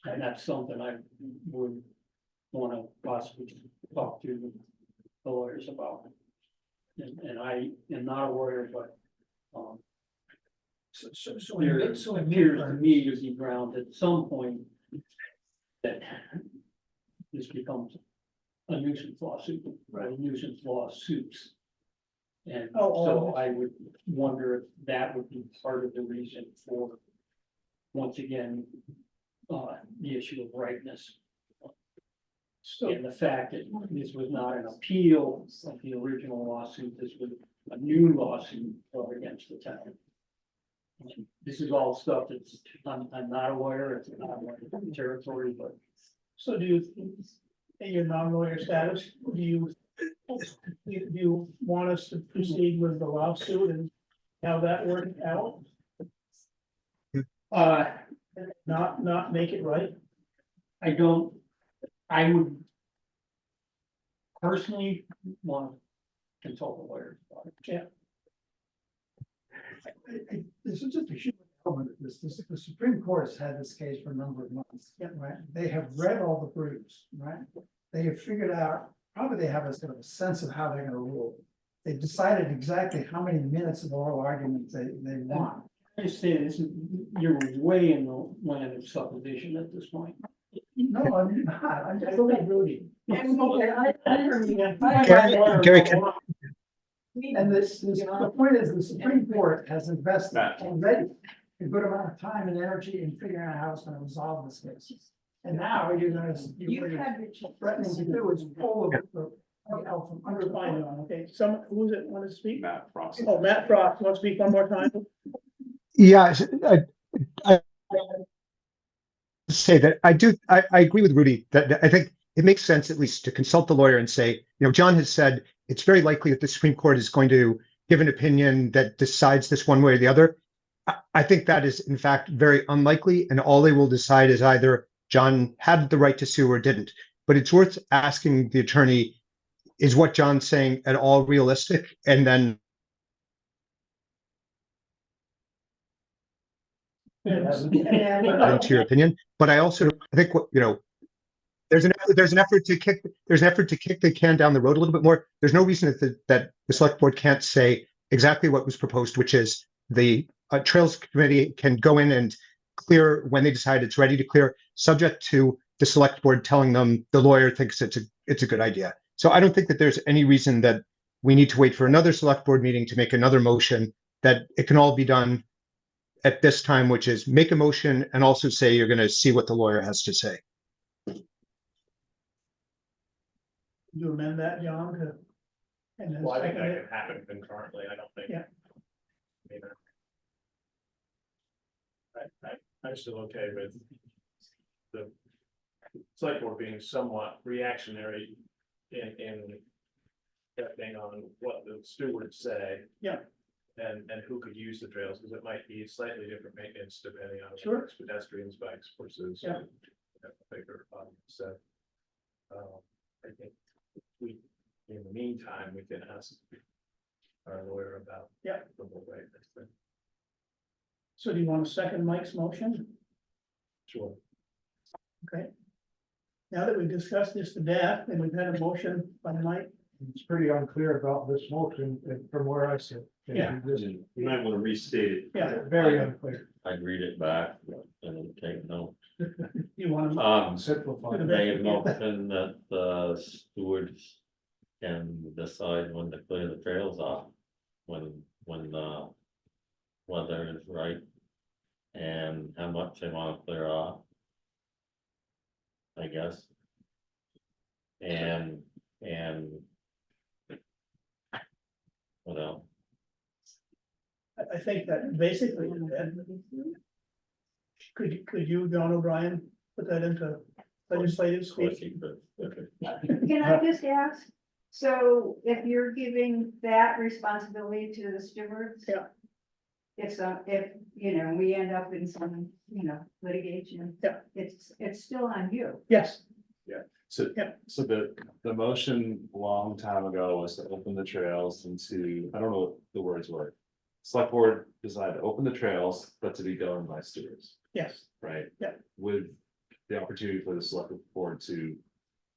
[SPEAKER 10] And that's something I would wanna possibly talk to the lawyers about. And I am not a lawyer, but, there appears to me to be ground at some point that this becomes a nuisance lawsuit, right, nuisance lawsuits. And so I would wonder if that would be part of the reason for, once again, the issue of rightness. And the fact that this was not an appeal of the original lawsuit, this was a new lawsuit brought against the town. This is all stuff that's, I'm not a lawyer, it's not my territory, but.
[SPEAKER 1] So do you, in your non-lawyer status, do you want us to proceed with the lawsuit and how that worked out? Not make it right?
[SPEAKER 10] I would personally want to consult the lawyers about it.
[SPEAKER 1] Yeah.
[SPEAKER 7] This is just a human element of this. The Supreme Court has had this case for a number of months, right? They have read all the briefs, right? They have figured out, probably they have a sort of a sense of how they're gonna rule. They've decided exactly how many minutes of oral argument they want.
[SPEAKER 10] I understand this is, you're way in the land of supposition at this point.
[SPEAKER 7] No, I'm not. I'm just
[SPEAKER 1] believe Rudy.
[SPEAKER 15] Gary, can-
[SPEAKER 7] And the point is, the Supreme Court has invested already a good amount of time and energy in figuring out how it's gonna resolve this case. And now you're gonna, threatening to do is pull the from under the
[SPEAKER 1] Fine,
[SPEAKER 7] line.
[SPEAKER 1] okay, who's it want to speak?
[SPEAKER 9] Matt Frost.
[SPEAKER 1] Oh, Matt Frost, want to speak one more time?
[SPEAKER 15] Yeah, I say that I agree with Rudy that I think it makes sense at least to consult the lawyer and say, John has said it's very likely that the Supreme Court is going to give an opinion that decides this one way or the other. I think that is in fact very unlikely, and all they will decide is either John had the right to sue or didn't. But it's worth asking the attorney, is what John's saying at all realistic? And then into your opinion. But I also think there's an effort to kick the can down the road a little bit more. There's no reason that the select board can't say exactly what was proposed, which is the Trails Committee can go in and clear when they decide it's ready to clear, subject to the select board telling them the lawyer thinks it's a good idea. So I don't think that there's any reason that we need to wait for another select board meeting to make another motion, that it can all be done at this time, which is make a motion and also say you're going to see what the lawyer has to say.
[SPEAKER 1] You amend that, John, to? And then
[SPEAKER 5] Well, I think
[SPEAKER 1] second
[SPEAKER 5] that
[SPEAKER 1] it?
[SPEAKER 5] can happen concurrently, I don't think.
[SPEAKER 1] Yeah.
[SPEAKER 5] I mean, I'm still okay with the select board being somewhat reactionary in depending on what the stewards say.
[SPEAKER 1] Yeah.
[SPEAKER 5] And who could use the trails, because it might be slightly different maintenance depending on
[SPEAKER 1] Sure.
[SPEAKER 5] whether it's pedestrians, bikes versus.
[SPEAKER 1] Yeah.
[SPEAKER 5] Bigger, so. I think we, in the meantime, we can ask our lawyer about.
[SPEAKER 1] Yeah.
[SPEAKER 5] The whole right next thing.
[SPEAKER 1] So do you want to second Mike's motion?
[SPEAKER 5] Sure.
[SPEAKER 1] Okay. Now that we've discussed this to death and we've had a motion by Mike,
[SPEAKER 7] It's pretty unclear about this motion from where I sit.
[SPEAKER 1] Yeah.
[SPEAKER 3] You might want to restate it.
[SPEAKER 1] yeah,
[SPEAKER 7] Very unclear.
[SPEAKER 3] I'd read it back and then take note.
[SPEAKER 1] you want to,
[SPEAKER 7] Simplify.
[SPEAKER 3] Make a motion that the stewards can decide when to clear the trails off. When the weather is right. And how much they want to clear off. I guess. And. What else?
[SPEAKER 1] I think that basically, could you, John O'Brien, put that into legislative
[SPEAKER 3] Of course
[SPEAKER 1] speak?
[SPEAKER 3] you could.
[SPEAKER 6] Can I just ask, so if you're giving that responsibility to the stewards?
[SPEAKER 1] Yeah.
[SPEAKER 6] If, you know, we end up in some, you know, litigation.
[SPEAKER 1] Yeah.
[SPEAKER 6] It's still on you.
[SPEAKER 1] Yes,
[SPEAKER 9] So,
[SPEAKER 1] Yeah.
[SPEAKER 9] so the motion a long time ago was to open the trails into, I don't know what the words were. Select board decided to open the trails, but to be governed by stewards,
[SPEAKER 1] yes,
[SPEAKER 9] right?
[SPEAKER 1] Yeah.
[SPEAKER 9] With the opportunity for the select board to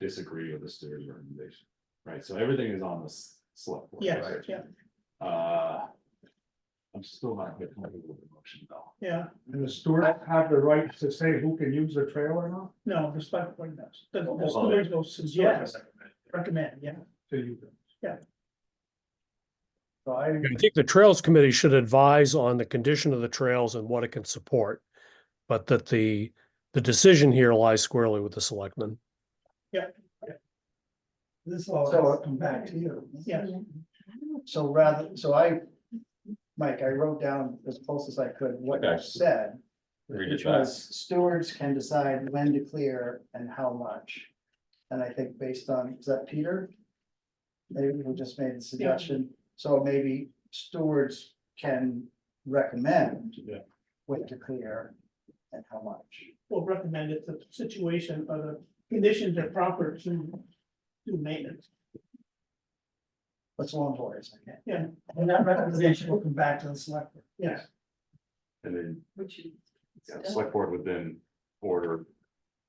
[SPEAKER 9] disagree with the steward's recommendation, right? So everything is on the select board.
[SPEAKER 1] yes,
[SPEAKER 9] right?
[SPEAKER 1] yeah,
[SPEAKER 9] I'm still not getting comfortable with the motion though.
[SPEAKER 1] yeah.
[SPEAKER 7] And the steward have the right to say who can use the trail or not?
[SPEAKER 1] No, the select board does. The
[SPEAKER 9] Oh,
[SPEAKER 1] stewards will suggest, recommend, yeah.
[SPEAKER 7] To you.
[SPEAKER 1] Yeah.
[SPEAKER 7] So I,
[SPEAKER 13] I think the Trails Committee should advise on the condition of the trails and what it can support. But that the decision here lies squarely with the selectmen.
[SPEAKER 7] this all has to come back to you.
[SPEAKER 1] Yes.
[SPEAKER 17] So Mike, I wrote down as close as I could what you
[SPEAKER 3] Okay.
[SPEAKER 17] said.
[SPEAKER 3] Read it
[SPEAKER 17] Which
[SPEAKER 3] back.
[SPEAKER 17] was stewards can decide when to clear and how much. And I think based on, is that Peter? Maybe who just made the suggestion, so maybe stewards can recommend.
[SPEAKER 9] Yeah.
[SPEAKER 17] When to clear and how much.
[SPEAKER 1] We'll recommend it, the situation or the conditions are proper to do maintenance.
[SPEAKER 17] What's long boys, okay?
[SPEAKER 1] Yeah,
[SPEAKER 7] And that recommendation will come back to the select board.
[SPEAKER 1] yes,
[SPEAKER 9] And then,
[SPEAKER 6] Which is.
[SPEAKER 9] yeah, the select board would then order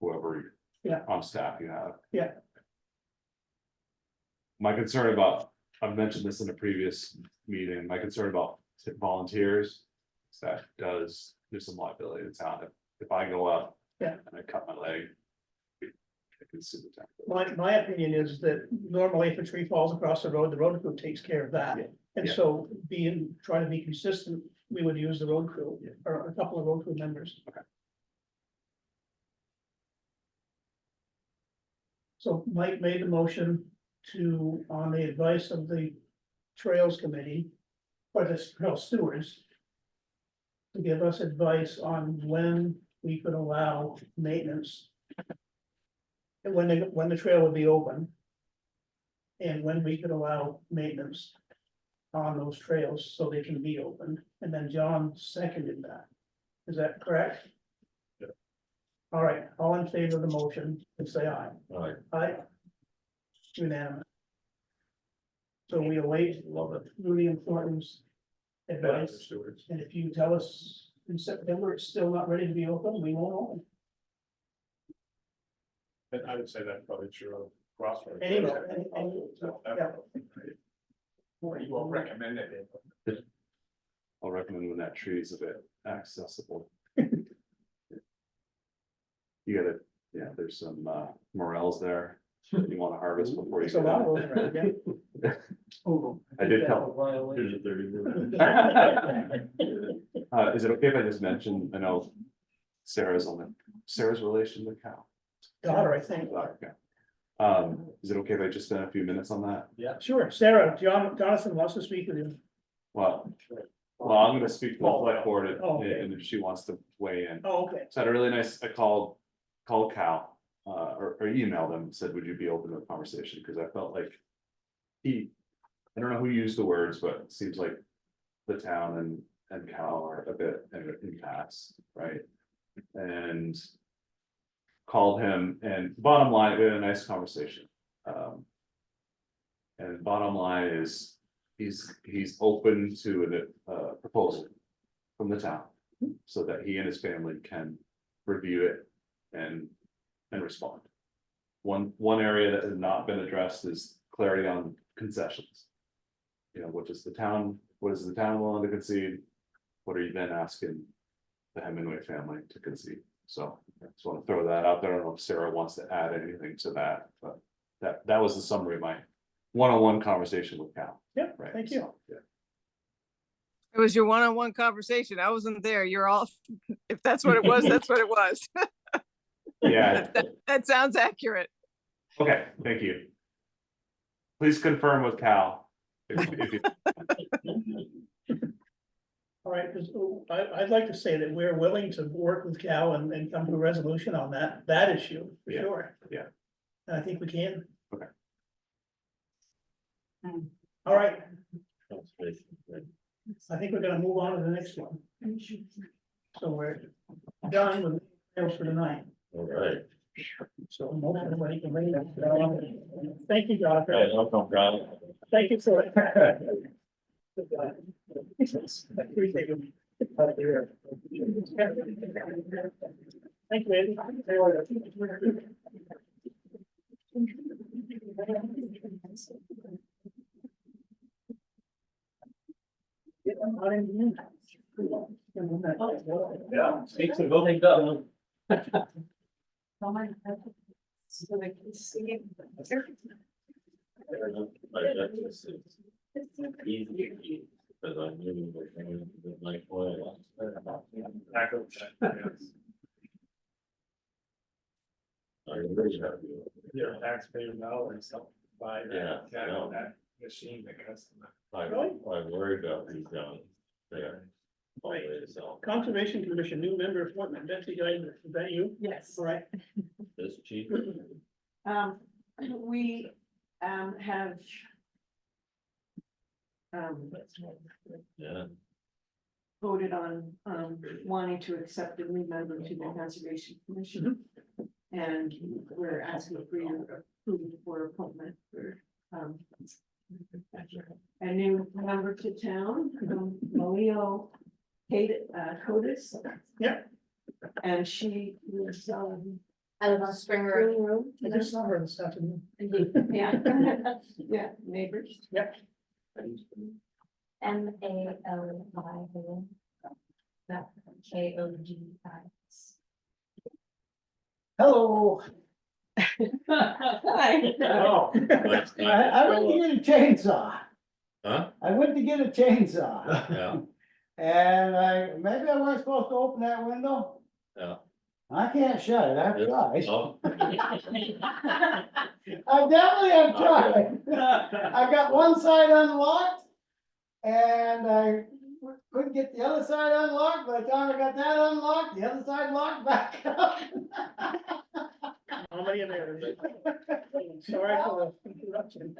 [SPEAKER 9] whoever.
[SPEAKER 1] Yeah.
[SPEAKER 9] On staff you have.
[SPEAKER 1] Yeah.
[SPEAKER 9] My concern about, I've mentioned this in a previous meeting, my concern about volunteers. is that there's some liability in town, if I go up.
[SPEAKER 1] Yeah.
[SPEAKER 9] And I cut my leg. I can sue the town.
[SPEAKER 1] my opinion is that normally if a tree falls across the road crew takes care of that. And
[SPEAKER 9] Yeah.
[SPEAKER 1] so try to be consistent, we would use the road crew or a couple of road crew members.
[SPEAKER 9] Okay.
[SPEAKER 1] So Mike made the motion to, on the advice of the Trails Committee, or the Trail Stewards, to give us advice on when we could allow maintenance. And when the trail would be open. And when we could allow maintenance on those trails so they can be opened. And then John seconded that. Is that correct?
[SPEAKER 5] Yeah.
[SPEAKER 1] All right, all in favor of the motion, please say aye.
[SPEAKER 3] Alright,
[SPEAKER 1] Aye. Unanimous. So we await Rudy and Thornton's advice,
[SPEAKER 5] Stewards.
[SPEAKER 1] and if you tell us in September it's still not ready to be open, we won't open.
[SPEAKER 5] And I would say that's probably true of Crossroads.
[SPEAKER 1] Anyway,
[SPEAKER 5] Yeah. You won't recommend it.
[SPEAKER 9] I'll recommend when that tree is a bit accessible. You gotta, yeah, there's some morels there, that you wanna harvest before you.
[SPEAKER 1] It's a
[SPEAKER 9] get
[SPEAKER 1] lot
[SPEAKER 9] in.
[SPEAKER 1] of those around, yeah.
[SPEAKER 9] I did tell.
[SPEAKER 3] here's a 30 minute.
[SPEAKER 9] Is it okay if I just mention, I know Sarah's relation to Cal?
[SPEAKER 1] Daughter, I think.
[SPEAKER 9] Okay. Is it okay if I just spend a few minutes on that?
[SPEAKER 1] Sure, Sarah, Jonathan wants to speak with you.
[SPEAKER 9] Well, Well, I'm gonna speak to the
[SPEAKER 1] Oh,
[SPEAKER 9] select board
[SPEAKER 1] oh, okay.
[SPEAKER 9] and if she wants to weigh in.
[SPEAKER 1] Oh, okay.
[SPEAKER 9] So I had a really nice, I called Cal, or emailed him, said, would you be open to a conversation? Cause I felt like I don't know who used the words, but it seems like the town and Cal are a bit in impasse, right? And called him and bottom line, we had a nice conversation. And bottom line is, he's open to a proposal from the town. So that he and his family can review it and respond. One area that has not been addressed is clarity on concessions. You know, what is the town willing to concede? What are you then asking the Hemingway family to concede? So I just want to throw that out there. I don't know if Sarah wants to add anything to that, but that was the summary of my one-on-one conversation with Cal.
[SPEAKER 1] Yeah,
[SPEAKER 9] Right.
[SPEAKER 1] thank you.
[SPEAKER 9] So, yeah.
[SPEAKER 11] It was your one-on-one conversation. I wasn't there. You're all, if that's what it was, that's what it was.
[SPEAKER 9] Yeah,
[SPEAKER 11] That sounds accurate.
[SPEAKER 9] okay, thank you. Please confirm with Cal. If you,
[SPEAKER 1] All right, 'cause, I'd like to say that we're willing to work with Cal and come to a resolution on that issue, for
[SPEAKER 9] Yeah,
[SPEAKER 1] sure.
[SPEAKER 9] yeah.
[SPEAKER 1] And I think we can.
[SPEAKER 9] Okay.
[SPEAKER 1] All right,
[SPEAKER 3] Conservation.
[SPEAKER 1] I think we're gonna move on to the next one. So we're done with else for tonight.
[SPEAKER 3] All right.
[SPEAKER 1] So most everybody can read that. Thank you, Jonathan.
[SPEAKER 3] Hey, no problem.
[SPEAKER 1] Thank you for it. Appreciate it. Thank you, Eddie.
[SPEAKER 5] Yeah, speak to voting done.
[SPEAKER 3] Easy, because I knew we're going to like oil. I really have you.
[SPEAKER 5] Your taxpayer dollars help buy
[SPEAKER 3] Yeah, I know.
[SPEAKER 5] that machine that goes.
[SPEAKER 3] I worry about these down there. Always, so,
[SPEAKER 1] Conservation Commission, new member appointment, Betsy Geiger, is that you?
[SPEAKER 6] Yes.
[SPEAKER 1] All right.
[SPEAKER 3] this cheap.
[SPEAKER 6] We, have.
[SPEAKER 3] Yeah,
[SPEAKER 6] Voted on, wanting to accept a new member to the Conservation Commission. And we're asking for your approval for appointment for, a new member to town, Malio Codis.
[SPEAKER 1] Yep.
[SPEAKER 6] And she was,
[SPEAKER 4] I live on Spring Road.
[SPEAKER 1] I just saw her this afternoon.
[SPEAKER 6] Yeah, yeah, neighbors.
[SPEAKER 1] Yep.
[SPEAKER 4] MALY. Not KOGIS.
[SPEAKER 2] Hello.
[SPEAKER 6] Hi.
[SPEAKER 1] Oh.
[SPEAKER 2] I went to get a chainsaw.
[SPEAKER 3] huh?
[SPEAKER 2] I went to get a chainsaw.
[SPEAKER 3] Yeah,
[SPEAKER 2] And maybe I wasn't supposed to open that window.
[SPEAKER 3] yeah.
[SPEAKER 2] I can't shut it, I've tried.
[SPEAKER 3] Oh,
[SPEAKER 2] I definitely have tried. I got one side unlocked. And I couldn't get the other side unlocked. By the time I got that unlocked, the other side locked back up.
[SPEAKER 1] How many of there? Sorry for the interruption.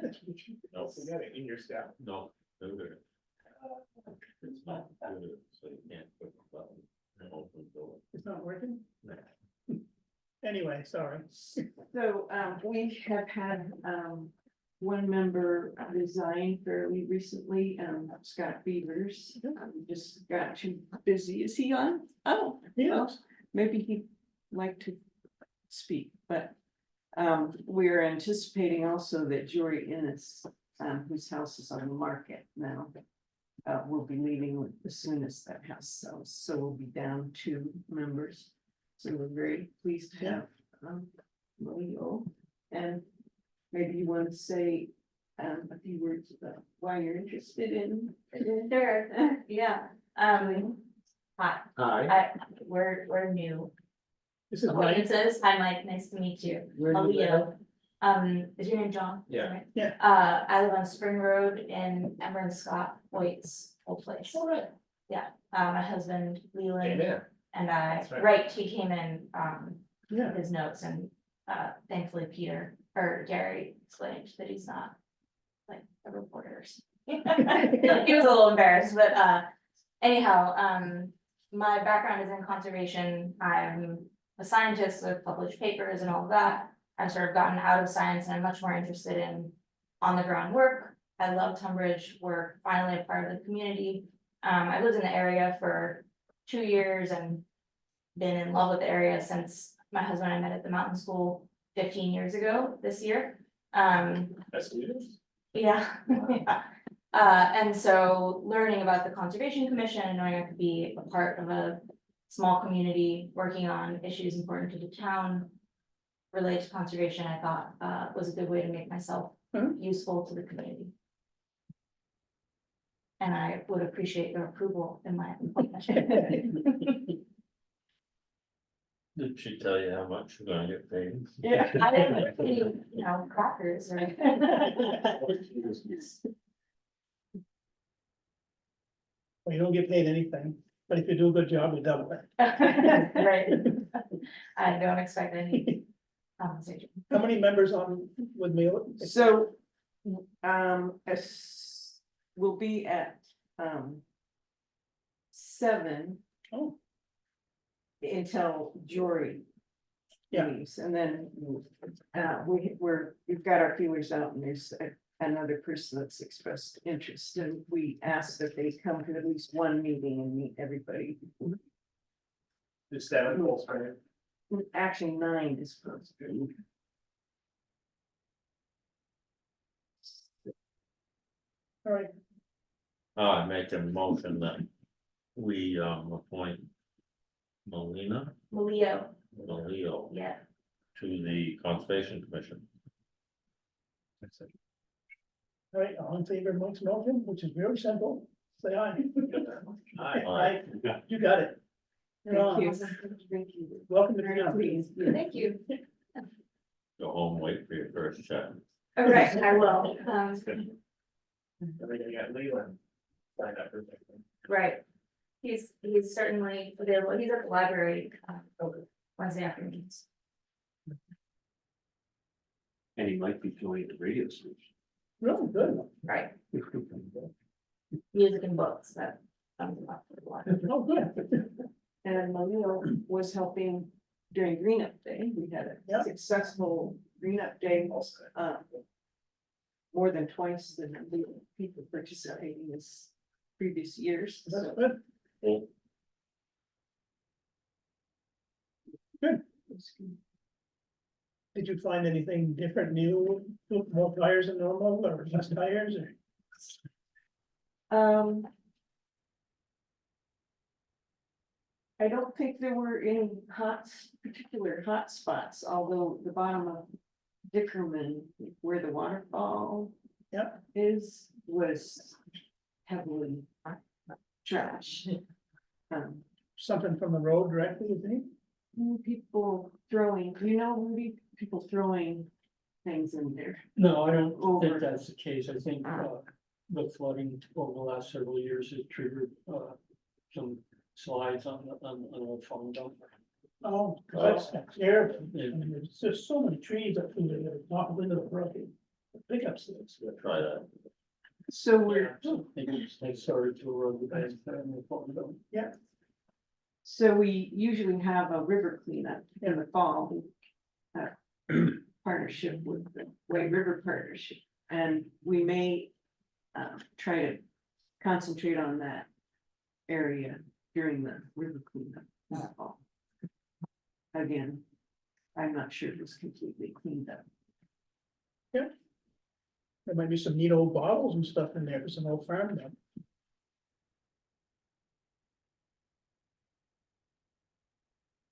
[SPEAKER 3] no,
[SPEAKER 5] You got it in your staff.
[SPEAKER 3] no, no, no. It's not good, so you can't put the button and open the door.
[SPEAKER 1] It's not working? Anyway, sorry.
[SPEAKER 6] So, we have had, one member resign fairly recently, Scott Beavers, just got too busy. Is he on? Oh, well, maybe he'd like to speak, but, we're anticipating also that Jory Innes, whose house is on the market now, will be leaving as soon as that house sells, so we'll be down 2 members. So we're very pleased to have, Leo, and maybe you want to say, a few words about why you're interested in.
[SPEAKER 4] Sure, yeah, hi,
[SPEAKER 5] Hi.
[SPEAKER 4] we're new
[SPEAKER 1] This is Mike.
[SPEAKER 4] acquaintances. Hi, Mike, nice to meet you.
[SPEAKER 2] Where do you
[SPEAKER 4] Leo. Is your name John? Is that
[SPEAKER 5] Yeah.
[SPEAKER 4] right?
[SPEAKER 1] Yeah.
[SPEAKER 4] I live on Spring Road in Emmer and Scott Hoyt's old place.
[SPEAKER 1] All right.
[SPEAKER 18] My husband Leland
[SPEAKER 5] Amen.
[SPEAKER 18] and I,
[SPEAKER 5] That's right.
[SPEAKER 18] right, he came in,
[SPEAKER 1] Yeah.
[SPEAKER 18] with his notes and, thankfully Peter, or Gary explained that he's not like a reporter. He was a little embarrassed, but, anyhow, my background is in conservation. I'm a scientist with published papers and all of that. I've sort of gotten out of science and I'm much more interested in on the ground work. I love Tunbridge. We're finally a part of the community. I lived in the area for 2 years and been in love with the area since my husband and I met at the mountain school 15 years ago this year.
[SPEAKER 5] That's good.
[SPEAKER 18] Yeah. And so learning about the Conservation Commission and knowing I could be a part of a small community working on issues important to the town related to conservation, I thought was a good way to make myself useful to the community. And I would appreciate your approval in my appointment.
[SPEAKER 3] Did she tell you how much you're gonna get paid?
[SPEAKER 18] Yeah, I didn't, crackers or.
[SPEAKER 1] Well, you don't get paid anything, but if you do a good job, you double it.
[SPEAKER 18] Right. I don't expect any compensation.
[SPEAKER 1] How many members on with me?
[SPEAKER 19] So, we'll be at, 7.
[SPEAKER 1] Oh.
[SPEAKER 19] Until Jory.
[SPEAKER 1] Yeah.
[SPEAKER 19] Leaves, and then, we've got our feelers out and there's another person that's expressed interest and we ask that they come to at least one meeting and meet everybody.
[SPEAKER 5] Is that a full spread?
[SPEAKER 19] Actually, 9 is supposed to be.
[SPEAKER 1] All right,
[SPEAKER 3] I make a motion that we appoint Melina,
[SPEAKER 18] Leo,
[SPEAKER 3] Leo
[SPEAKER 18] yeah.
[SPEAKER 3] to the Conservation Commission.
[SPEAKER 1] all right, all in favor of Mike's motion, which is very simple, say aye. Aye. You got it. You're on.
[SPEAKER 19] Thank you.
[SPEAKER 1] Welcome to the town.
[SPEAKER 19] Please.
[SPEAKER 18] Thank you.
[SPEAKER 3] Go home, wait for your first check.
[SPEAKER 18] All right, I will.
[SPEAKER 5] Everything got Leland. Sign up for everything.
[SPEAKER 18] Right. He's certainly available. He's at the library Wednesday afternoons.
[SPEAKER 16] And he might be joining the radio station.
[SPEAKER 1] Really good.
[SPEAKER 18] Right. Music and books that. Comes up a lot.
[SPEAKER 1] Oh, good.
[SPEAKER 19] And Malino was helping during Green Up Day. We had a
[SPEAKER 1] Yep.
[SPEAKER 19] successful Green Up Day. More than twice the number of people participating as previous years.
[SPEAKER 1] That's
[SPEAKER 19] So
[SPEAKER 1] good. Good. Did you find anything different, new, more tires than normal, or less tires, or?
[SPEAKER 19] I don't think there were any particular hot spots, although the bottom of Dickerman, where the waterfall.
[SPEAKER 1] Yep.
[SPEAKER 19] Was heavily trashed.
[SPEAKER 1] Something from the road directly, you think?
[SPEAKER 19] People throwing, Rudy, people throwing things in there.
[SPEAKER 10] No, I don't
[SPEAKER 19] Over.
[SPEAKER 10] think that's the case. I think, the flooding over the last several years has triggered, some slides on old farm dump.
[SPEAKER 1] Oh, that's terrible.
[SPEAKER 10] Yeah.
[SPEAKER 1] I mean, there's just so many trees up through there that are not into the brook. Pickups.
[SPEAKER 3] Try that.
[SPEAKER 19] So we're,
[SPEAKER 10] They started to erode the bank there and the farm dump.
[SPEAKER 19] so we usually have a river cleanup in the fall. Partnership with the White River Partnership, and we may try to concentrate on that area during the river cleanup in the fall. Again, I'm not sure it was completely cleaned up.
[SPEAKER 1] There might be some neat old bottles and stuff in there for some old farm dump.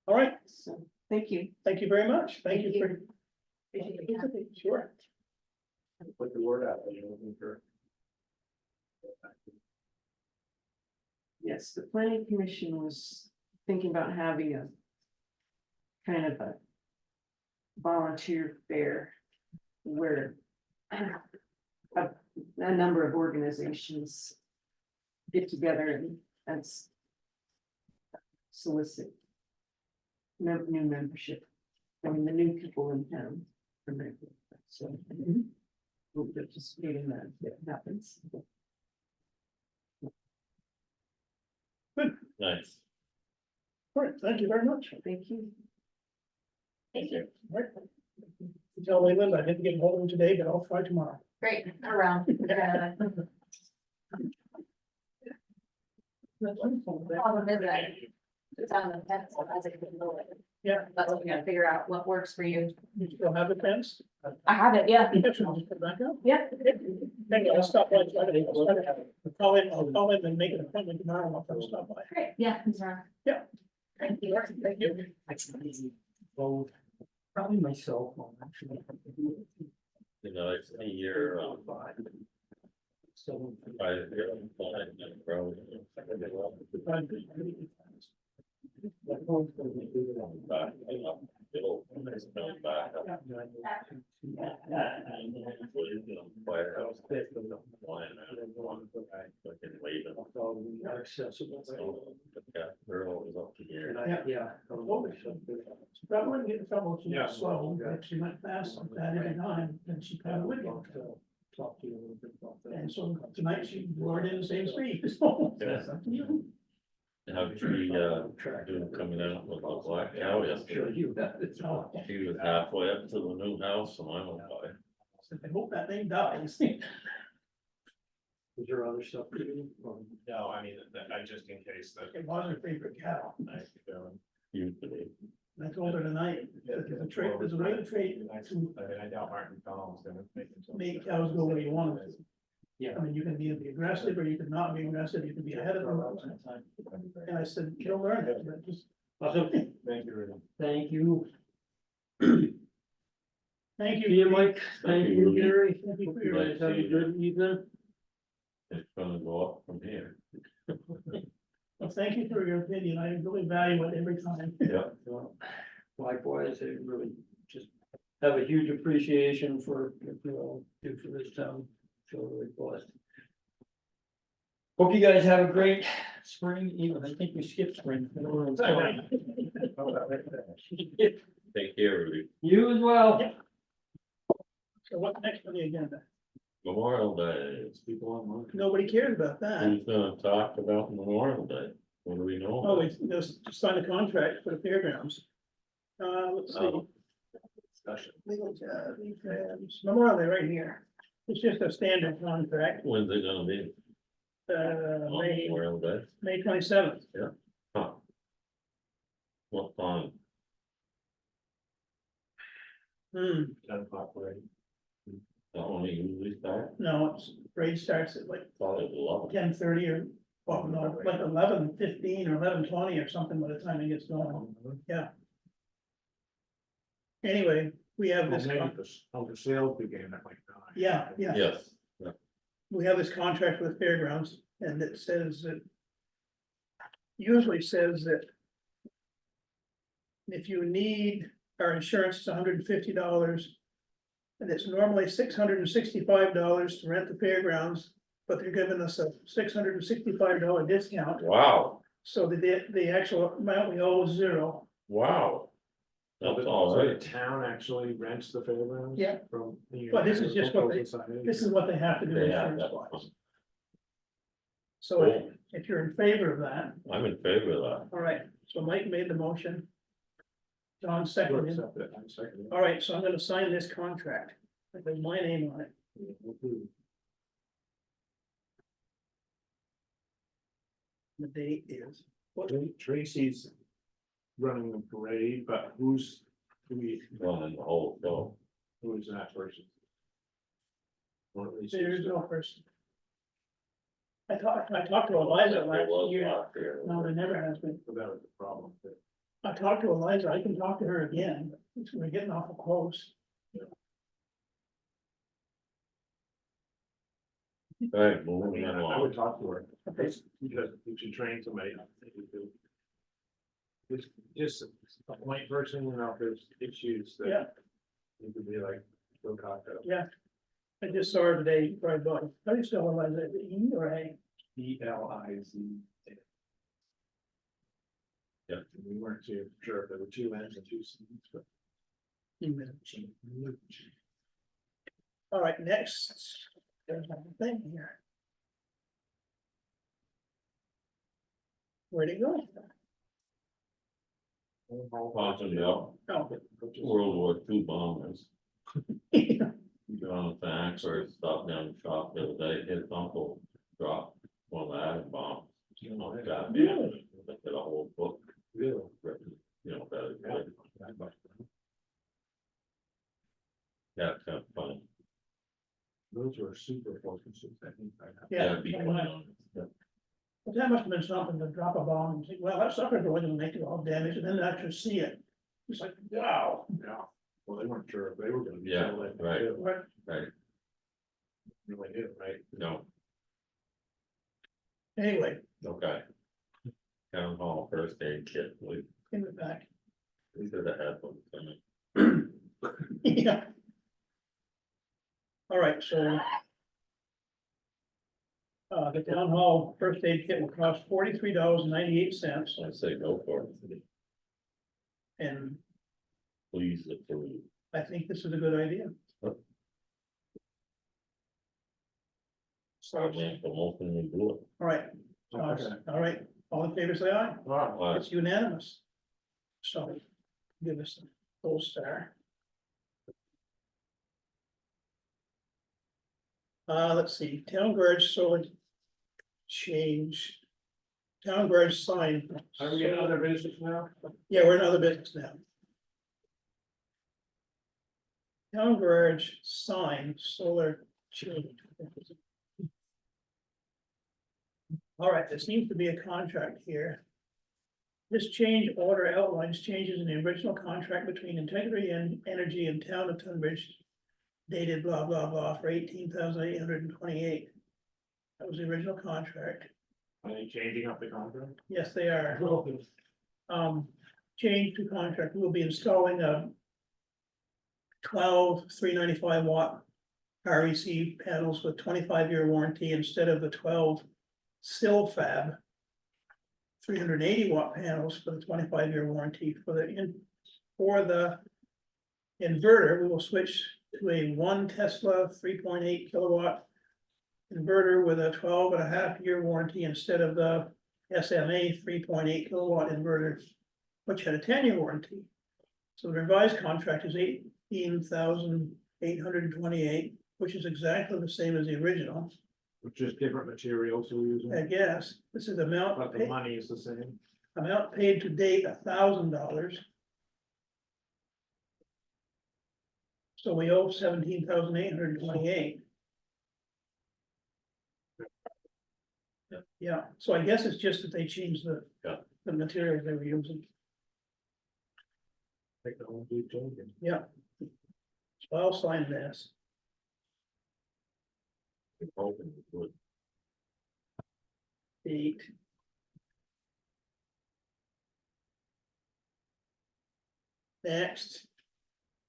[SPEAKER 1] All right,
[SPEAKER 19] So, thank you.
[SPEAKER 1] thank you very much. Thank you
[SPEAKER 18] Thank
[SPEAKER 1] for.
[SPEAKER 18] Appreciate your time.
[SPEAKER 1] Sure.
[SPEAKER 5] Put the word out that you're looking for.
[SPEAKER 19] Yes, the planning commission was thinking about having a kind of a volunteer fair where a number of organizations get together and That's solicit. New membership, from the new people in town. So. We'll participate in that, if it happens.
[SPEAKER 3] Nice.
[SPEAKER 1] All right, thank you very much.
[SPEAKER 19] Thank you.
[SPEAKER 4] Thank you.
[SPEAKER 1] All right. Tell Leland I didn't get hold of him today, but I'll try tomorrow.
[SPEAKER 4] Great, around. Problem is that it's on the fence, so that's a good goal.
[SPEAKER 1] Yeah.
[SPEAKER 4] That's what we gotta figure out, what works for you.
[SPEAKER 1] You still have the fence?
[SPEAKER 4] I have it, yeah.
[SPEAKER 1] You have to just put it back up.
[SPEAKER 4] Yeah.
[SPEAKER 1] Thank you, I'll stop by. I'll call him and make an appointment tomorrow. I'll come stop by.
[SPEAKER 4] Great, yeah, he's around.
[SPEAKER 1] Yeah. Thank you. Thank you.
[SPEAKER 10] Both, probably my cell phone, actually.
[SPEAKER 3] You know, it's a year,
[SPEAKER 10] So.
[SPEAKER 3] Girl is up to here.
[SPEAKER 10] Yeah.
[SPEAKER 1] That wouldn't get in trouble, she was slow, if she went fast like that every time, then she probably would get in trouble.
[SPEAKER 10] Talk to you a little bit about that.
[SPEAKER 1] And so tonight she roared in the same speed. So,
[SPEAKER 3] Yeah. How did she, do coming out with a black cow yesterday? She was halfway up to the new house and I went by.
[SPEAKER 1] I hope that thing dies.
[SPEAKER 10] Is there other stuff to do?
[SPEAKER 5] No, I mean, I just in case that.
[SPEAKER 1] It was her favorite cow.
[SPEAKER 3] Usually.
[SPEAKER 1] I told her tonight, there's a trade, there's a way to trade
[SPEAKER 5] I doubt Martin Collins gonna make it.
[SPEAKER 1] make cows go where you want them.
[SPEAKER 10] Yeah.
[SPEAKER 1] I mean, you can be aggressive or you can not be aggressive, you can be ahead of them. And I said, you'll learn it, but just.
[SPEAKER 10] Awesome.
[SPEAKER 5] Thank you, Rudy.
[SPEAKER 10] Thank you.
[SPEAKER 1] Thank
[SPEAKER 10] See you,
[SPEAKER 1] you.
[SPEAKER 10] Mike. Thank you,
[SPEAKER 3] Rudy.
[SPEAKER 10] Gary.
[SPEAKER 1] Thank you for
[SPEAKER 10] You
[SPEAKER 1] your.
[SPEAKER 10] guys have a good evening.
[SPEAKER 3] It's gonna go up from here.
[SPEAKER 1] Well, thank you for your opinion. I really value it every time.
[SPEAKER 3] Yeah.
[SPEAKER 10] Likewise, I really just have a huge appreciation for what you all do for this town. Feel really blessed. Hope you guys have a great spring, even, I think we skipped spring. I don't know what's going on.
[SPEAKER 3] Take care, Rudy.
[SPEAKER 10] You as well.
[SPEAKER 1] So what's next on the agenda?
[SPEAKER 3] Memorial Day, is people online?
[SPEAKER 1] Nobody cares about that.
[SPEAKER 3] Who's gonna talk about Memorial Day? What do we know?
[SPEAKER 1] Oh, we just signed a contract for the fairgrounds. Let's see.
[SPEAKER 3] Oh.
[SPEAKER 1] Legal, Memorial Day right here. It's just a standard contract,
[SPEAKER 3] When's it gonna be? On
[SPEAKER 1] May,
[SPEAKER 3] Memorial Day?
[SPEAKER 1] May 27th.
[SPEAKER 3] Huh. What time?
[SPEAKER 5] 10 o'clock, right?
[SPEAKER 3] That one usually start?
[SPEAKER 1] No, it's, parade starts at like
[SPEAKER 3] Probably 11.
[SPEAKER 1] 10:30 or, well, no, like 11:15 or 11:20 or something by the time it gets going. Yeah. Anyway, we have this,
[SPEAKER 5] The sales began at like 9.
[SPEAKER 1] yeah, yeah.
[SPEAKER 3] Yes.
[SPEAKER 1] We have this contract with fairgrounds and it says that. Usually says that. If you need, our insurance is $150. And it's normally $665 to rent the fairgrounds, but they're giving us a $665 discount.
[SPEAKER 3] Wow,
[SPEAKER 1] So the actual amount we owe is $0.
[SPEAKER 3] wow. That's all
[SPEAKER 5] So the
[SPEAKER 3] right.
[SPEAKER 5] town actually rents the fairgrounds?
[SPEAKER 1] Yeah.
[SPEAKER 5] From.
[SPEAKER 1] But this is just what this is what they have to do
[SPEAKER 3] They have
[SPEAKER 1] insurance
[SPEAKER 3] that.
[SPEAKER 1] wise. So if you're in favor of that,
[SPEAKER 3] I'm in favor of that.
[SPEAKER 1] all right, so Mike made the motion. John seconded.
[SPEAKER 5] Accept it, I'm seconding.
[SPEAKER 1] All right, so I'm gonna sign this contract. With my name on it. The date is,
[SPEAKER 5] Tracy's running the parade, but who
[SPEAKER 3] Running the whole show.
[SPEAKER 5] who is that person? Or at least-
[SPEAKER 1] there's no person. I talked to Eliza
[SPEAKER 3] There
[SPEAKER 1] last
[SPEAKER 3] was
[SPEAKER 1] year.
[SPEAKER 3] last year.
[SPEAKER 1] No, there never has been.
[SPEAKER 5] So that was the problem.
[SPEAKER 1] I talked to Eliza, I can talk to her again, but we're getting awful close.
[SPEAKER 3] All right, moving
[SPEAKER 5] I
[SPEAKER 3] along.
[SPEAKER 5] would talk to her,
[SPEAKER 1] Okay.
[SPEAKER 5] because you should train somebody. I think you do. It's just a point person, you know, if there's issues
[SPEAKER 1] Yeah.
[SPEAKER 5] that. You could be like, go talk to.
[SPEAKER 1] Yeah. I just saw her today, right by, how do you spell Eliza, E or A?
[SPEAKER 5] ELIZ. We weren't too sure if there were two ends and two sides, but.
[SPEAKER 1] All right, next, there's one thing here. Where'd it go?
[SPEAKER 3] Watching the
[SPEAKER 1] Oh,
[SPEAKER 3] World War II bombers. John Thanks or stopped down the shop the other day, his uncle dropped one of the atom bombs. Oh, God, man, they did a whole book. Written, you know, about it. Yeah, it's kind of funny.
[SPEAKER 5] Those were super focuses, I think.
[SPEAKER 1] yeah.
[SPEAKER 3] That'd be fun.
[SPEAKER 1] But that must have been something to drop a bomb and think, well, that sucker going to make it all damage, and then actually see it. It's like, wow.
[SPEAKER 5] Yeah, well, they weren't sure if they were gonna. Be
[SPEAKER 3] Yeah,
[SPEAKER 5] able to-
[SPEAKER 3] right.
[SPEAKER 1] What?
[SPEAKER 3] Right,
[SPEAKER 5] Really knew, right?
[SPEAKER 3] no,
[SPEAKER 1] Anyway,
[SPEAKER 3] okay. Town hall first aid kit, we
[SPEAKER 1] in the back.
[SPEAKER 3] should have had one coming.
[SPEAKER 1] Yeah. All right, so. The town hall first aid kit will cost $43.98,
[SPEAKER 3] I say go for it,
[SPEAKER 1] and
[SPEAKER 3] please approve.
[SPEAKER 1] I think this is a good idea.
[SPEAKER 3] So, man, the more thing we do it.
[SPEAKER 1] All right, all right, all in favor, say aye.
[SPEAKER 3] Wow.
[SPEAKER 1] It's unanimous. So, give us a full star. Let's see, town garage solar change. Town garage sign.
[SPEAKER 5] Are we getting other business now?
[SPEAKER 1] Yeah, we're in other business now. Town garage sign, solar change. All right, there seems to be a contract here. This change order outlines changes in the original contract between Integrity and Energy and Town of Tunbridge, dated blah, blah, blah, for $18,828. That was the original contract.
[SPEAKER 5] Are they changing up the contract?
[SPEAKER 1] Yes, they are. Change to contract, we'll be installing a 12 395 watt REC panels with 25-year warranty instead of the 12 Silfab 380 watt panels for the 25-year warranty. For the inverter, we will switch to a 1 Tesla 3.8 kilowatt inverter with a 12.5-year warranty instead of the SMA 3.8 kilowatt inverter, which had a 10-year warranty. So the revised contract is $18,828, which is exactly the same as the original.
[SPEAKER 5] Which is different materials we're using,
[SPEAKER 1] I guess this is amount
[SPEAKER 5] but the
[SPEAKER 1] paid,
[SPEAKER 5] money is the same.
[SPEAKER 1] amount paid to date $1,000. So we owe $17,828. Yeah, so I guess it's just that they changed the materials they were using.
[SPEAKER 5] Take the whole deep change.
[SPEAKER 1] Yeah. So I'll sign this.
[SPEAKER 3] Hoping it would.
[SPEAKER 1] 8. Next,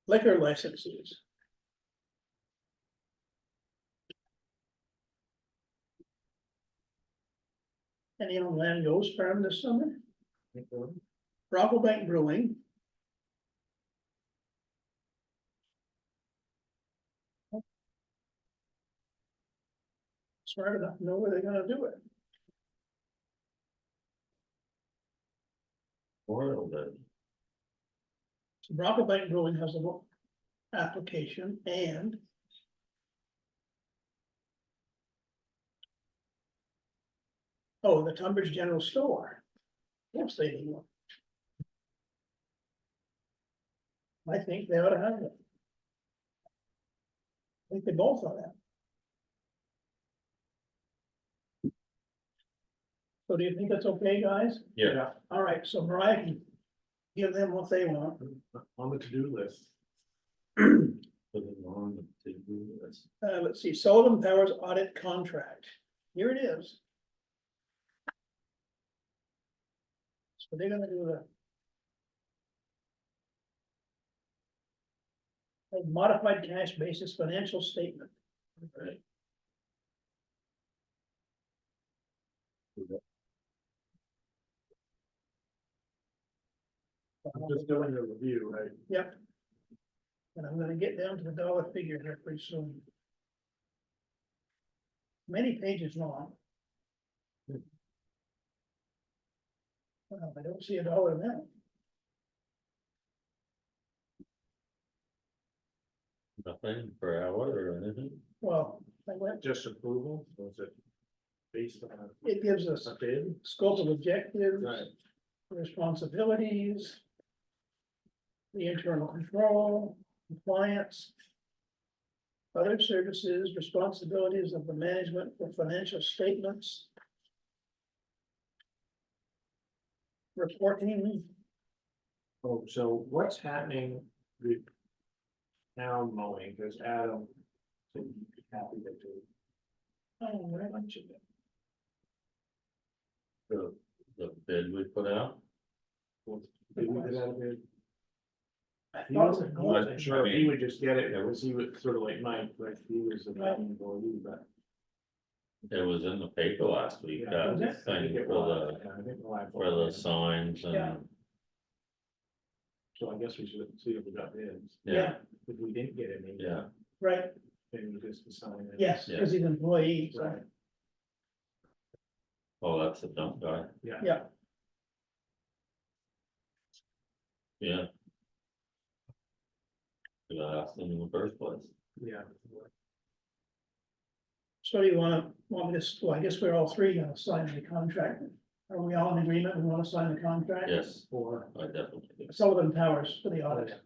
[SPEAKER 1] liquor licenses. Any on Land Goes Farm this summer? Brocklebank Brewing. Smart enough to know where they're gonna do it.
[SPEAKER 3] Oil then.
[SPEAKER 1] So Brocklebank Brewing has a application and oh, the Tunbridge General Store. Yes, they need one. I think they ought to have it. I think they both ought to have it. So do you think that's okay, guys?
[SPEAKER 3] Yeah.
[SPEAKER 1] All right, so Mariah can give them what they want.
[SPEAKER 5] On the to-do list.
[SPEAKER 3] Put it on the to-do list.
[SPEAKER 1] Let's see, Sullivan Powers audit contract. Here it is. So they're gonna do a modified cash basis financial statement.
[SPEAKER 3] Right.
[SPEAKER 5] I'm just doing the review, right?
[SPEAKER 1] Yep. And I'm gonna get down to the dollar figure here pretty soon. Many pages long. I don't see a dollar amount.
[SPEAKER 3] Nothing per hour or anything?
[SPEAKER 1] Well, I went,
[SPEAKER 5] Just approval, or is it based on
[SPEAKER 1] it gives us
[SPEAKER 5] a bid?
[SPEAKER 1] scope of objectives,
[SPEAKER 5] Right.
[SPEAKER 1] responsibilities, the internal control, compliance, other services, responsibilities of the management for financial statements, reporting.
[SPEAKER 5] Oh, so what's happening with now mowing, because Adam said he'd be happy to do
[SPEAKER 1] Oh,
[SPEAKER 5] a
[SPEAKER 1] right.
[SPEAKER 5] bunch of it.
[SPEAKER 3] The bid we put out?
[SPEAKER 5] Did we get out of it?
[SPEAKER 1] I
[SPEAKER 5] He
[SPEAKER 1] thought
[SPEAKER 5] wasn't,
[SPEAKER 1] it
[SPEAKER 5] he
[SPEAKER 1] was
[SPEAKER 5] wasn't sure if he would just get it, or was he would sort of like Mike, like he was a
[SPEAKER 1] Right.
[SPEAKER 5] employee, but.
[SPEAKER 3] It was in the paper last week,
[SPEAKER 5] Yeah,
[SPEAKER 3] that
[SPEAKER 5] I think
[SPEAKER 3] thing
[SPEAKER 5] it
[SPEAKER 3] for
[SPEAKER 5] was, yeah, I think the last
[SPEAKER 3] for
[SPEAKER 5] one.
[SPEAKER 3] the signs
[SPEAKER 1] Yeah.
[SPEAKER 3] and,
[SPEAKER 5] So I guess we should see if we got bids.
[SPEAKER 3] yeah,
[SPEAKER 5] If we didn't get any.
[SPEAKER 3] yeah.
[SPEAKER 1] Right,
[SPEAKER 5] Then we just assign it.
[SPEAKER 1] yes, because he's an employee, so,
[SPEAKER 5] Right,
[SPEAKER 3] Oh, that's the dump guy,
[SPEAKER 5] yeah.
[SPEAKER 1] yeah.
[SPEAKER 3] yeah. Should have asked him in the first place.
[SPEAKER 5] Yeah.
[SPEAKER 1] So do you want me to, well, I guess we're all three gonna sign the contract. Are we all in agreement? We want to sign the contract?
[SPEAKER 3] Yes,
[SPEAKER 5] Or.
[SPEAKER 3] I definitely do.
[SPEAKER 1] Sullivan Towers for the audit.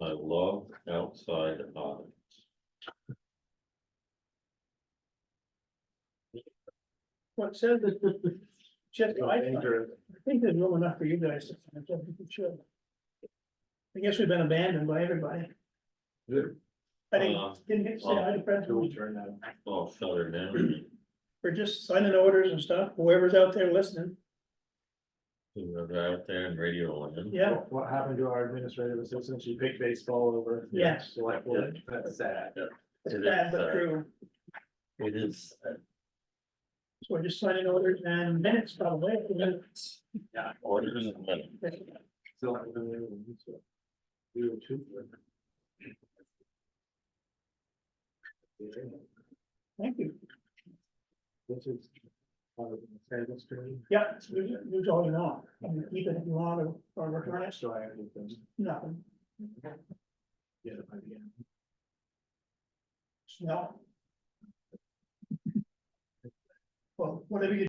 [SPEAKER 3] I love outside audits.
[SPEAKER 1] What says that? Just, I
[SPEAKER 5] Dangerous.
[SPEAKER 1] think there's room enough for you guys to finish. I think we should. I guess we've been abandoned by everybody.
[SPEAKER 5] Good.
[SPEAKER 1] I didn't get to say hi to friends.
[SPEAKER 5] So we turn that.
[SPEAKER 3] Oh, shut her down.
[SPEAKER 1] We're just signing orders and stuff, whoever's out there listening.
[SPEAKER 3] Whoever out there in radio land.
[SPEAKER 1] Yeah,
[SPEAKER 5] What happened to our administrative assistant? She picked baseball over.
[SPEAKER 1] Yes.
[SPEAKER 5] Selectboard. That's sad.
[SPEAKER 1] it's
[SPEAKER 3] It
[SPEAKER 1] bad
[SPEAKER 3] is,
[SPEAKER 1] but true.
[SPEAKER 3] It is,
[SPEAKER 1] So we're just signing orders and minutes probably.
[SPEAKER 3] yeah, orders and minutes.
[SPEAKER 5] Still haven't been able to do so. We were two.
[SPEAKER 1] Thank you.
[SPEAKER 5] This is. Table screen.
[SPEAKER 1] Yeah, use all you want. You can keep it if you want or return it.
[SPEAKER 5] So I have anything.
[SPEAKER 1] Nothing.
[SPEAKER 5] Yeah, by the end.
[SPEAKER 1] Smell. Well, whatever you